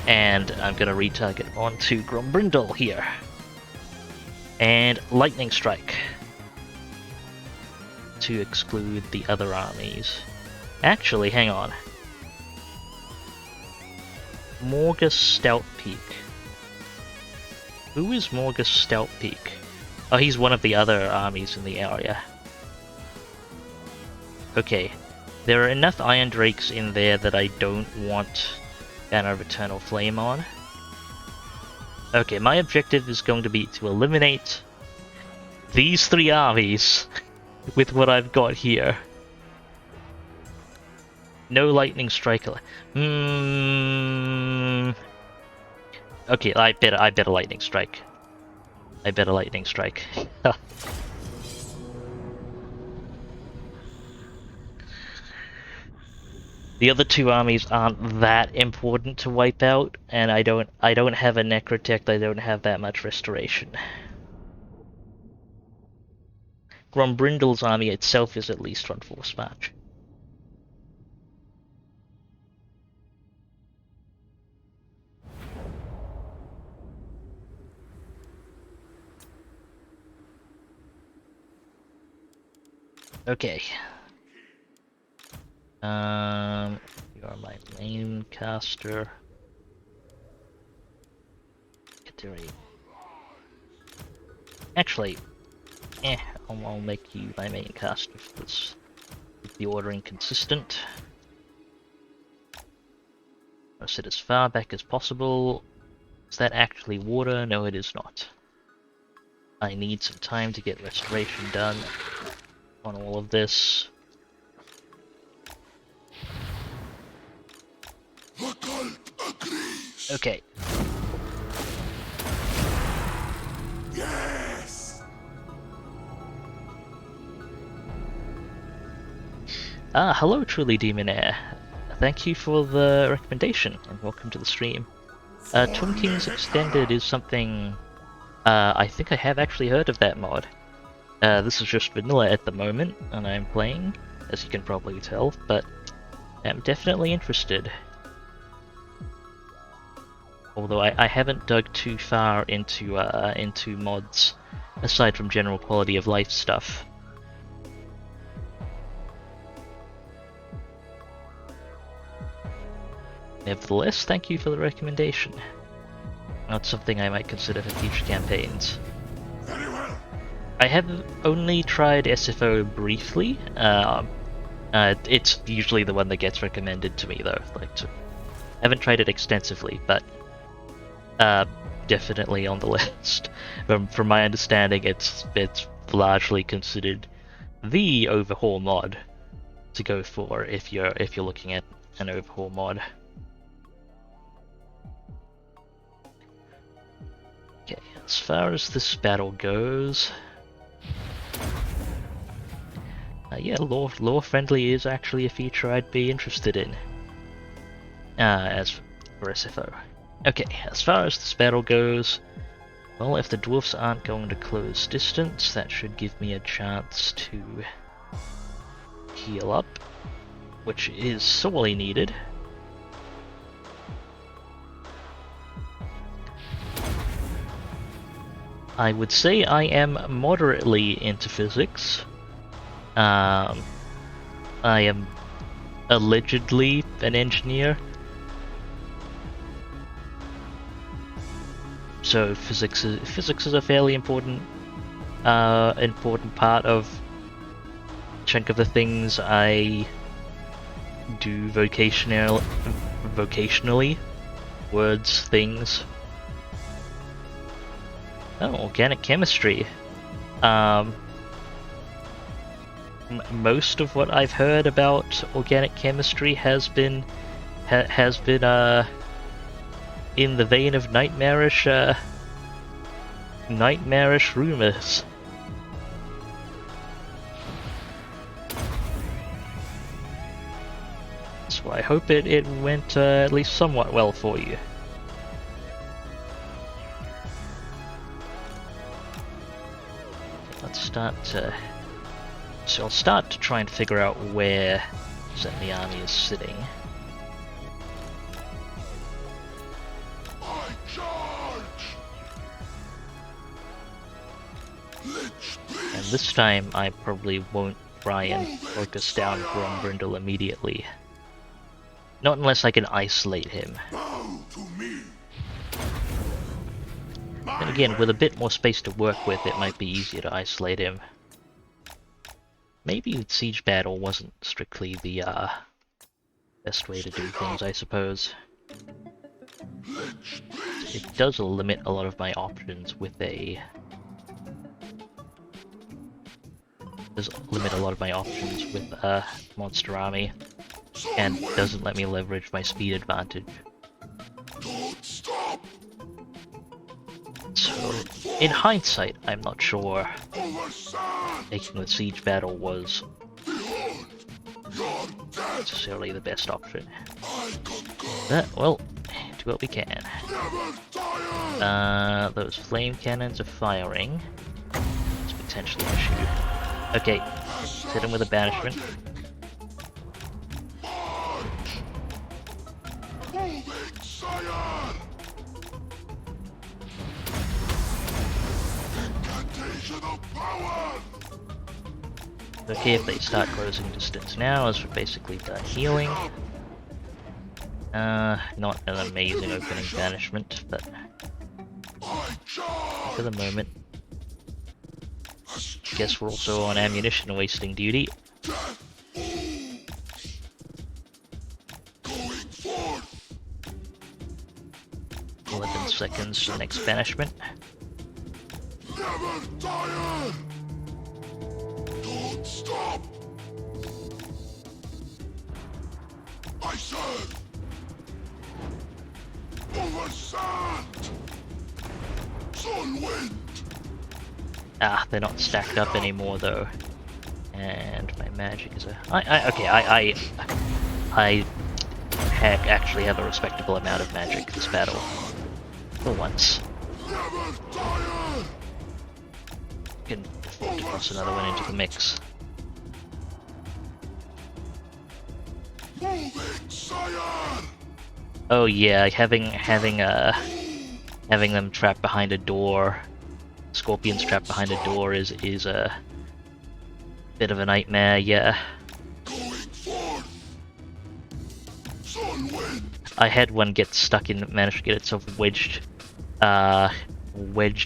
A: and I'm gonna retarget onto Grombrindal here, and lightning strike to exclude the other armies. Actually, hang on. Morgus Stout Peak. Who is Morgus Stout Peak? Oh, he's one of the other armies in the area. Okay, there are enough Iron Drakes in there that I don't want Banner of Eternal Flame on. Okay, my objective is going to be to eliminate these 3 armies with what I've got here. No lightning strike. Okay, I bet a lightning strike. I bet a lightning strike. The other 2 armies aren't that important to wipe out, and I don't have a necrotech. I don't have that much restoration. Grombrindal's army itself is at least on force march. Okay. You are my main caster. Actually, I'll make you my main caster for this. Keep the ordering consistent. I'll sit as far back as possible. Is that actually water? No, it is not. I need some time to get restoration done on all of this.
B: The cult agrees.
A: Okay.
B: Yes.
A: Hello, Truly Demonair. Thank you for the recommendation, and welcome to the stream. Twin Kings Extended is something... I think I have actually heard of that mod. This is just vanilla at the moment, and I'm playing, as you can probably tell, but I'm definitely interested. Although I haven't dug too far into mods, aside from general quality of life stuff. Nevertheless, thank you for the recommendation. Not something I might consider for future campaigns.
B: Very well.
A: I have only tried SFO briefly. It's usually the one that gets recommended to me, though. I haven't tried it extensively, but definitely on the list. From my understanding, it's largely considered the overhaul mod to go for if you're looking at an overhaul mod. Okay, as far as this battle goes, yeah, lore friendly is actually a feature I'd be interested in. As for SFO. Okay, as far as this battle goes, well, if the dwarfs aren't going to close distance, that should give me a chance to heal up, which is sorely needed. I would say I am moderately into physics. I am allegedly an engineer. So physics is a fairly important part of a chunk of the things I do vocationally. Words, things. Oh, organic chemistry. Most of what I've heard about organic chemistry has been in the vein of nightmarish rumors. So I hope it went at least somewhat well for you. Let's start to... So I'll start to try and figure out where the army is sitting.
B: I charge.
A: And this time I probably won't try and focus down Grombrindal immediately. Not unless I can isolate him.
B: Bow to me.
A: And again, with a bit more space to work with, it might be easier to isolate him. Maybe Siege Battle wasn't strictly the best way to do things, I suppose. it does limit a lot of my options with a... does limit a lot of my options with a monster army, and doesn't let me leverage my speed advantage.
B: Don't stop!
A: So, in hindsight, I'm not sure
B: Over sand!
A: taking the siege battle was
B: Behold! Your death!
A: necessarily the best option.
B: I concur!
A: But, well, do what we can.
B: Never tire!
A: Those flame cannons are firing. It's potentially an issue. Okay, hit him with a banishment.
B: March! Moving sire! Incantation of power!
A: Okay, if they start closing distance now, as we're basically done healing. Not an amazing opening banishment, but
B: I charge!
A: for the moment, guess we're also on ammunition wasting duty.
B: Death! Going forth!
A: 11 seconds to the next banishment.
B: Never tire! Don't stop! I serve! Over sand! Sun wind!
A: Ah, they're not stacked up anymore though. And my magic is a... I actually have a respectable amount of magic this battle. For once.
B: Never tire!
A: Can afford to toss another one into the mix.
B: Moving sire!
A: Oh yeah, having them trapped behind a door, scorpions trapped behind a door is a bit of a nightmare. Yeah,
B: Going forth! Sun wind!
A: I had one get stuck in, managed to get itself wedged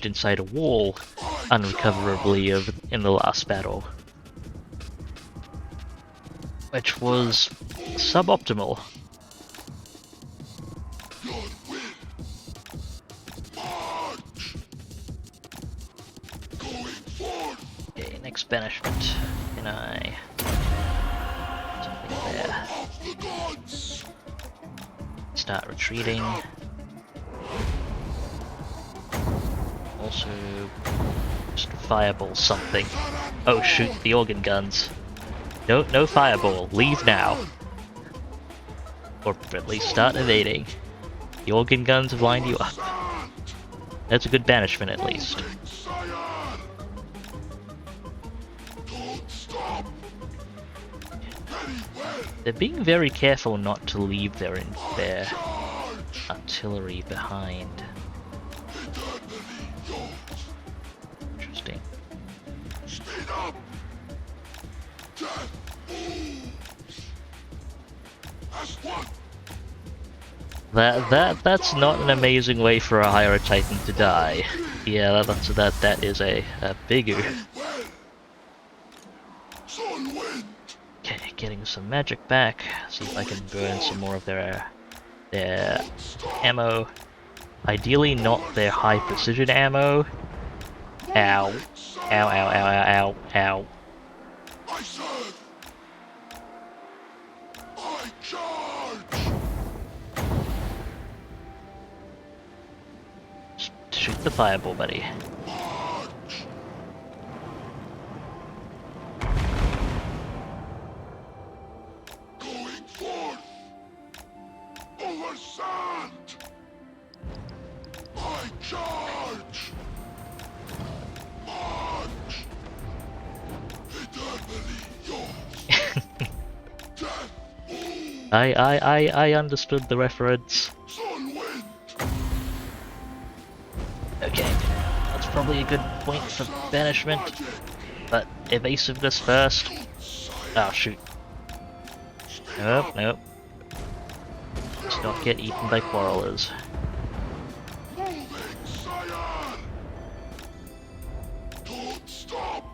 A: inside a wall unrecoverably in the last battle, which was suboptimal.
B: Your wind! March! Going forth!
A: Okay, next banishment. Can I... something there.
B: Of the gods!
A: Start retreating. Also, just fireball something. Oh shoot, the organ guns. No fireball. Leave now. Or at least start evading. The organ guns have lined you up. That's a good banishment at least.
B: Sire! Don't stop! Very well!
A: They're being very careful not to leave their
B: Charge!
A: artillery behind.
B: Eternally yours!
A: Interesting.
B: Speed up! Death! As one!
A: That's not an amazing way for a higher titan to die. Yeah, that is a big oof.
B: Well! Sun wind!
A: Okay, getting some magic back. See if I can burn some more of their ammo. Ideally, not their high precision ammo. Ow! Ow! Ow! Ow! Ow! Ow! Ow!
B: I serve! I charge!
A: Just shoot the fireball, buddy.
B: March! Going forth! Over sand! I charge! March! Eternally yours! Death!
A: I understood the reference.
B: Sun wind!
A: Okay, that's probably a good point for banishment, but evasiveness first. Oh shoot. Nope. Let's not get eaten by quarrelers.
B: Moving sire! Don't stop!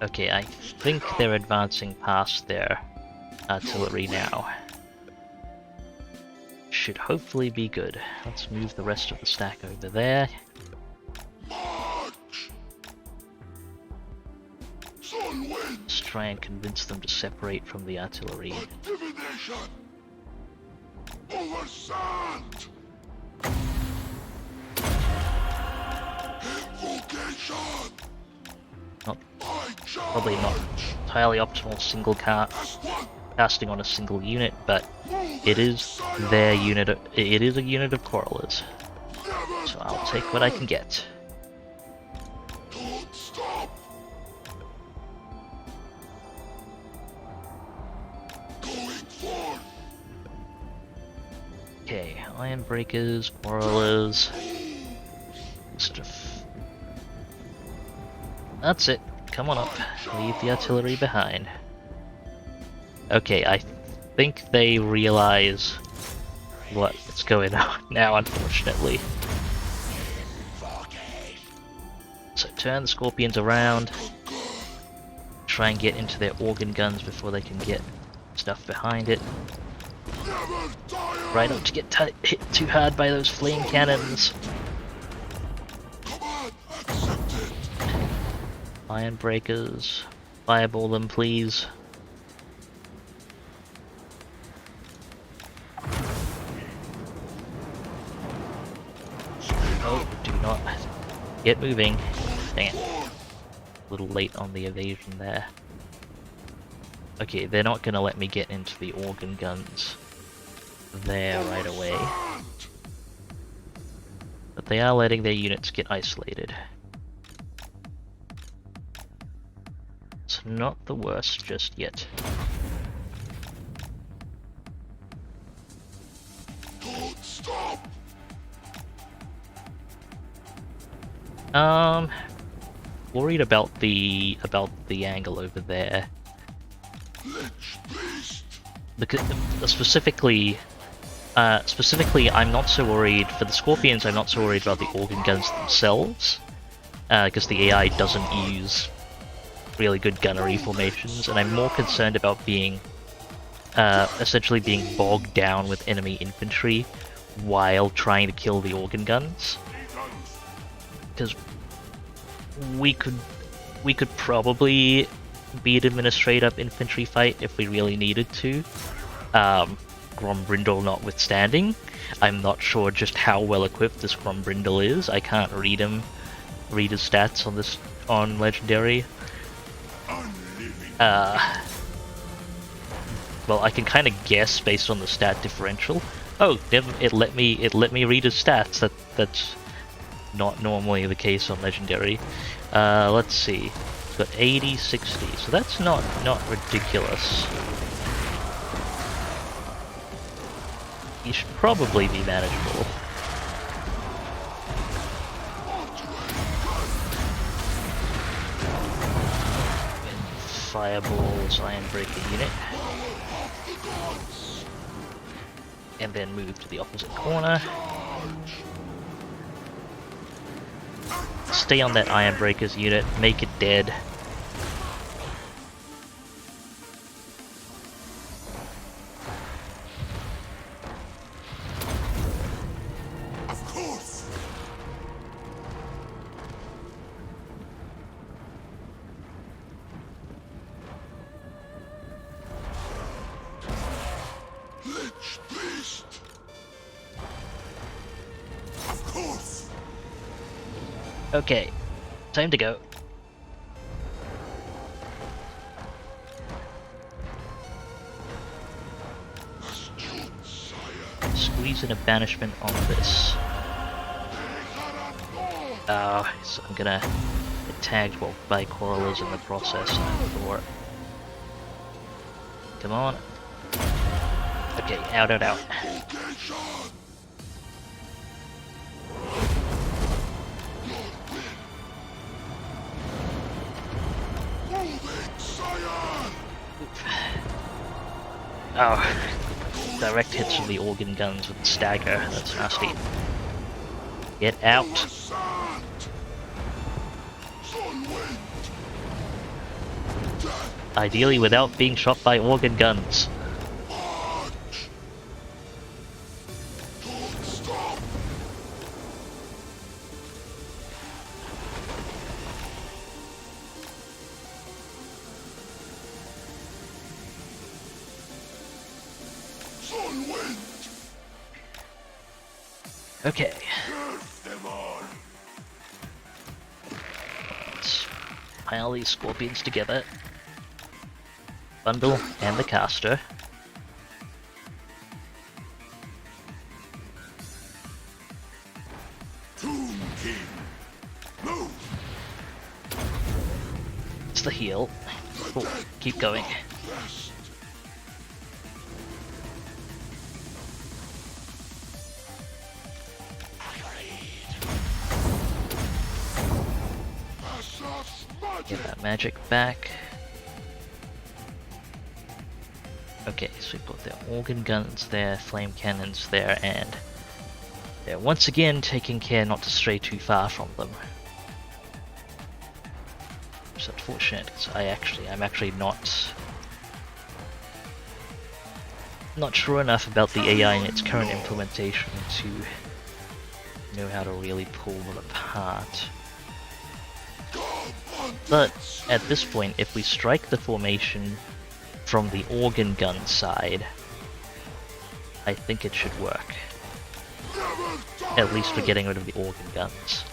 A: Okay, I think they're advancing past their artillery now. should hopefully be good. Let's move the rest of the stack over there.
B: March! Sun wind!
A: Let's try and convince them to separate from the artillery.
B: Divination! Over sand! Invocation!
A: Not,
B: I charge!
A: probably not entirely optimal single casting on a single unit, but it is their unit. It is a unit of quarrelers,
B: Never
A: so I'll take what I can get.
B: Don't stop! Going forth!
A: Okay, iron breakers, quarrelers, stuff. That's it. Come on up. Leave the artillery behind. Okay, I think they realize what's going on now, unfortunately. So turn the scorpions around. Try and get into their organ guns before they can get stuff behind it.
B: Never tire!
A: Right up to get hit too hard by those flame cannons.
B: Command accepted!
A: Iron breakers. Fireball them, please. Oh, do not get moving. Dang it. A little late on the evasion there. Okay, they're not gonna let me get into the organ guns there right away. But they are letting their units get isolated. It's not the worst just yet.
B: Don't stop!
A: Worried about the angle over there.
B: Lich beast!
A: Because specifically, I'm not so worried for the scorpions. I'm not so worried about the organ guns themselves, because the AI doesn't use really good gunnery formations, and I'm more concerned about being essentially being bogged down with enemy infantry while trying to kill the organ guns. Because we could probably beat him in a straight up infantry fight if we really needed to. Grombrindle notwithstanding, I'm not sure just how well equipped this Grombrindle is. I can't read his stats on Legendary. Well, I can kind of guess based on the stat differential. Oh, it let me read his stats. That's not normally the case on Legendary. Let's see. It's got 80, 60, so that's not ridiculous. He should probably be manageable. Fireballs, Iron Breaker unit. And then move to the opposite corner. Stay on that Iron Breakers unit, make it dead.
B: Of course! Lich beast! Of course!
A: Okay, time to go.
B: Astute sire!
A: Squeeze in a banishment on this. So I'm gonna get tagged by Corallers in the process. Or come on. Okay, out.
B: Invocation! Moving sire!
A: Oh, direct hits from the organ guns with the stagger. That's nasty. Get out.
B: Sand! Sun wind! Death!
A: Ideally without being shot by organ guns.
B: March!
A: Okay.
C: Curse them all.
A: Let's pile these scorpions together. Bundle and the caster.
C: Tomb King. Move.
A: It's the heal. Oh, keep going.
C: Rest.
A: Get that magic back. Okay, so we've got their organ guns there, flame cannons there, and they're once again taking care not to stray too far from them. It's unfortunate because I'm actually not sure enough about the AI in its current implementation to know how to really pull them apart. But at this point, if we strike the formation from the organ gun side, I think it should work. At least for getting rid of the organ guns.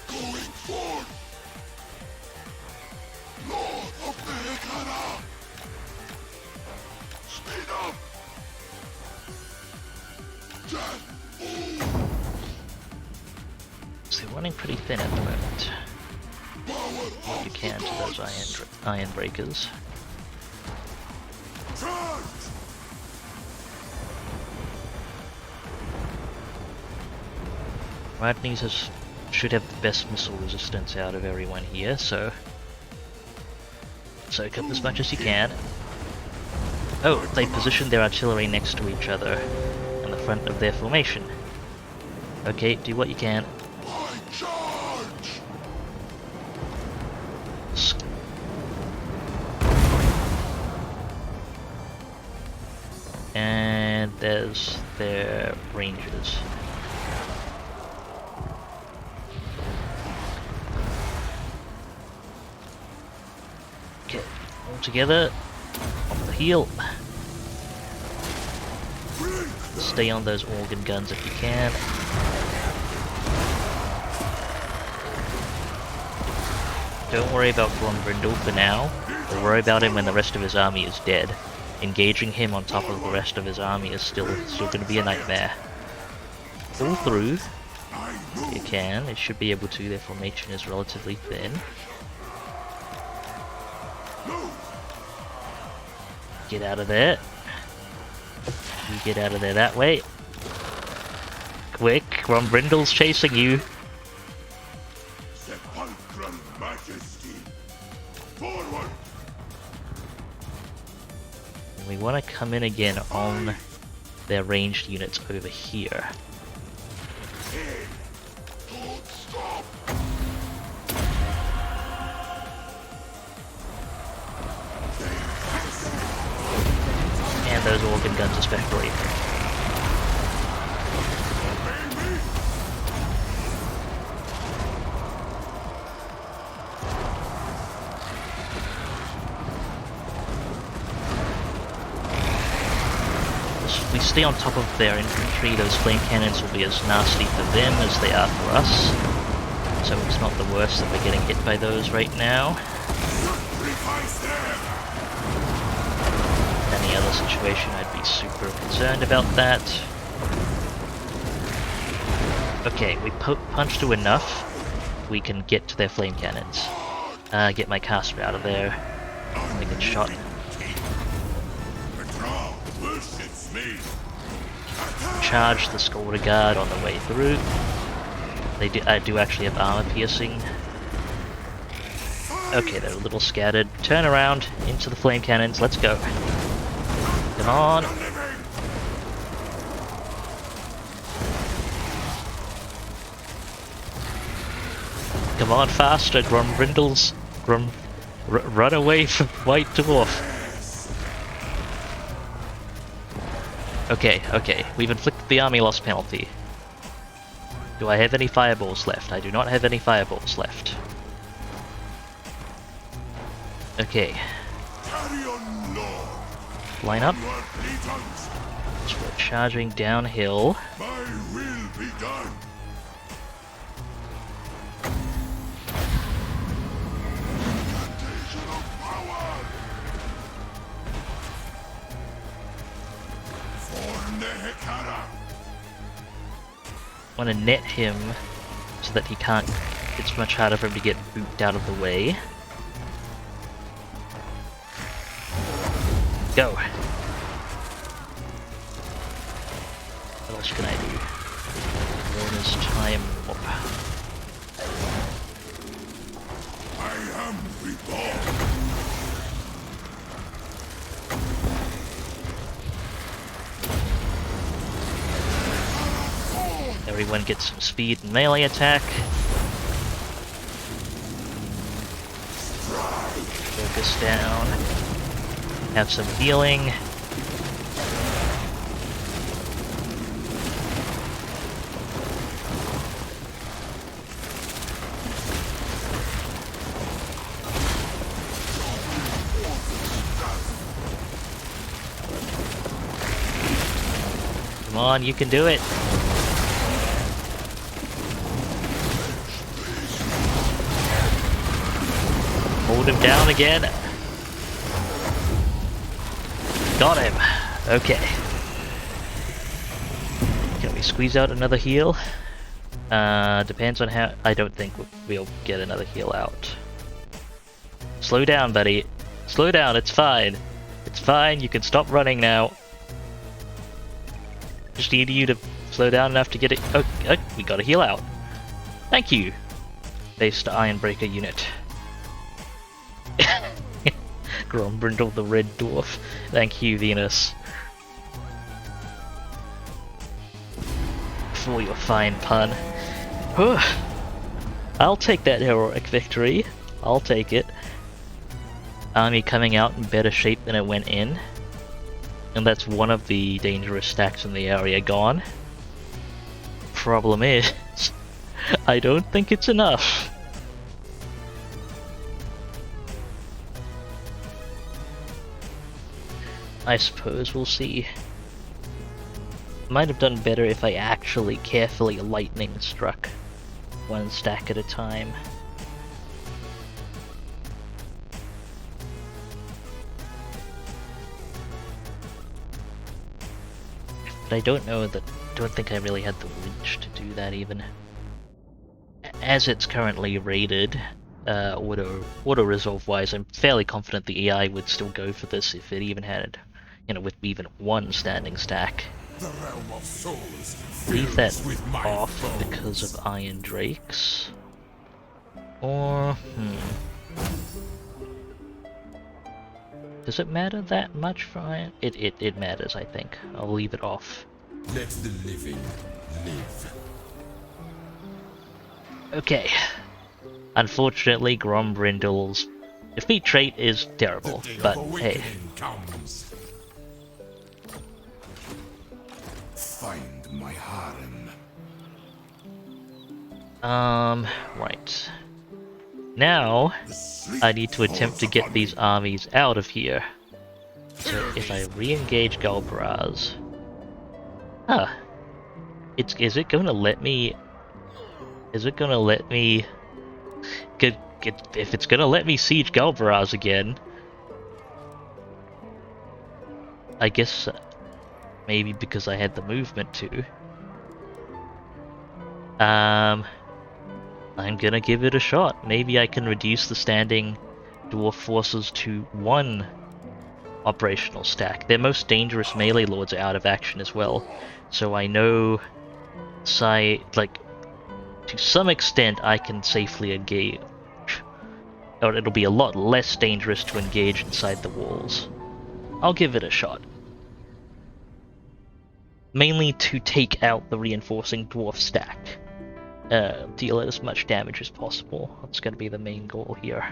C: Going forth. Lord of the Hekara. Speed up.
A: So they're running pretty thin at the moment. What you can to those iron breakers.
C: Charge.
A: Radney's should have the best missile resistance out of everyone here, so soak up as much as you can. Oh, they positioned their artillery next to each other in the front of their formation. Okay, do what you can.
C: I charge.
A: And there's their rangers. Okay, all together, on the heel. Stay on those organ guns if you can. Don't worry about Grombrindle for now. We'll worry about him when the rest of his army is dead. Engaging him on top of the rest of his army is still going to be a nightmare. Pull through. You can. It should be able to. Their formation is relatively thin. Get out of there. You get out of there that way. Quick, Grombrindle's chasing you.
C: Sepulchral majesty. Forward.
A: And we want to come in again on their ranged units over here.
C: Don't stop.
A: And those organ guns especially. If we stay on top of their infantry, those flame cannons will be as nasty for them as they are for us. So it's not the worst that we're getting hit by those right now.
C: Sacrifice them.
A: Any other situation, I'd be super concerned about that. Okay, we punched through enough. We can get to their flame cannons. Get my caster out of there. I get shot.
C: The crowd worships me.
A: Charge the Scolder Guard on the way through. I do actually have armor piercing. Okay, they're a little scattered. Turn around into the flame cannons. Let's go. Come on. Come on, faster, Grombrindles. Run away from White Dwarf. Okay, we've inflicted the army loss penalty. Do I have any fireballs left? I do not have any fireballs left. Okay.
C: Carry on, Lord.
A: Line up.
C: Onward, legions.
A: So we're charging downhill.
C: My will be done. Incantation of power. For Nehekara.
A: Want to net him so that he can't. It's much harder for him to get booped out of the way. Go. What else can I do? Warner's time warp.
C: I am reborn.
A: Everyone gets some speed and melee attack. Focus down. Have some healing. Come on, you can do it. Hold him down again. Got him. Okay. Can we squeeze out another heal? Depends on how. I don't think we'll get another heal out. Slow down, buddy. Slow down, it's fine. It's fine, you can stop running now. Just need you to slow down enough to get it. Oh, we got a heal out. Thank you, based Ironbreaker unit. Grombrindle the Red Dwarf. Thank you, Venus, for your fine pun. I'll take that heroic victory. I'll take it. Army coming out in better shape than it went in. And that's one of the dangerous stacks in the area gone. Problem is, I don't think it's enough. I suppose we'll see. Might have done better if I actually carefully lightning struck one stack at a time. But I don't think I really had the reach to do that even. As it's currently rated, auto resolve wise, I'm fairly confident the AI would still go for this if it even had, with even one standing stack.
C: The realm of souls
A: Leave that
C: fills with my
A: off
C: foes.
A: because of Iron Drakes. Or, does it matter that much for Iron? It matters, I think. I'll leave it off.
C: Let the living live.
A: Okay. Unfortunately, Grombrindle's defeat trait is terrible,
C: The day
A: but
C: of
A: hey.
C: awakening comes. Find my harem.
A: Right. Now,
C: The sleep
A: I need to attempt
C: falls
A: to get
C: upon
A: these
C: me.
A: armies out of here. So if I re-engage Galbaraz... Huh. Is it gonna let me... Is it gonna let me... If it's gonna let me siege Galbaraz again... I guess... maybe because I had the movement to. I'm gonna give it a shot. Maybe I can reduce the standing dwarf forces to one operational stack. Their most dangerous melee lords are out of action as well, so I know, to some extent I can safely engage, or it'll be a lot less dangerous to engage inside the walls. I'll give it a shot. Mainly to take out the reinforcing dwarf stack. Deal as much damage as possible. That's going to be the main goal here.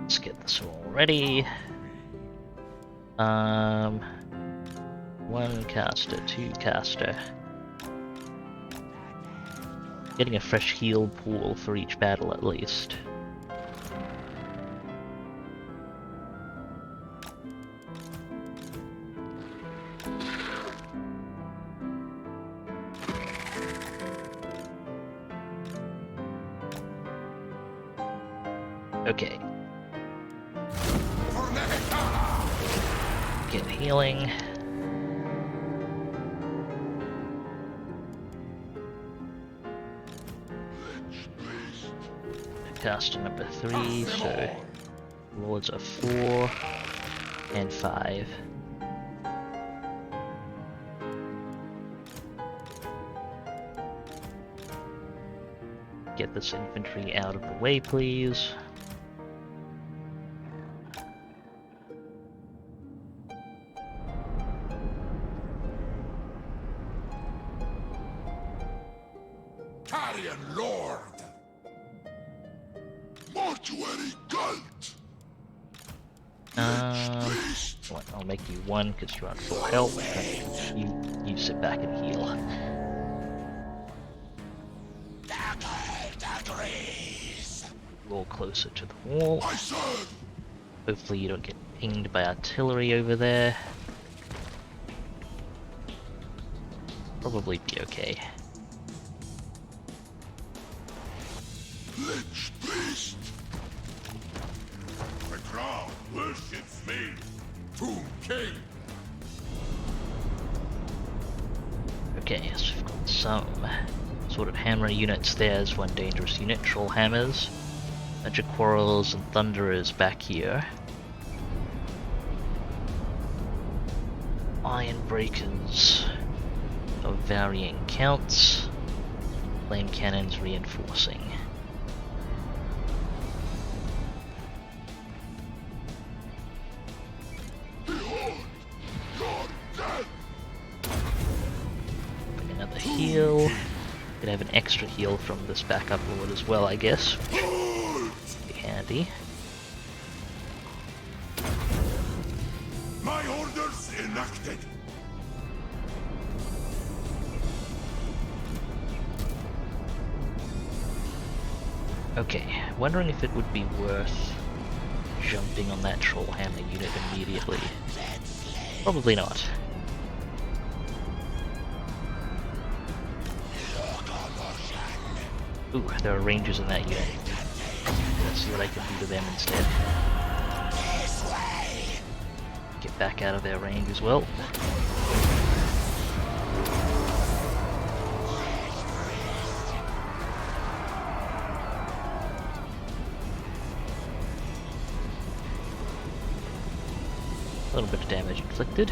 A: Let's get this all ready. One caster, two caster. Getting a fresh heal pool for each battle at least. Okay. Get healing. Caster number 3, so Lords are 4 and 5. Get this infantry out of the way, please.
C: Carrion Lord!
B: Mortuary cult!
A: Well, I'll make you 1 because you're on full health. You sit back and heal. Roll closer to the wall.
B: I serve!
A: Hopefully you don't get pinged by artillery over there. Probably be okay.
B: Lich priest!
C: The crowd worships me! Tomb King!
A: Okay, so we've got some sort of hammer units there as one dangerous unit, troll hammers. Bunch of quarrels and thunderers back here. Iron breakers of varying counts. Flame cannons reinforcing.
B: Behold! Your death!
A: Bring another heal. Could have an extra heal from this backup lord as well, I guess. Be handy.
C: My orders enacted!
A: Okay, wondering if it would be worth jumping on that troll hammer unit immediately. Probably not. Ooh, there are rangers in that unit. Let's see what I can do to them instead. Get back out of their range as well. A little bit of damage inflicted.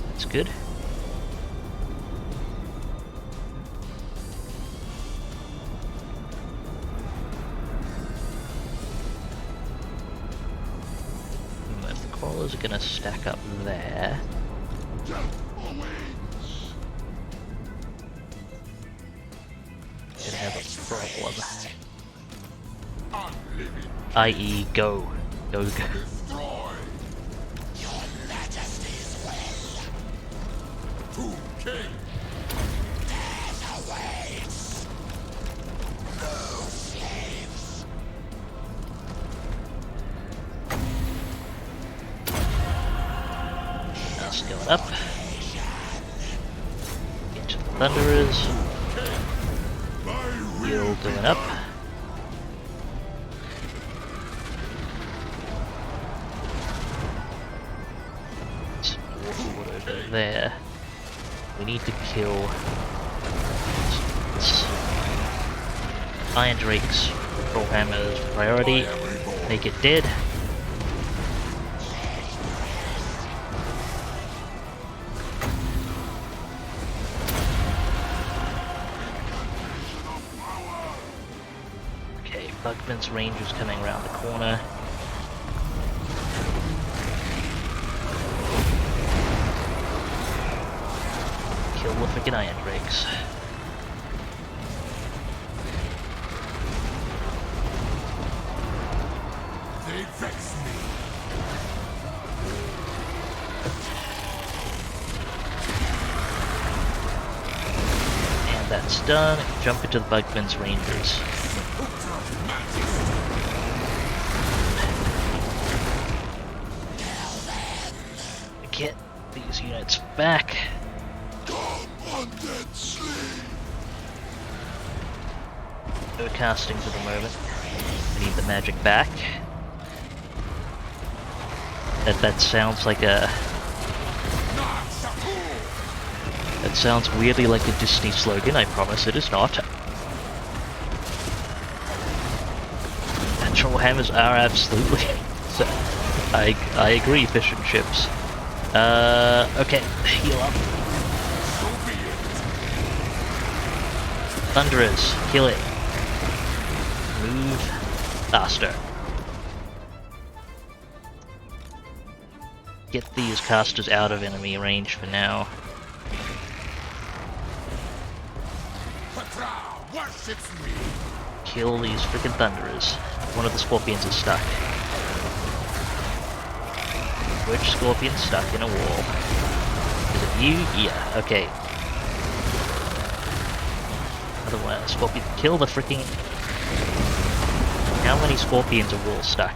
A: That's good. If the crawlers are gonna stack up there. Gonna have a problem. I.e. go. Go.
C: Destroy! Your Majesty's will! Tomb King! Death awaits! No slaves!
A: Us going up. Into the Thunderers. Heal going up. Over there. We need to kill Iron Drakes, Troll Hammers priority. Make it dead. Okay, Bugman's Ranger's coming around the corner. Kill the freaking Iron Drakes.
C: They vex me!
A: That's done. Jump into the Bugman's Rangers. Get these units back. No casting for the moment. We need the magic back. That sounds like a... That sounds weirdly like a Disney slogan, I promise it is not. Troll hammers are absolutely... so, I agree, fish and chips. Okay, heal up. Thunderers, kill it. Move faster. Get these casters out of enemy range for now. Kill these freaking Thunderers. One of the Scorpions is stuck. Which Scorpion's stuck in a wall? Is it you? Yeah, okay. Otherwise, Scorpion, kill the freaking... How many Scorpions are wall stuck?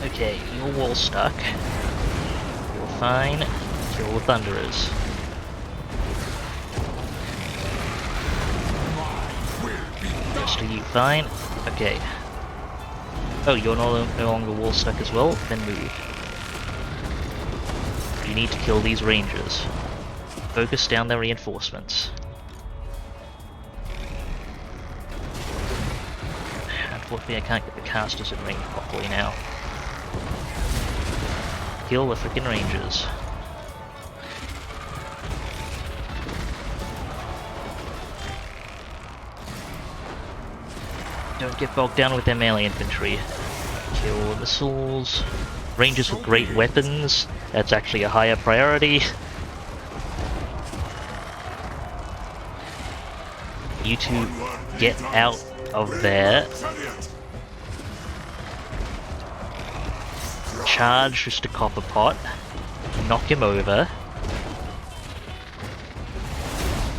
A: Okay, your wall's stuck. You're fine. Kill the Thunderers. Rest of you fine? Okay. Oh, you're no longer wall stuck as well? Then move. You need to kill these Rangers. Focus down their reinforcements. Unfortunately, I can't get the casters in range properly now. Kill the frickin' Rangers. Don't get bogged down with their melee infantry. Kill the missiles. Rangers with great weapons. That's actually a higher priority. You two get out of there. Charge just a copper pot. Knock him over.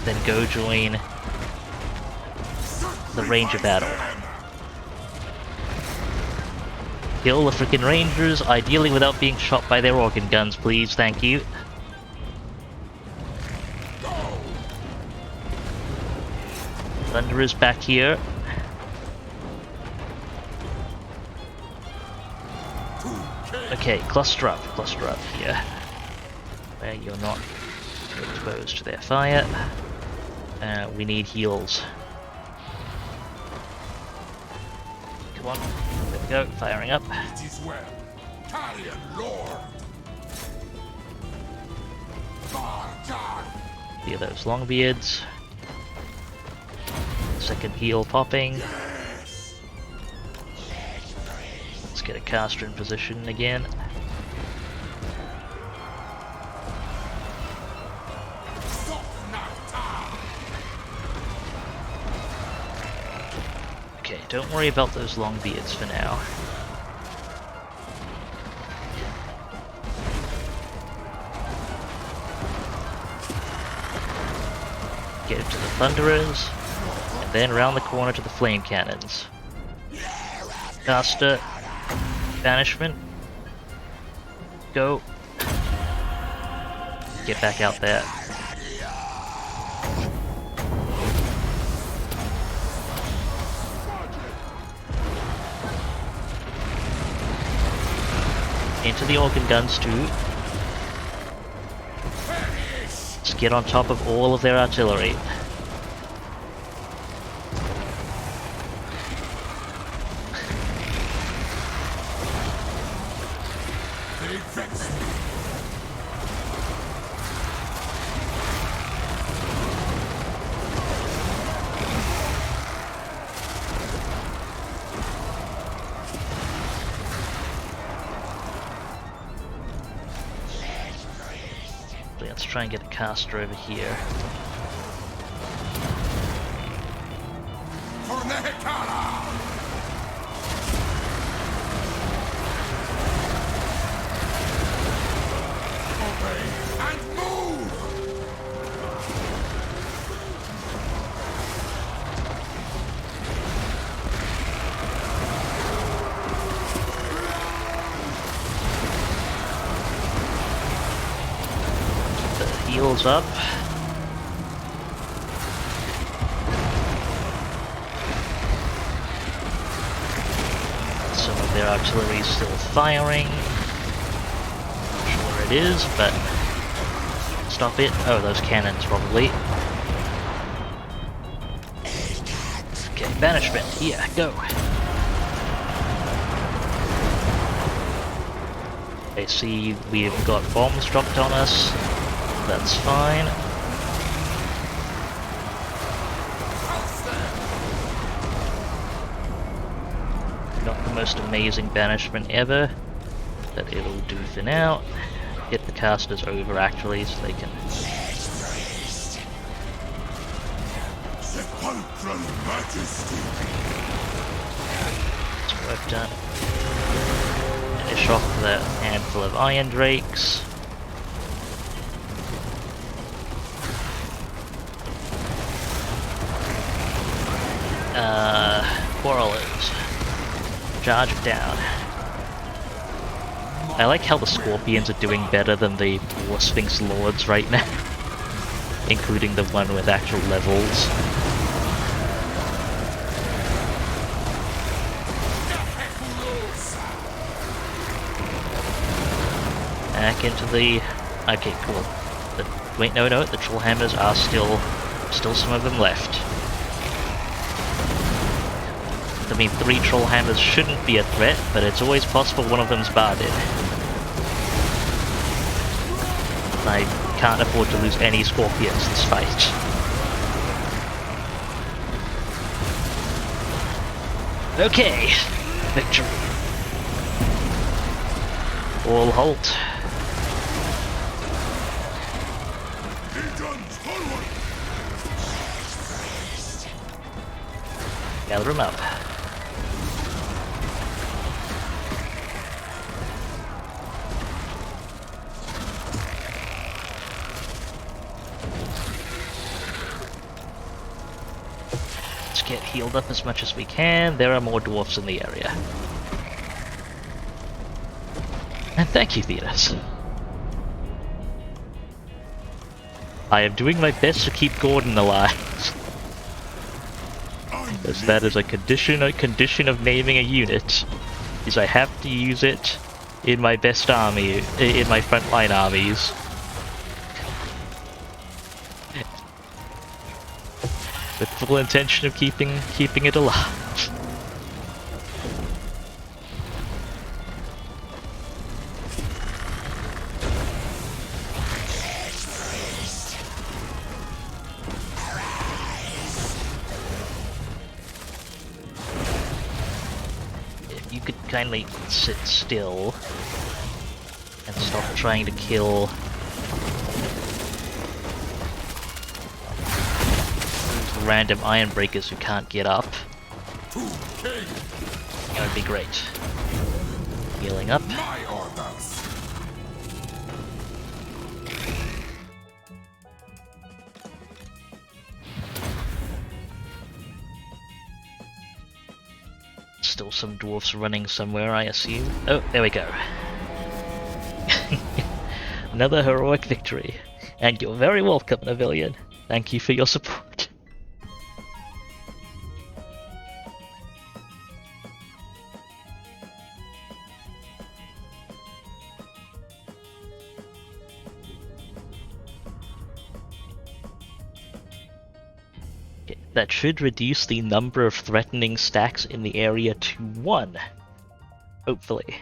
A: Then go join the Ranger battle. Kill the frickin' Rangers, ideally without being shot by their organ guns, please, thank you. Thunder is back here. Okay, cluster up here. Where you're not exposed to their fire. We need heals. Come on, there we go, firing up.
C: It is well. Carrion Lord.
A: Clear those Longbeards. Second heal popping. Let's get a caster in position again. Okay, don't worry about those Longbeards for now. Get into the Thunderers, and then round the corner to the Flame Cannons. Caster, Banishment, go. Get back out there. Into the organ guns too. Let's get on top of all of their artillery. Let's try and get a caster over here. levels up. Some of their artillery is still firing. Not sure where it is, but stop it. Oh, those cannons probably. Okay, banishment. Yeah, go. I see we've got bombs dropped on us. That's fine. Not the most amazing banishment ever, but it'll do for now. Get the casters over actually so they can...
C: Sepulchral majesty.
A: Some work done. Finish off the handful of iron drakes. Quarrelers. Charge it down. I like how the Scorpions are doing better than the War Sphinx Lords right now. Including the one with actual levels. Back into the... Okay, cool. Wait, no, the Troll Hammers are still some of them left. I mean, 3 Troll Hammers shouldn't be a threat, but it's always possible one of them's barded. I can't afford to lose any Scorpions this fight. Okay, victory. All halt. Gather them up. Let's get healed up as much as we can. There are more dwarfs in the area. And thank you, Thetis. I am doing my best to keep Gordon alive. As that is a condition of naming a unit, is I have to use it in my best army, in my frontline armies. With full intention of keeping it alive. Kindly sit still and stop trying to kill those random iron breakers who can't get up. That would be great. Healing up. Still some dwarfs running somewhere, I assume. Oh, there we go. Another heroic victory. And you're very welcome, Navillion. Thank you for your support. That should reduce the number of threatening stacks in the area to 1. Hopefully.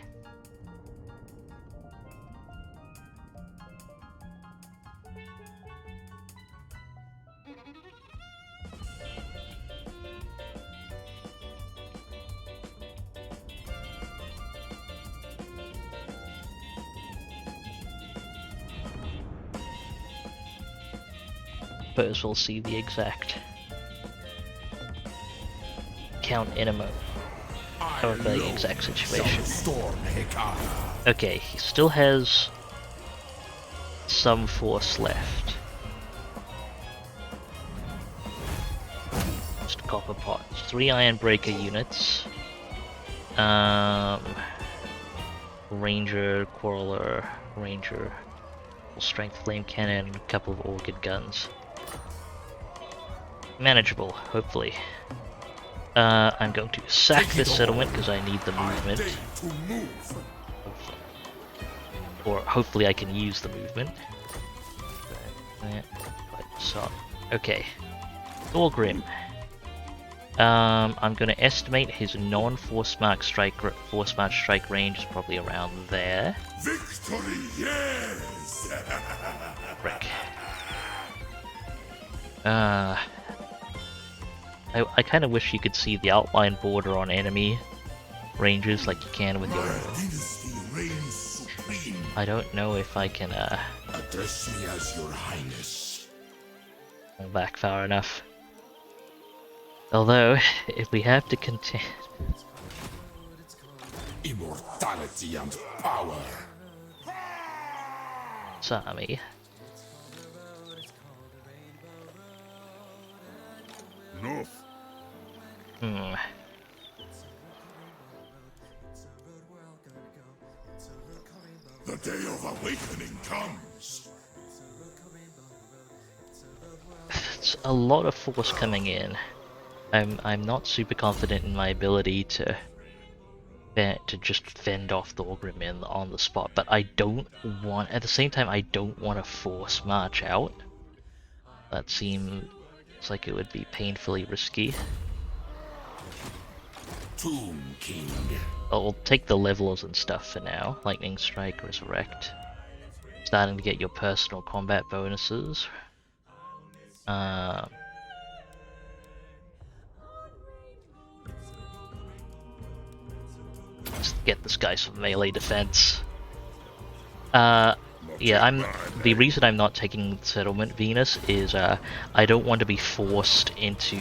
A: Suppose we'll see the exact count in a moment of the exact situation. Okay, he still has some force left. Just copper pots. 3 iron breaker units. Ranger, Quarreler, Ranger, full strength flame cannon, a couple of organ guns. manageable, hopefully. I'm going to sack this settlement because I need the movement. Or hopefully I can use the movement. So, okay. Thorgrim. I'm going to estimate his non-force mark strike range is probably around there.
C: Victory, yes.
A: Frick. I kind of wish you could see the outline border on enemy ranges like you can with your own. I don't know if I can
C: Address me as your highness.
A: go back far enough. Although, if we have to contend...
C: Immortality and power.
A: Sami.
C: Enough. The day of awakening comes.
A: It's a lot of force coming in. I'm not super confident in my ability to just fend off Thorgrim on the spot, but I don't want, at the same time, I don't want to force march out. That seems like it would be painfully risky.
C: Tomb King.
A: I'll take the levelers and stuff for now. Lightning Strike, Resurrect. Starting to get your personal combat bonuses. Let's get this guy some melee defense. Yeah, the reason I'm not taking Settlement Venus is I don't want to be forced into...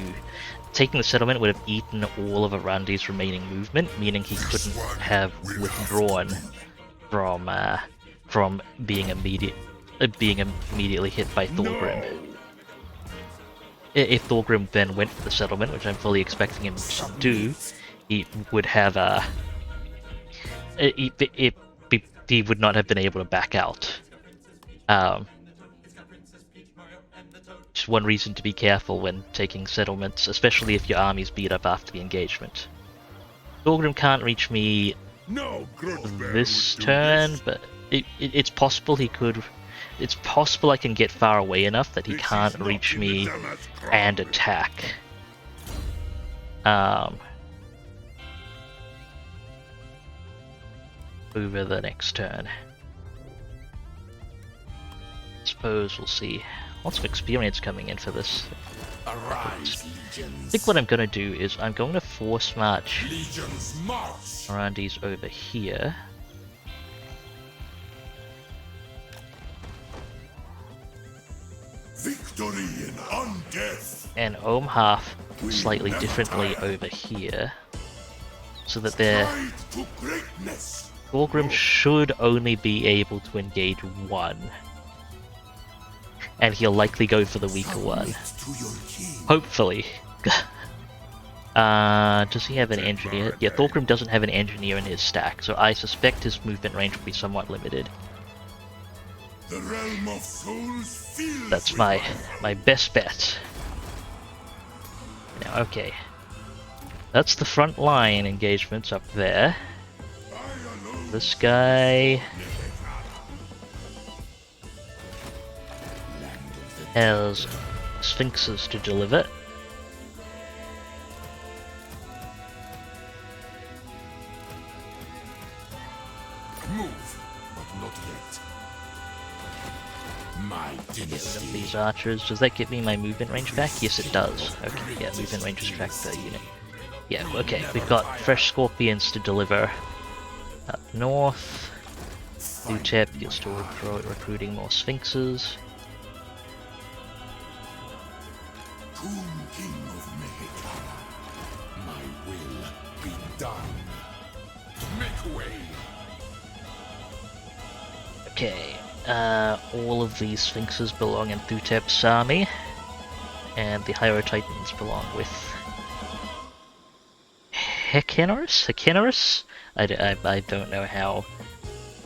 A: Taking the settlement would have eaten all of Arandi's remaining movement, meaning he couldn't have withdrawn from being immediately hit by Thorgrim. If Thorgrim then went for the settlement, which I'm fully expecting him to do, he would have he would not have been able to back out. Just one reason to be careful when taking settlements, especially if your army's beat up after the engagement. Thorgrim can't reach me this turn, but it's possible he could. It's possible I can get far away enough that he can't reach me and attack. Over the next turn. Suppose we'll see. Lots of experience coming in for this.
C: Arise,
A: I
C: legions.
A: think what I'm going to do is I'm going to force march
C: Legions march.
A: Arandi's over here.
C: Victory in undeath.
A: And Omhalf slightly differently over here. So that they're...
C: Stride to greatness.
A: Thorgrim should only be able to engage one. And he'll likely go for the weaker one.
C: To your king.
A: Hopefully. Does he have an engineer? Yeah, Thorgrim doesn't have an engineer in his stack, so I suspect his movement range will be somewhat limited.
C: The realm of souls fills
A: That's
C: with
A: my best bet. Now, okay. That's the front line engagements up there. This guy has sphinxes to deliver.
C: Move, but not yet. My dynasty.
A: These archers, does that give me my movement range back? Yes, it does. Okay, yeah, movement range is tracked per unit. Yeah, okay, we've got fresh scorpions to deliver up north. Utep, you're still recruiting more sphinxes.
C: Tomb King of Mehekara, my will be done. Make way.
A: Okay, all of these sphinxes belong in Thutep's army, and the Hydro Titans belong with Hekinorus? I don't know how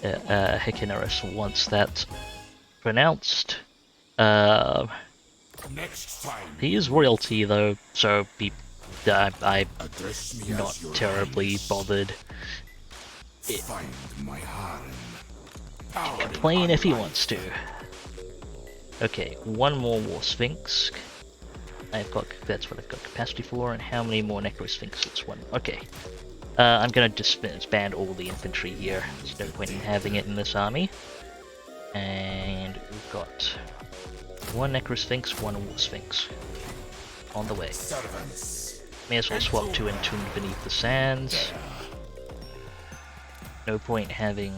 A: Hekinorus wants that pronounced.
C: Next time.
A: He is royalty though, so I'm
C: Address me
A: not
C: as your
A: terribly
C: highness.
A: bothered.
C: Find my harem.
A: Complain if he wants to. Okay, one more War Sphinx. That's what I've got capacity for, and how many more Necro Sphinxes? One. Okay. I'm gonna disband all the infantry here. There's no point in having it in this army. And we've got one Necro Sphinx, one War Sphinx. On the way.
C: Servants.
A: May as well swap to Entombed Beneath the Sands. No point having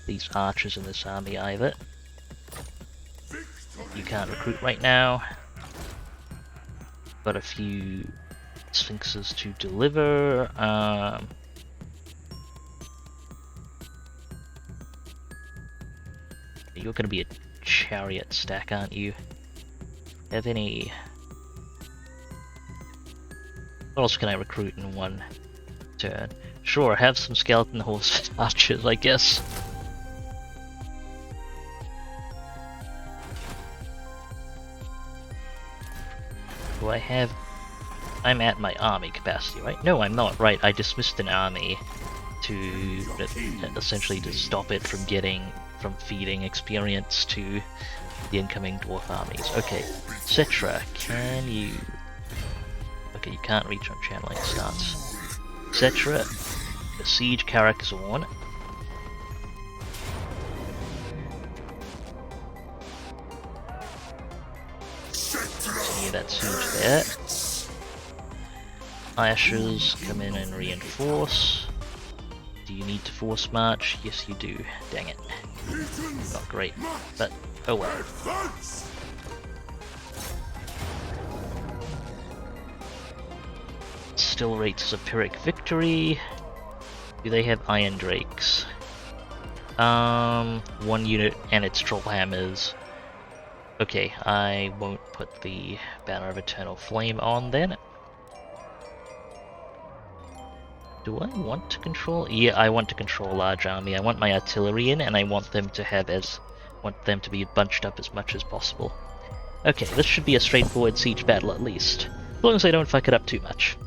A: these archers in this army either. You can't recruit right now. Got a few Sphinxes to deliver. You're gonna be a chariot stack, aren't you? Have any... What else can I recruit in one turn? Sure, have some skeleton horse archers, I guess. Do I have... I'm at my army capacity, right? No, I'm not, right? I dismissed an army to essentially to stop it from feeding experience to the incoming dwarf armies. Okay, Cetra, can you... Okay, you can't reach on channeling stance. Cetra, besiege Karakzorn. Yeah, that's huge there. Ashes, come in and reinforce. Do you need to force march? Yes, you do. Dang it. Not great, but oh well. Still rates of Pyrrhic victory. Do they have Iron Drakes? One unit and its troll hammers. Okay, I won't put the Banner of Eternal Flame on then. Do I want to control? Yeah, I want to control large army. I want my artillery in, and I want them to be bunched up as much as possible. Okay, this should be a straightforward siege battle at least, as long as I don't fuck it up too much.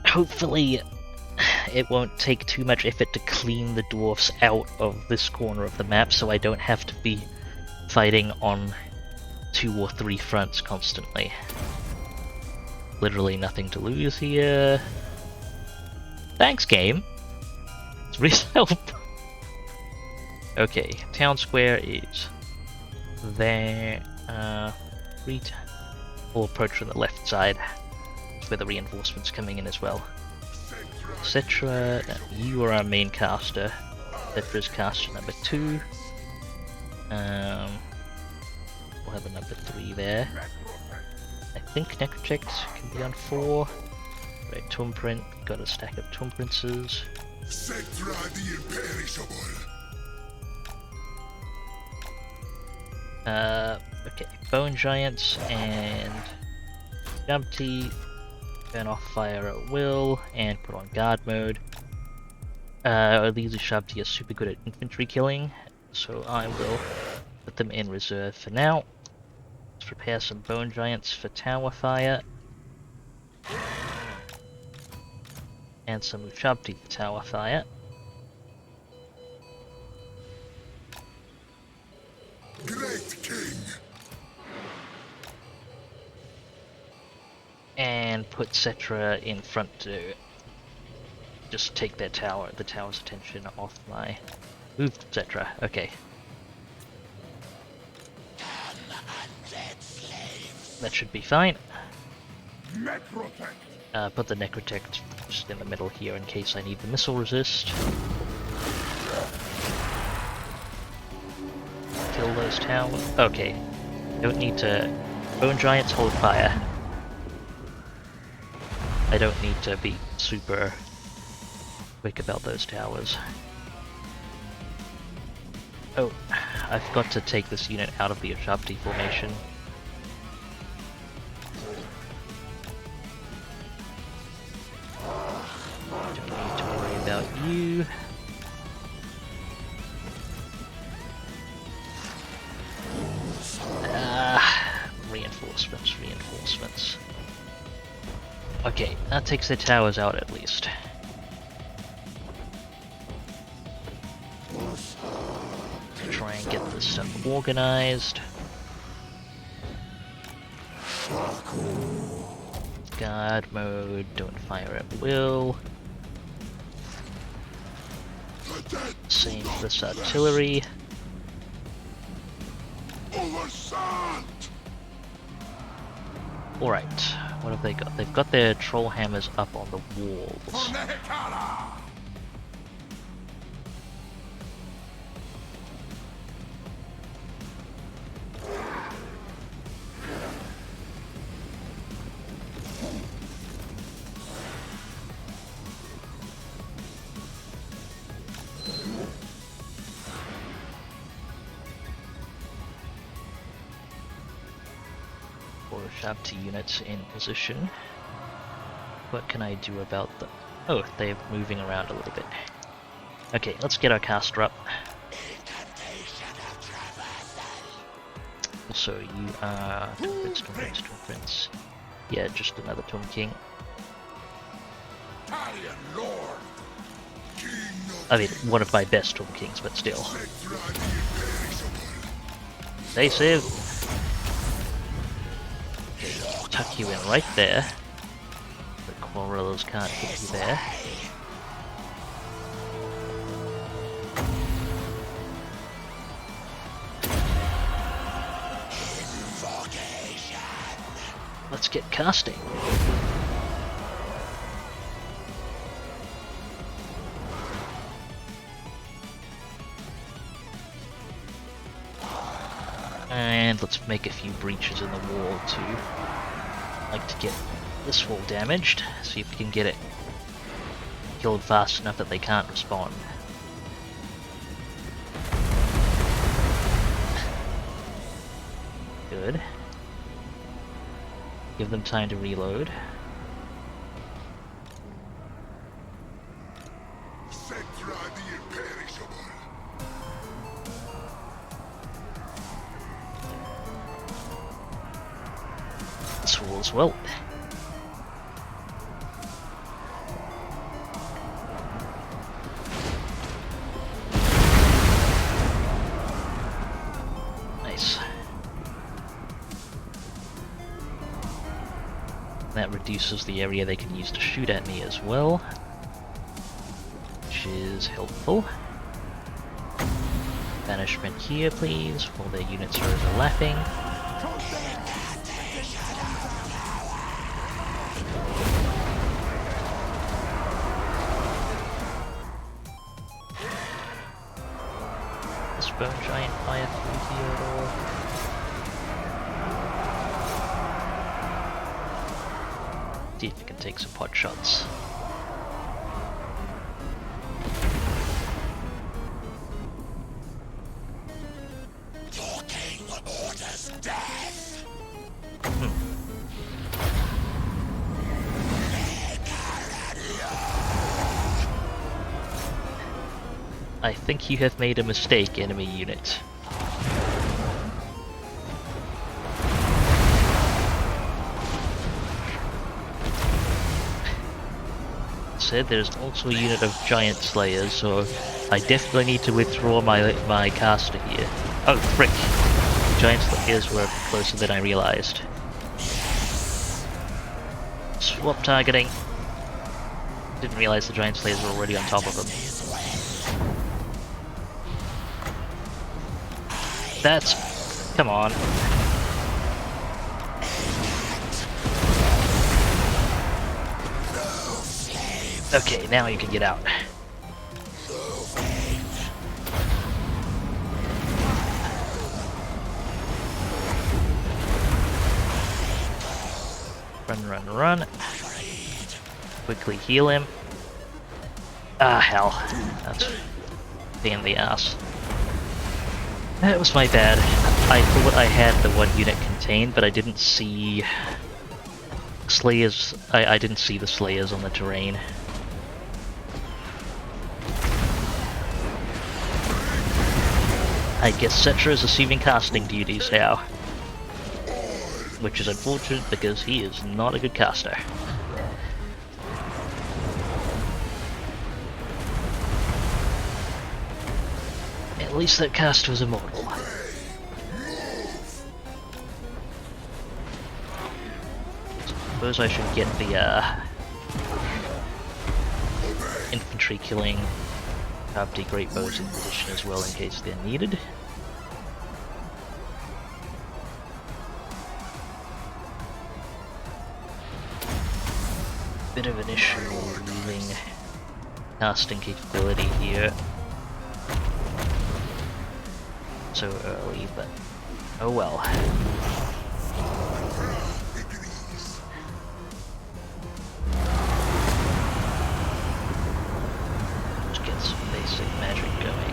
A: Hopefully, it won't take too much effort to clean the dwarfs out of this corner of the map, so I don't have to be fighting on 2 or 3 fronts constantly. Literally nothing to lose here. Thanks, game. It's real help. Okay, town square is there. We'll approach from the left side. Where the reinforcements coming in as well. Cetra, you are our main caster. Cetra's caster number 2. We'll have a number 3 there. I think Necrotect can be on 4. Right, Tomprint, got a stack of Tomprinces.
B: Cetra the imperishable.
A: Okay, Bone Giants and Jumpty. Turn off fire at will, and put on guard mode. These Shabti are super good at infantry killing, so I will put them in reserve for now. Let's prepare some Bone Giants for tower fire. And some Shabti for tower fire.
B: Great king.
A: And put Cetra in front to just take the tower's attention off my... Move Cetra, okay. That should be fine. Put the Necrotect just in the middle here in case I need the missile resist. Kill those towers. Okay. Don't need to... Bone Giants hold fire. I don't need to be super quick about those towers. Oh, I forgot to take this unit out of the Ashabti formation. Don't need to worry about you. Reinforcements. Okay, that takes their towers out at least. Try and get this stuff organized. Guard mode, don't fire at will. Same for this artillery. Alright, what have they got? They've got their troll hammers up on the walls. Shabti units in position. What can I do about them? Oh, they're moving around a little bit. Okay, let's get our caster up. Also, you are Twin Prince. Yeah, just another Tomb King. I mean, one of my best Tomb Kings, but still. Stay safe. Tuck you in right there. The Quarrelers can't hit you there. Let's get casting. And let's make a few breaches in the wall too. Like to get this wall damaged, see if we can get it killed fast enough that they can't respawn. Good. Give them time to reload. This wall as well. Nice. That reduces the area they can use to shoot at me as well, which is helpful. Banishment here, please, while their units are overlapping. This bone giant fire through here at all. See if we can take some pot shots.
C: Your king orders death.
A: I think you have made a mistake, enemy unit. Said there's also a unit of giant slayers, so I definitely need to withdraw my caster here. Oh frick! Giant slayers were closer than I realized. Swap targeting. Didn't realize the giant slayers were already on top of them. That's... come on. Okay, now you can get out. Run, run, run. Quickly heal him. Ah, hell. That's a pain in the ass. That was my bad. I thought I had the one unit contained, but I didn't see Slayers. I didn't see the Slayers on the terrain. I guess Cetra is receiving casting duties now. Which is unfortunate because he is not a good caster. At least that cast was immortal. Suppose I should get the infantry killing Crafty Great Bows in position as well in case they're needed. Bit of an issue leaving casting capability here so early, but oh well. Let's get some basic magic going.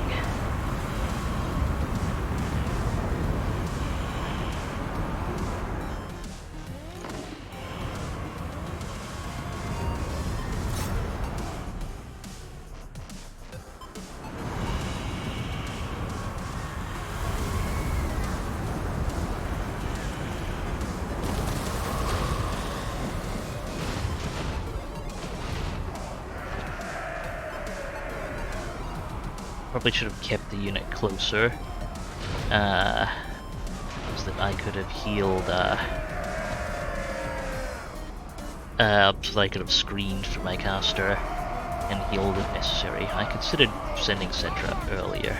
A: Probably should have kept the unit closer, so that I could have healed, so that I could have screened for my caster and healed if necessary. I considered sending Cetra up earlier.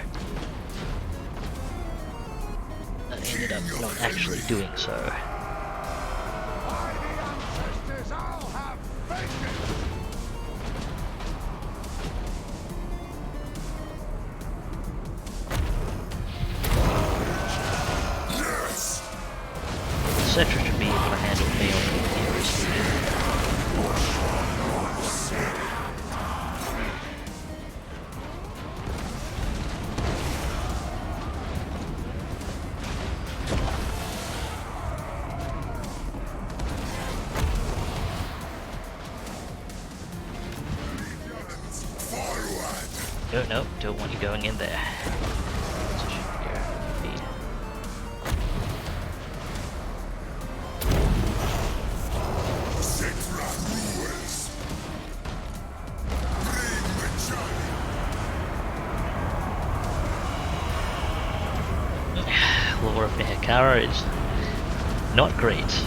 A: I ended up not actually doing so. Cetra should be able to handle melee heroes. No, don't want you going in there. Lore of Nehekara is not great.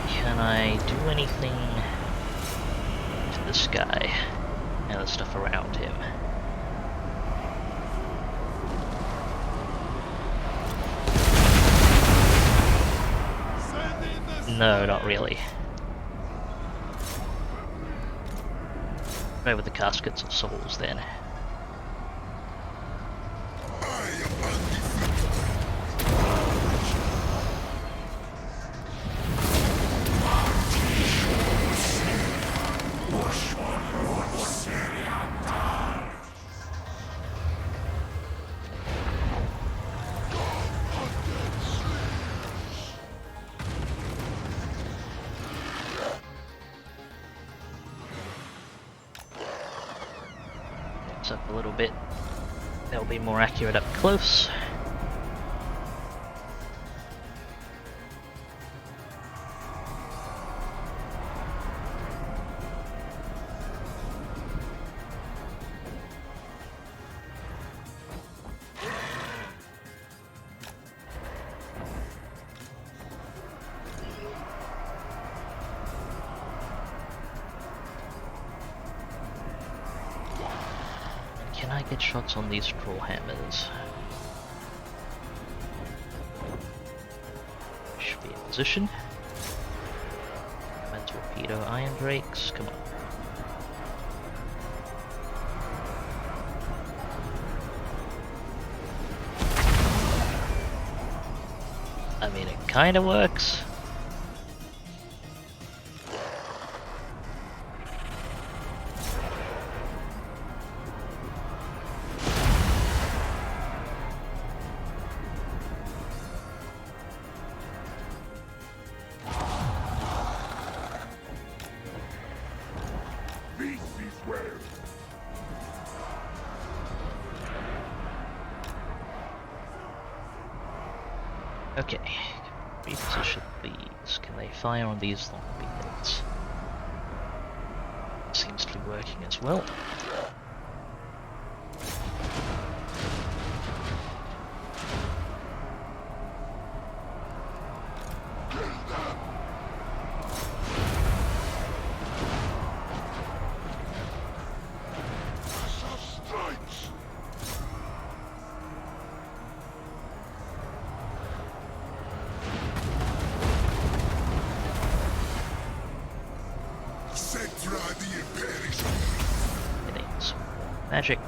A: Can I do anything to this guy and the stuff around him? No, not really. Try with the Caskets of Souls then. Up a little bit, that'll be more accurate up close. Can I get shots on these troll hammers? Should be in position. And torpedo iron drakes, come on. I mean, it kinda works. Okay, reposition these. Can they fire on these long beacons? Seems to be working as well. Getting some more magic.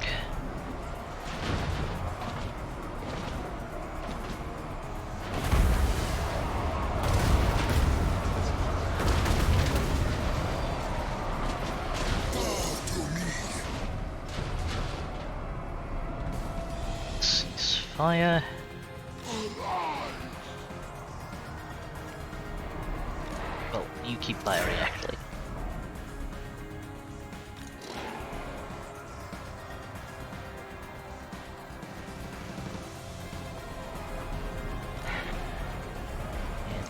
A: Cease fire. Well, you keep firing actually.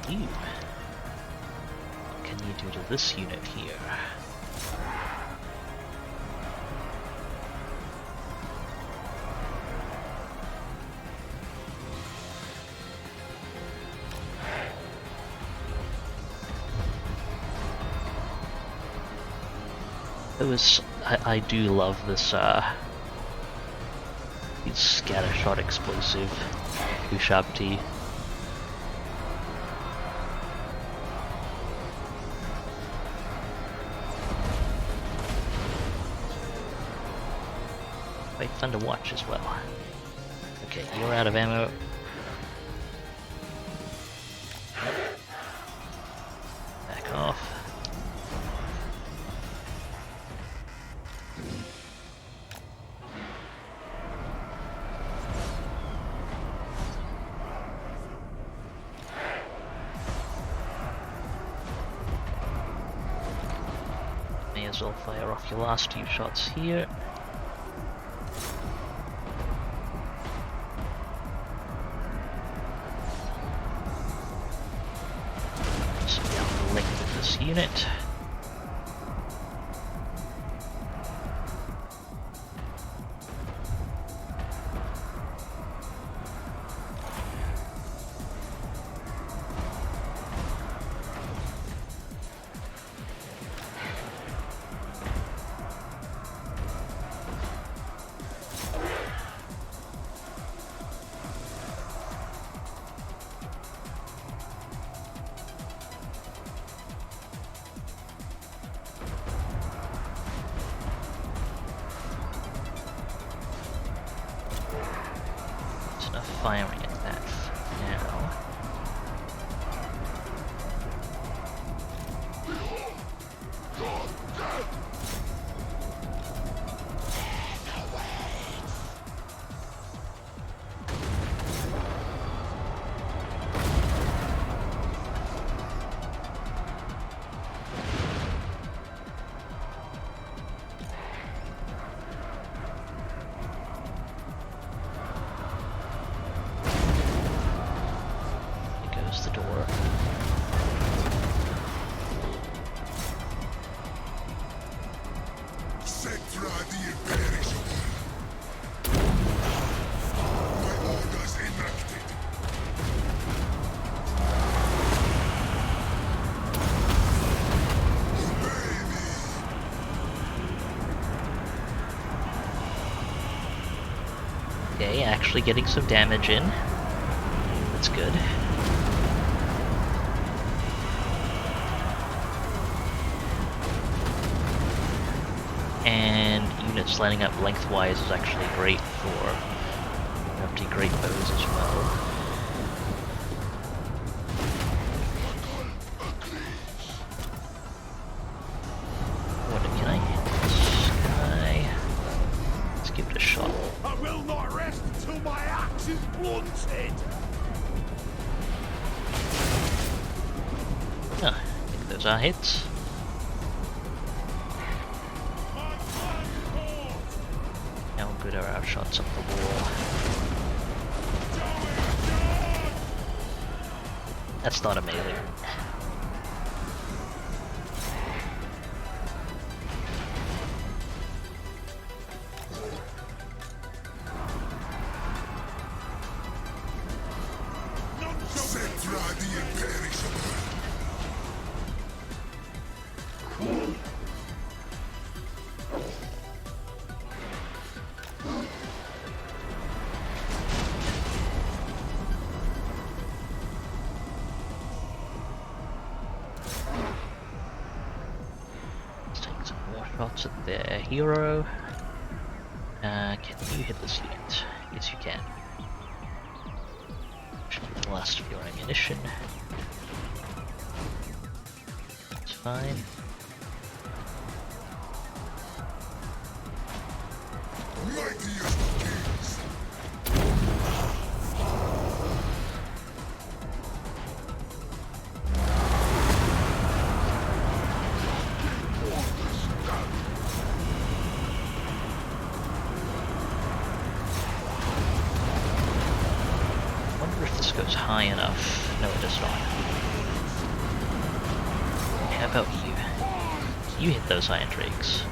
A: And you. What can you do to this unit here? I do love this these scattershot explosive dwarftide. Quite fun to watch as well. Okay, you're out of ammo. Back off. May as well fire off your last few shots here. Just down the length of this unit. Firing at that now. The door.
B: My orders enacted. Obey me.
A: Okay, actually getting some damage in. That's good. And units lining up lengthwise is actually great for empty great bows as well. What can I hit this guy? Let's give it a shot.
C: I will not rest until my axe is blunted.
A: Ah, I think those are hits. How good are our shots up the wall? That's not a melee.
B: Cetra the imperishable.
A: Let's take some more shots at their hero. Can you hit this unit? Yes, you can. Should be the last of your ammunition. That's fine.
B: Mightiest kings.
A: I wonder if this goes high enough. No, it does not. How about you? You hit those iron drakes.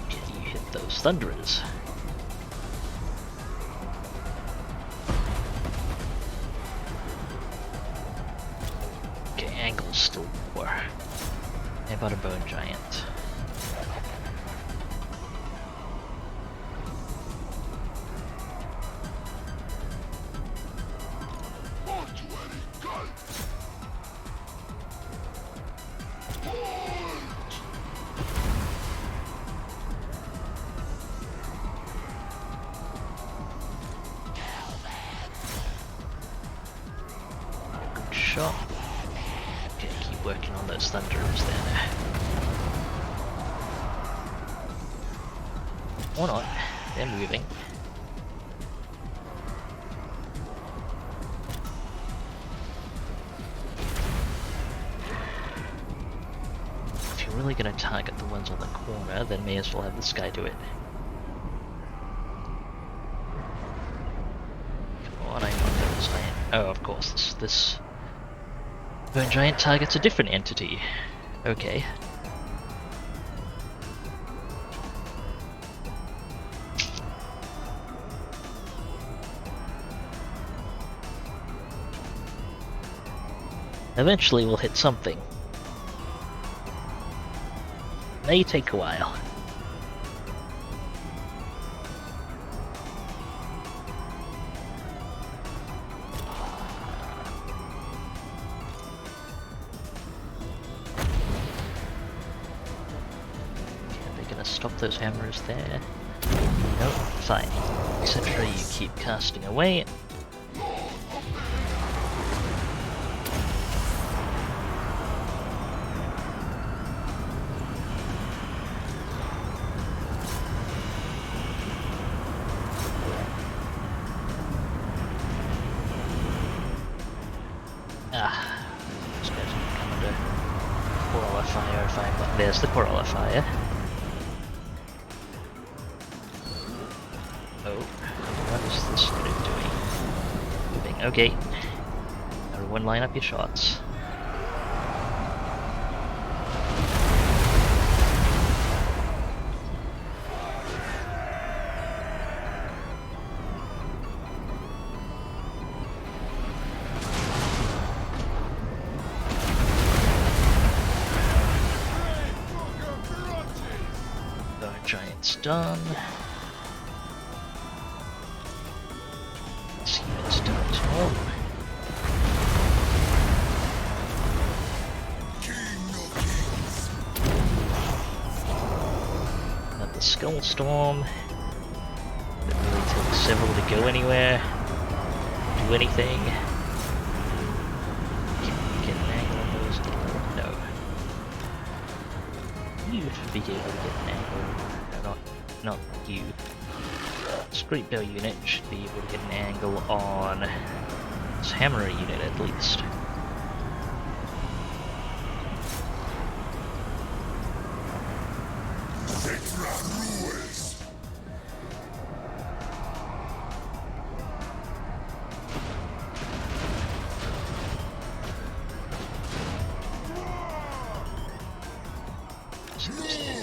A: Can you hit those thunderers? Okay, angle's still poor. How about a bone giant? Good shot. Okay, keep working on those thunderers there. Or not. They're moving. If you're really gonna target the ones on the corner, then may as well have this guy do it. Come on, I know those giant. Oh, of course, this bone giant targets a different entity. Okay. Eventually we'll hit something. May take a while. Are they gonna stop those hammers there? Nope, fine. Etc. You keep casting away. Ah, these guys are come under Corolla fire if I'm... There's the Corolla fire. Oh, what is this group doing? Moving, okay. Everyone line up your shots. Giant's done. This unit's done as well. Got the Skull Storm. It really takes several to go anywhere. Do anything. Can we get an angle on those? No. You should be able to get an angle. not you. Street bow unit should be able to get an angle on this hammer unit at least.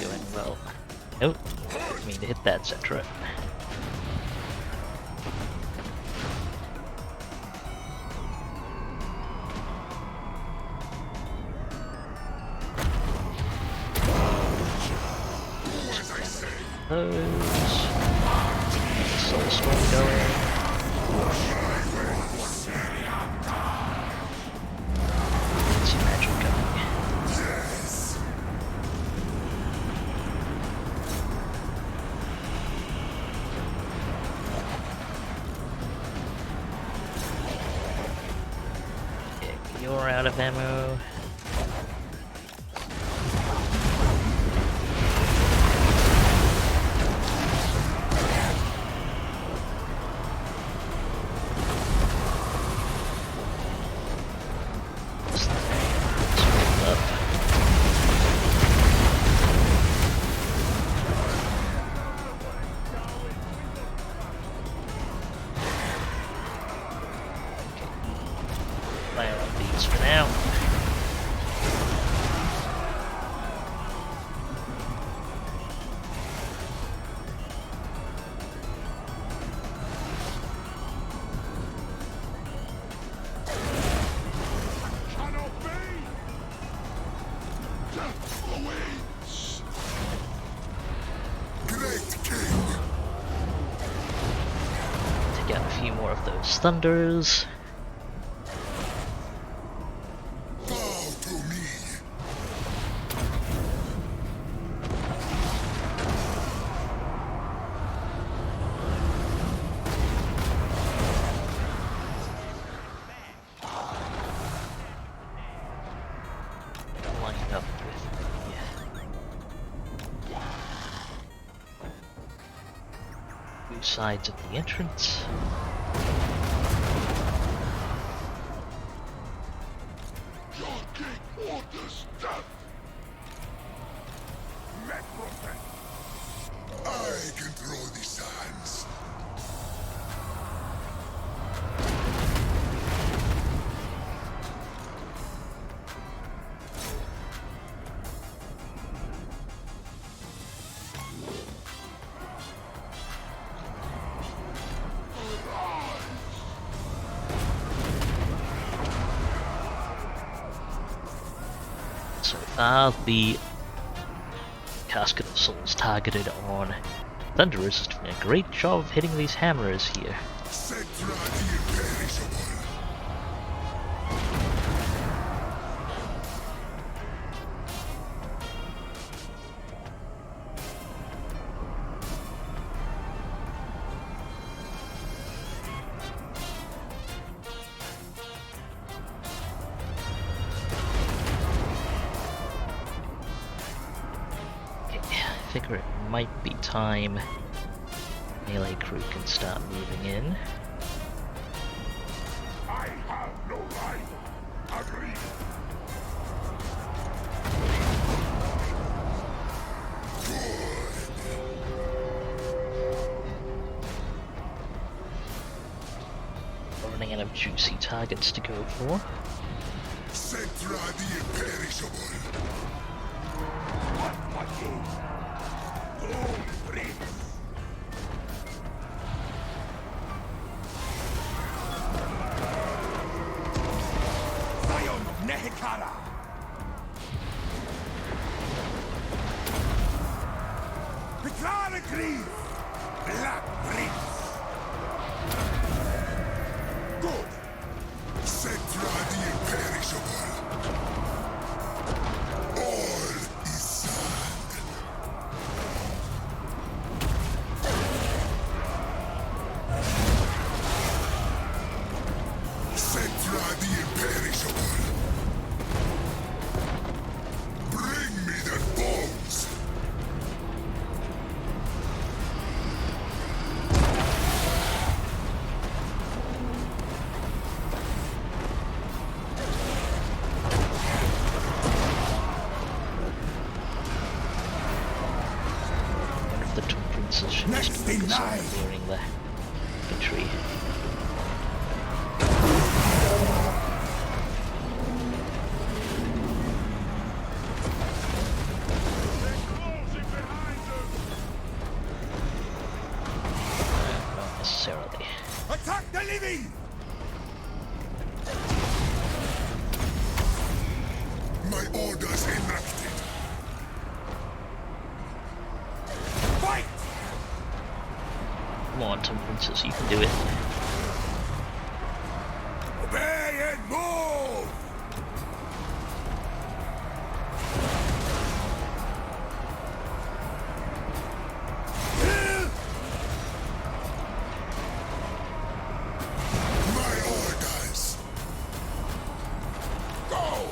A: Going well. Nope, didn't mean to hit that Cetra. Those. Soul Storm going. Some magic coming. Okay, you're out of ammo. Fire on these for now. Take out a few more of those thunders. Line up with the two sides of the entrance.
B: I control the sands.
A: So far, the Casket of Souls targeted on Thunderers is doing a great job of hitting these hammers here.
B: Cetra the imperishable.
A: I figure it might be time melee crew can start moving in.
C: I have no right. Agreed.
A: We're running out of juicy targets to go for.
B: Cetra the imperishable.
C: What is? Doom Prince. Zion of Nehekara. Petrara Greaves. Black Prince.
B: Good. Cetra the imperishable. All is sand. Cetra the imperishable. Bring me the bones.
A: defenses should just focus on clearing the infantry. Not necessarily.
C: Attack the living!
B: My orders enacted.
C: Fight!
A: Come on, Tom Princess, you can do it.
C: Obey and move!
B: My orders.
C: Go!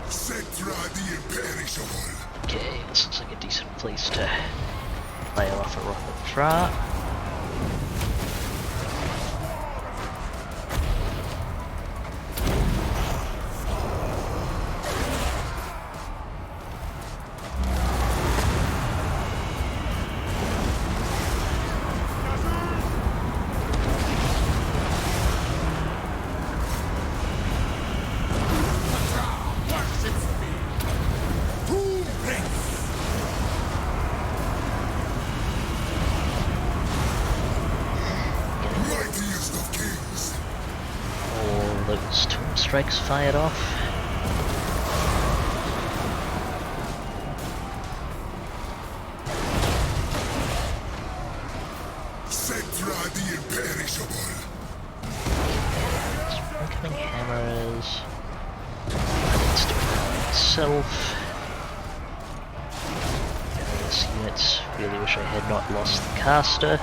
B: Cetra the imperishable.
A: Okay, this looks like a decent place to fire off a rocket trap.
C: Worships me! Tomb Prince!
B: Mightiest of kings.
A: All those tomb strikes fired off.
B: Cetra the imperishable.
A: Incoming hammers. Let's do it itself. Various units. Really wish I had not lost the caster.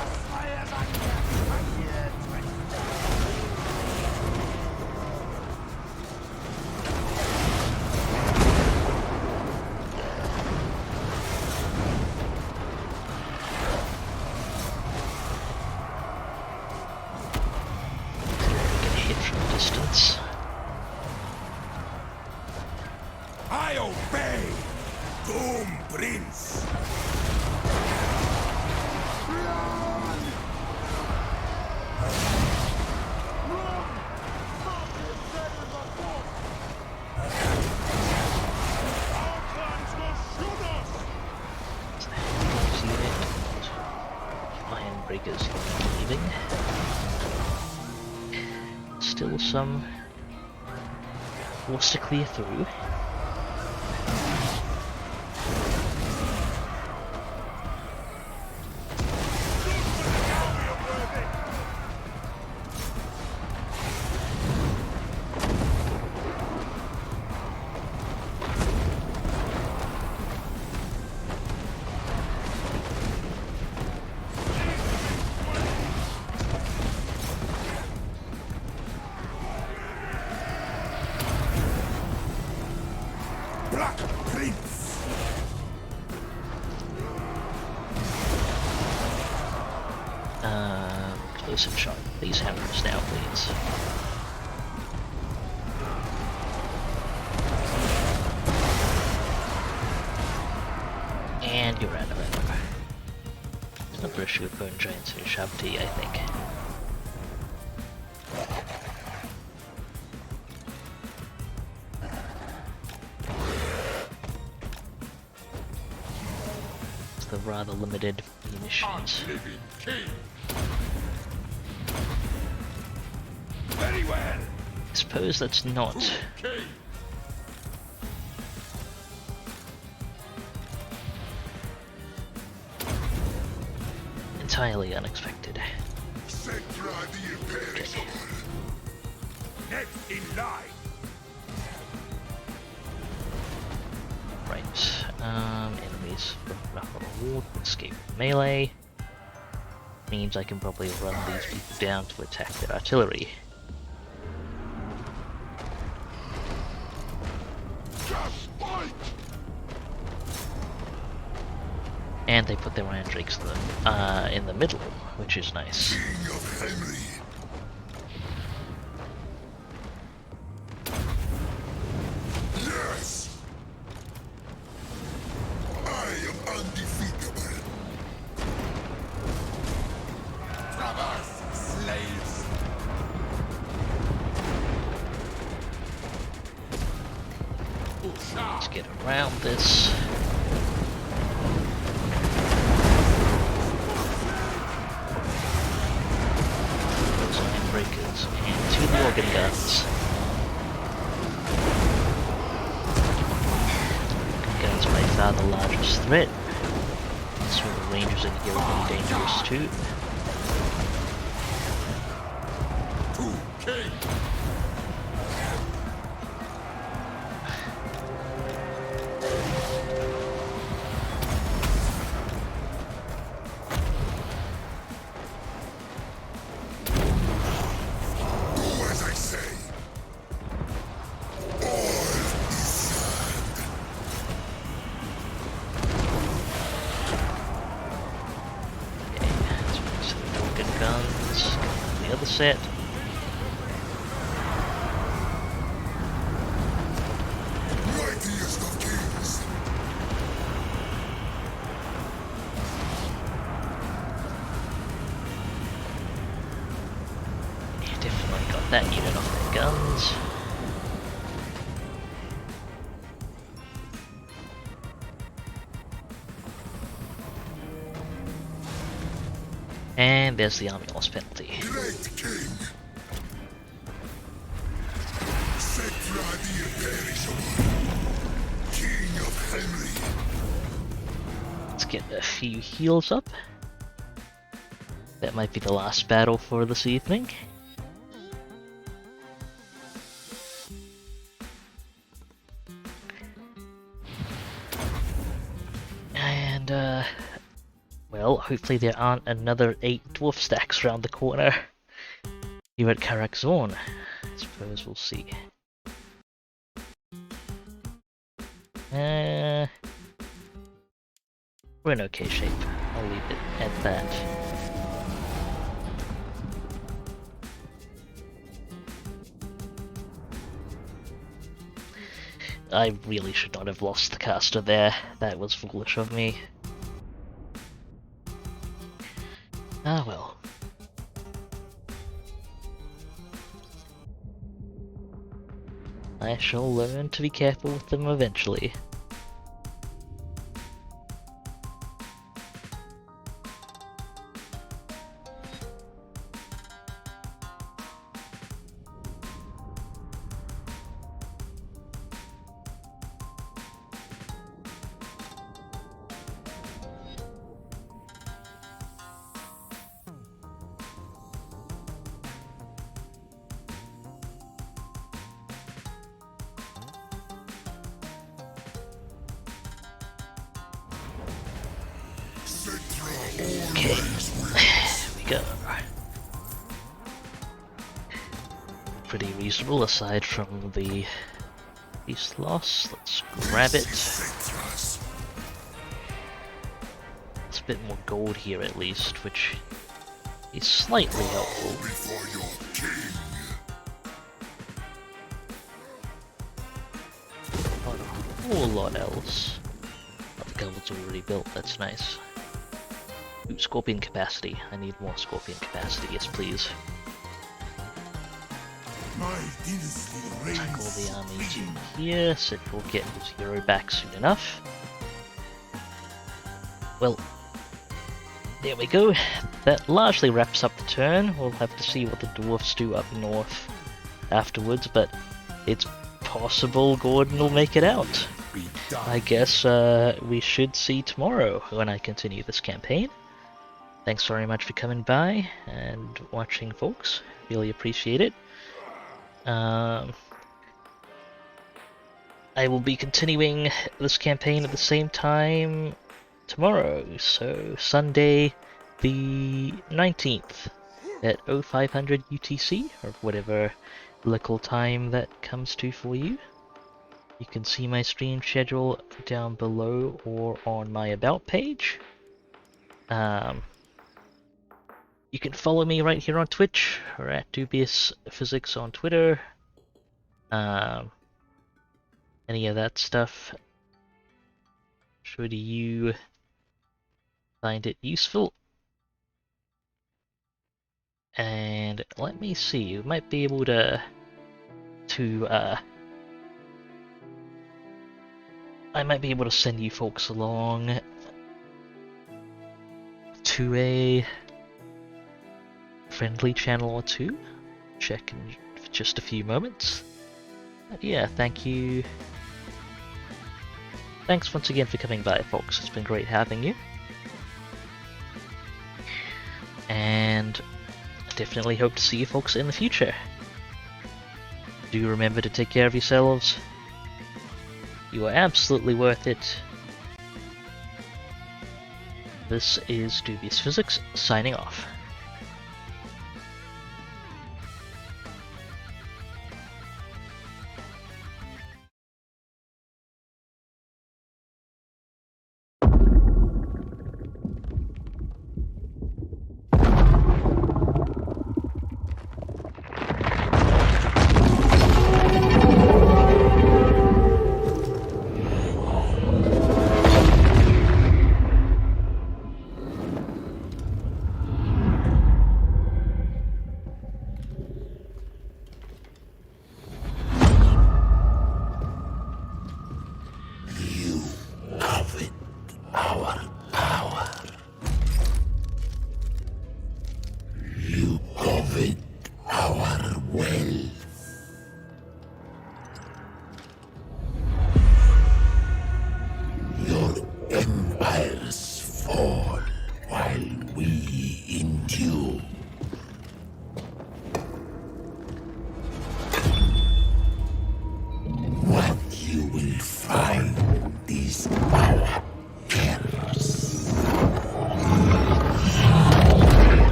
A: Get hit from a distance.
C: I obey! Tomb Prince!
A: Breakers leaving. Still some force to clear through.
C: Black Prince!
A: Close-up shot. These hammers now, please. And you're out of ammo. There's no issue with bone giants and Shabti, I think. It's the rather limited munitions.
C: Living King! Very well!
A: I suppose that's not
C: King!
A: entirely unexpected.
B: Cetra the imperishable.
C: Next in line!
A: Right, enemies from Rafa Reward escape melee. Means I can probably run these people down to attack their artillery.
C: Just fight!
A: And they put their iron drakes in the middle, which is nice.
B: King of Khemri. Yes! I am undefeatable.
A: get around this. Those iron breakers and 2 organ guns. Guns by far the largest threat. So the rangers in here are really dangerous too. Set.
B: Mightiest of kings.
A: Yeah, definitely got that unit off their guns. And there's the army loss penalty.
B: Great king. Setra the imperishable. King of Khemri.
A: Let's get a few heals up. That might be the last battle for this evening. And, well, hopefully there aren't another 8 dwarf stacks around the corner here at Karak-Zorn. I suppose we'll see. We're in okay shape. I'll leave it at that. I really should not have lost the caster there. That was foolish of me. Ah well. I shall learn to be careful with them eventually. Okay, there we go. Pretty reasonable aside from the beast loss. Let's grab it. It's a bit more gold here at least, which is slightly helpful. Not a whole lot else. Oh, the guild's already built, that's nice. Ooh, scorpion capacity. I need more scorpion capacity, yes please. Tackle the armies in here, so we'll get his hero back soon enough. Well, there we go. That largely wraps up the turn. We'll have to see what the dwarfs do up north afterwards, but it's possible Gordon will make it out. I guess we should see tomorrow when I continue this campaign. Thanks very much for coming by and watching, folks. Really appreciate it. I will be continuing this campaign at the same time tomorrow, so Sunday the 19th at 0500 UTC, or whatever local time that comes to for you. You can see my stream schedule down below or on my About page. You can follow me right here on Twitch, or at Dubious Physics on Twitter. Any of that stuff. Should you find it useful. And let me see, you might be able to I might be able to send you folks along to a friendly channel or two. Check in just a few moments. But yeah, thank you. Thanks once again for coming by, folks. It's been great having you. And I definitely hope to see you folks in the future. Do remember to take care of yourselves. You are absolutely worth it. This is Dubious Physics, signing off.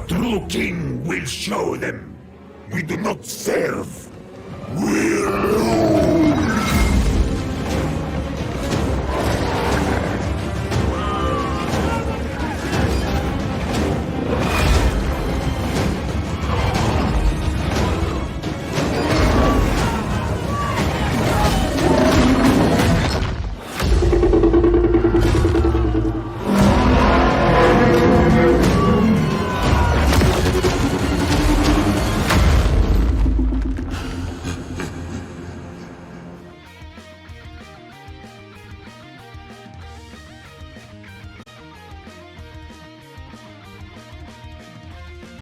C: True king will show them. We do not serve. We rule.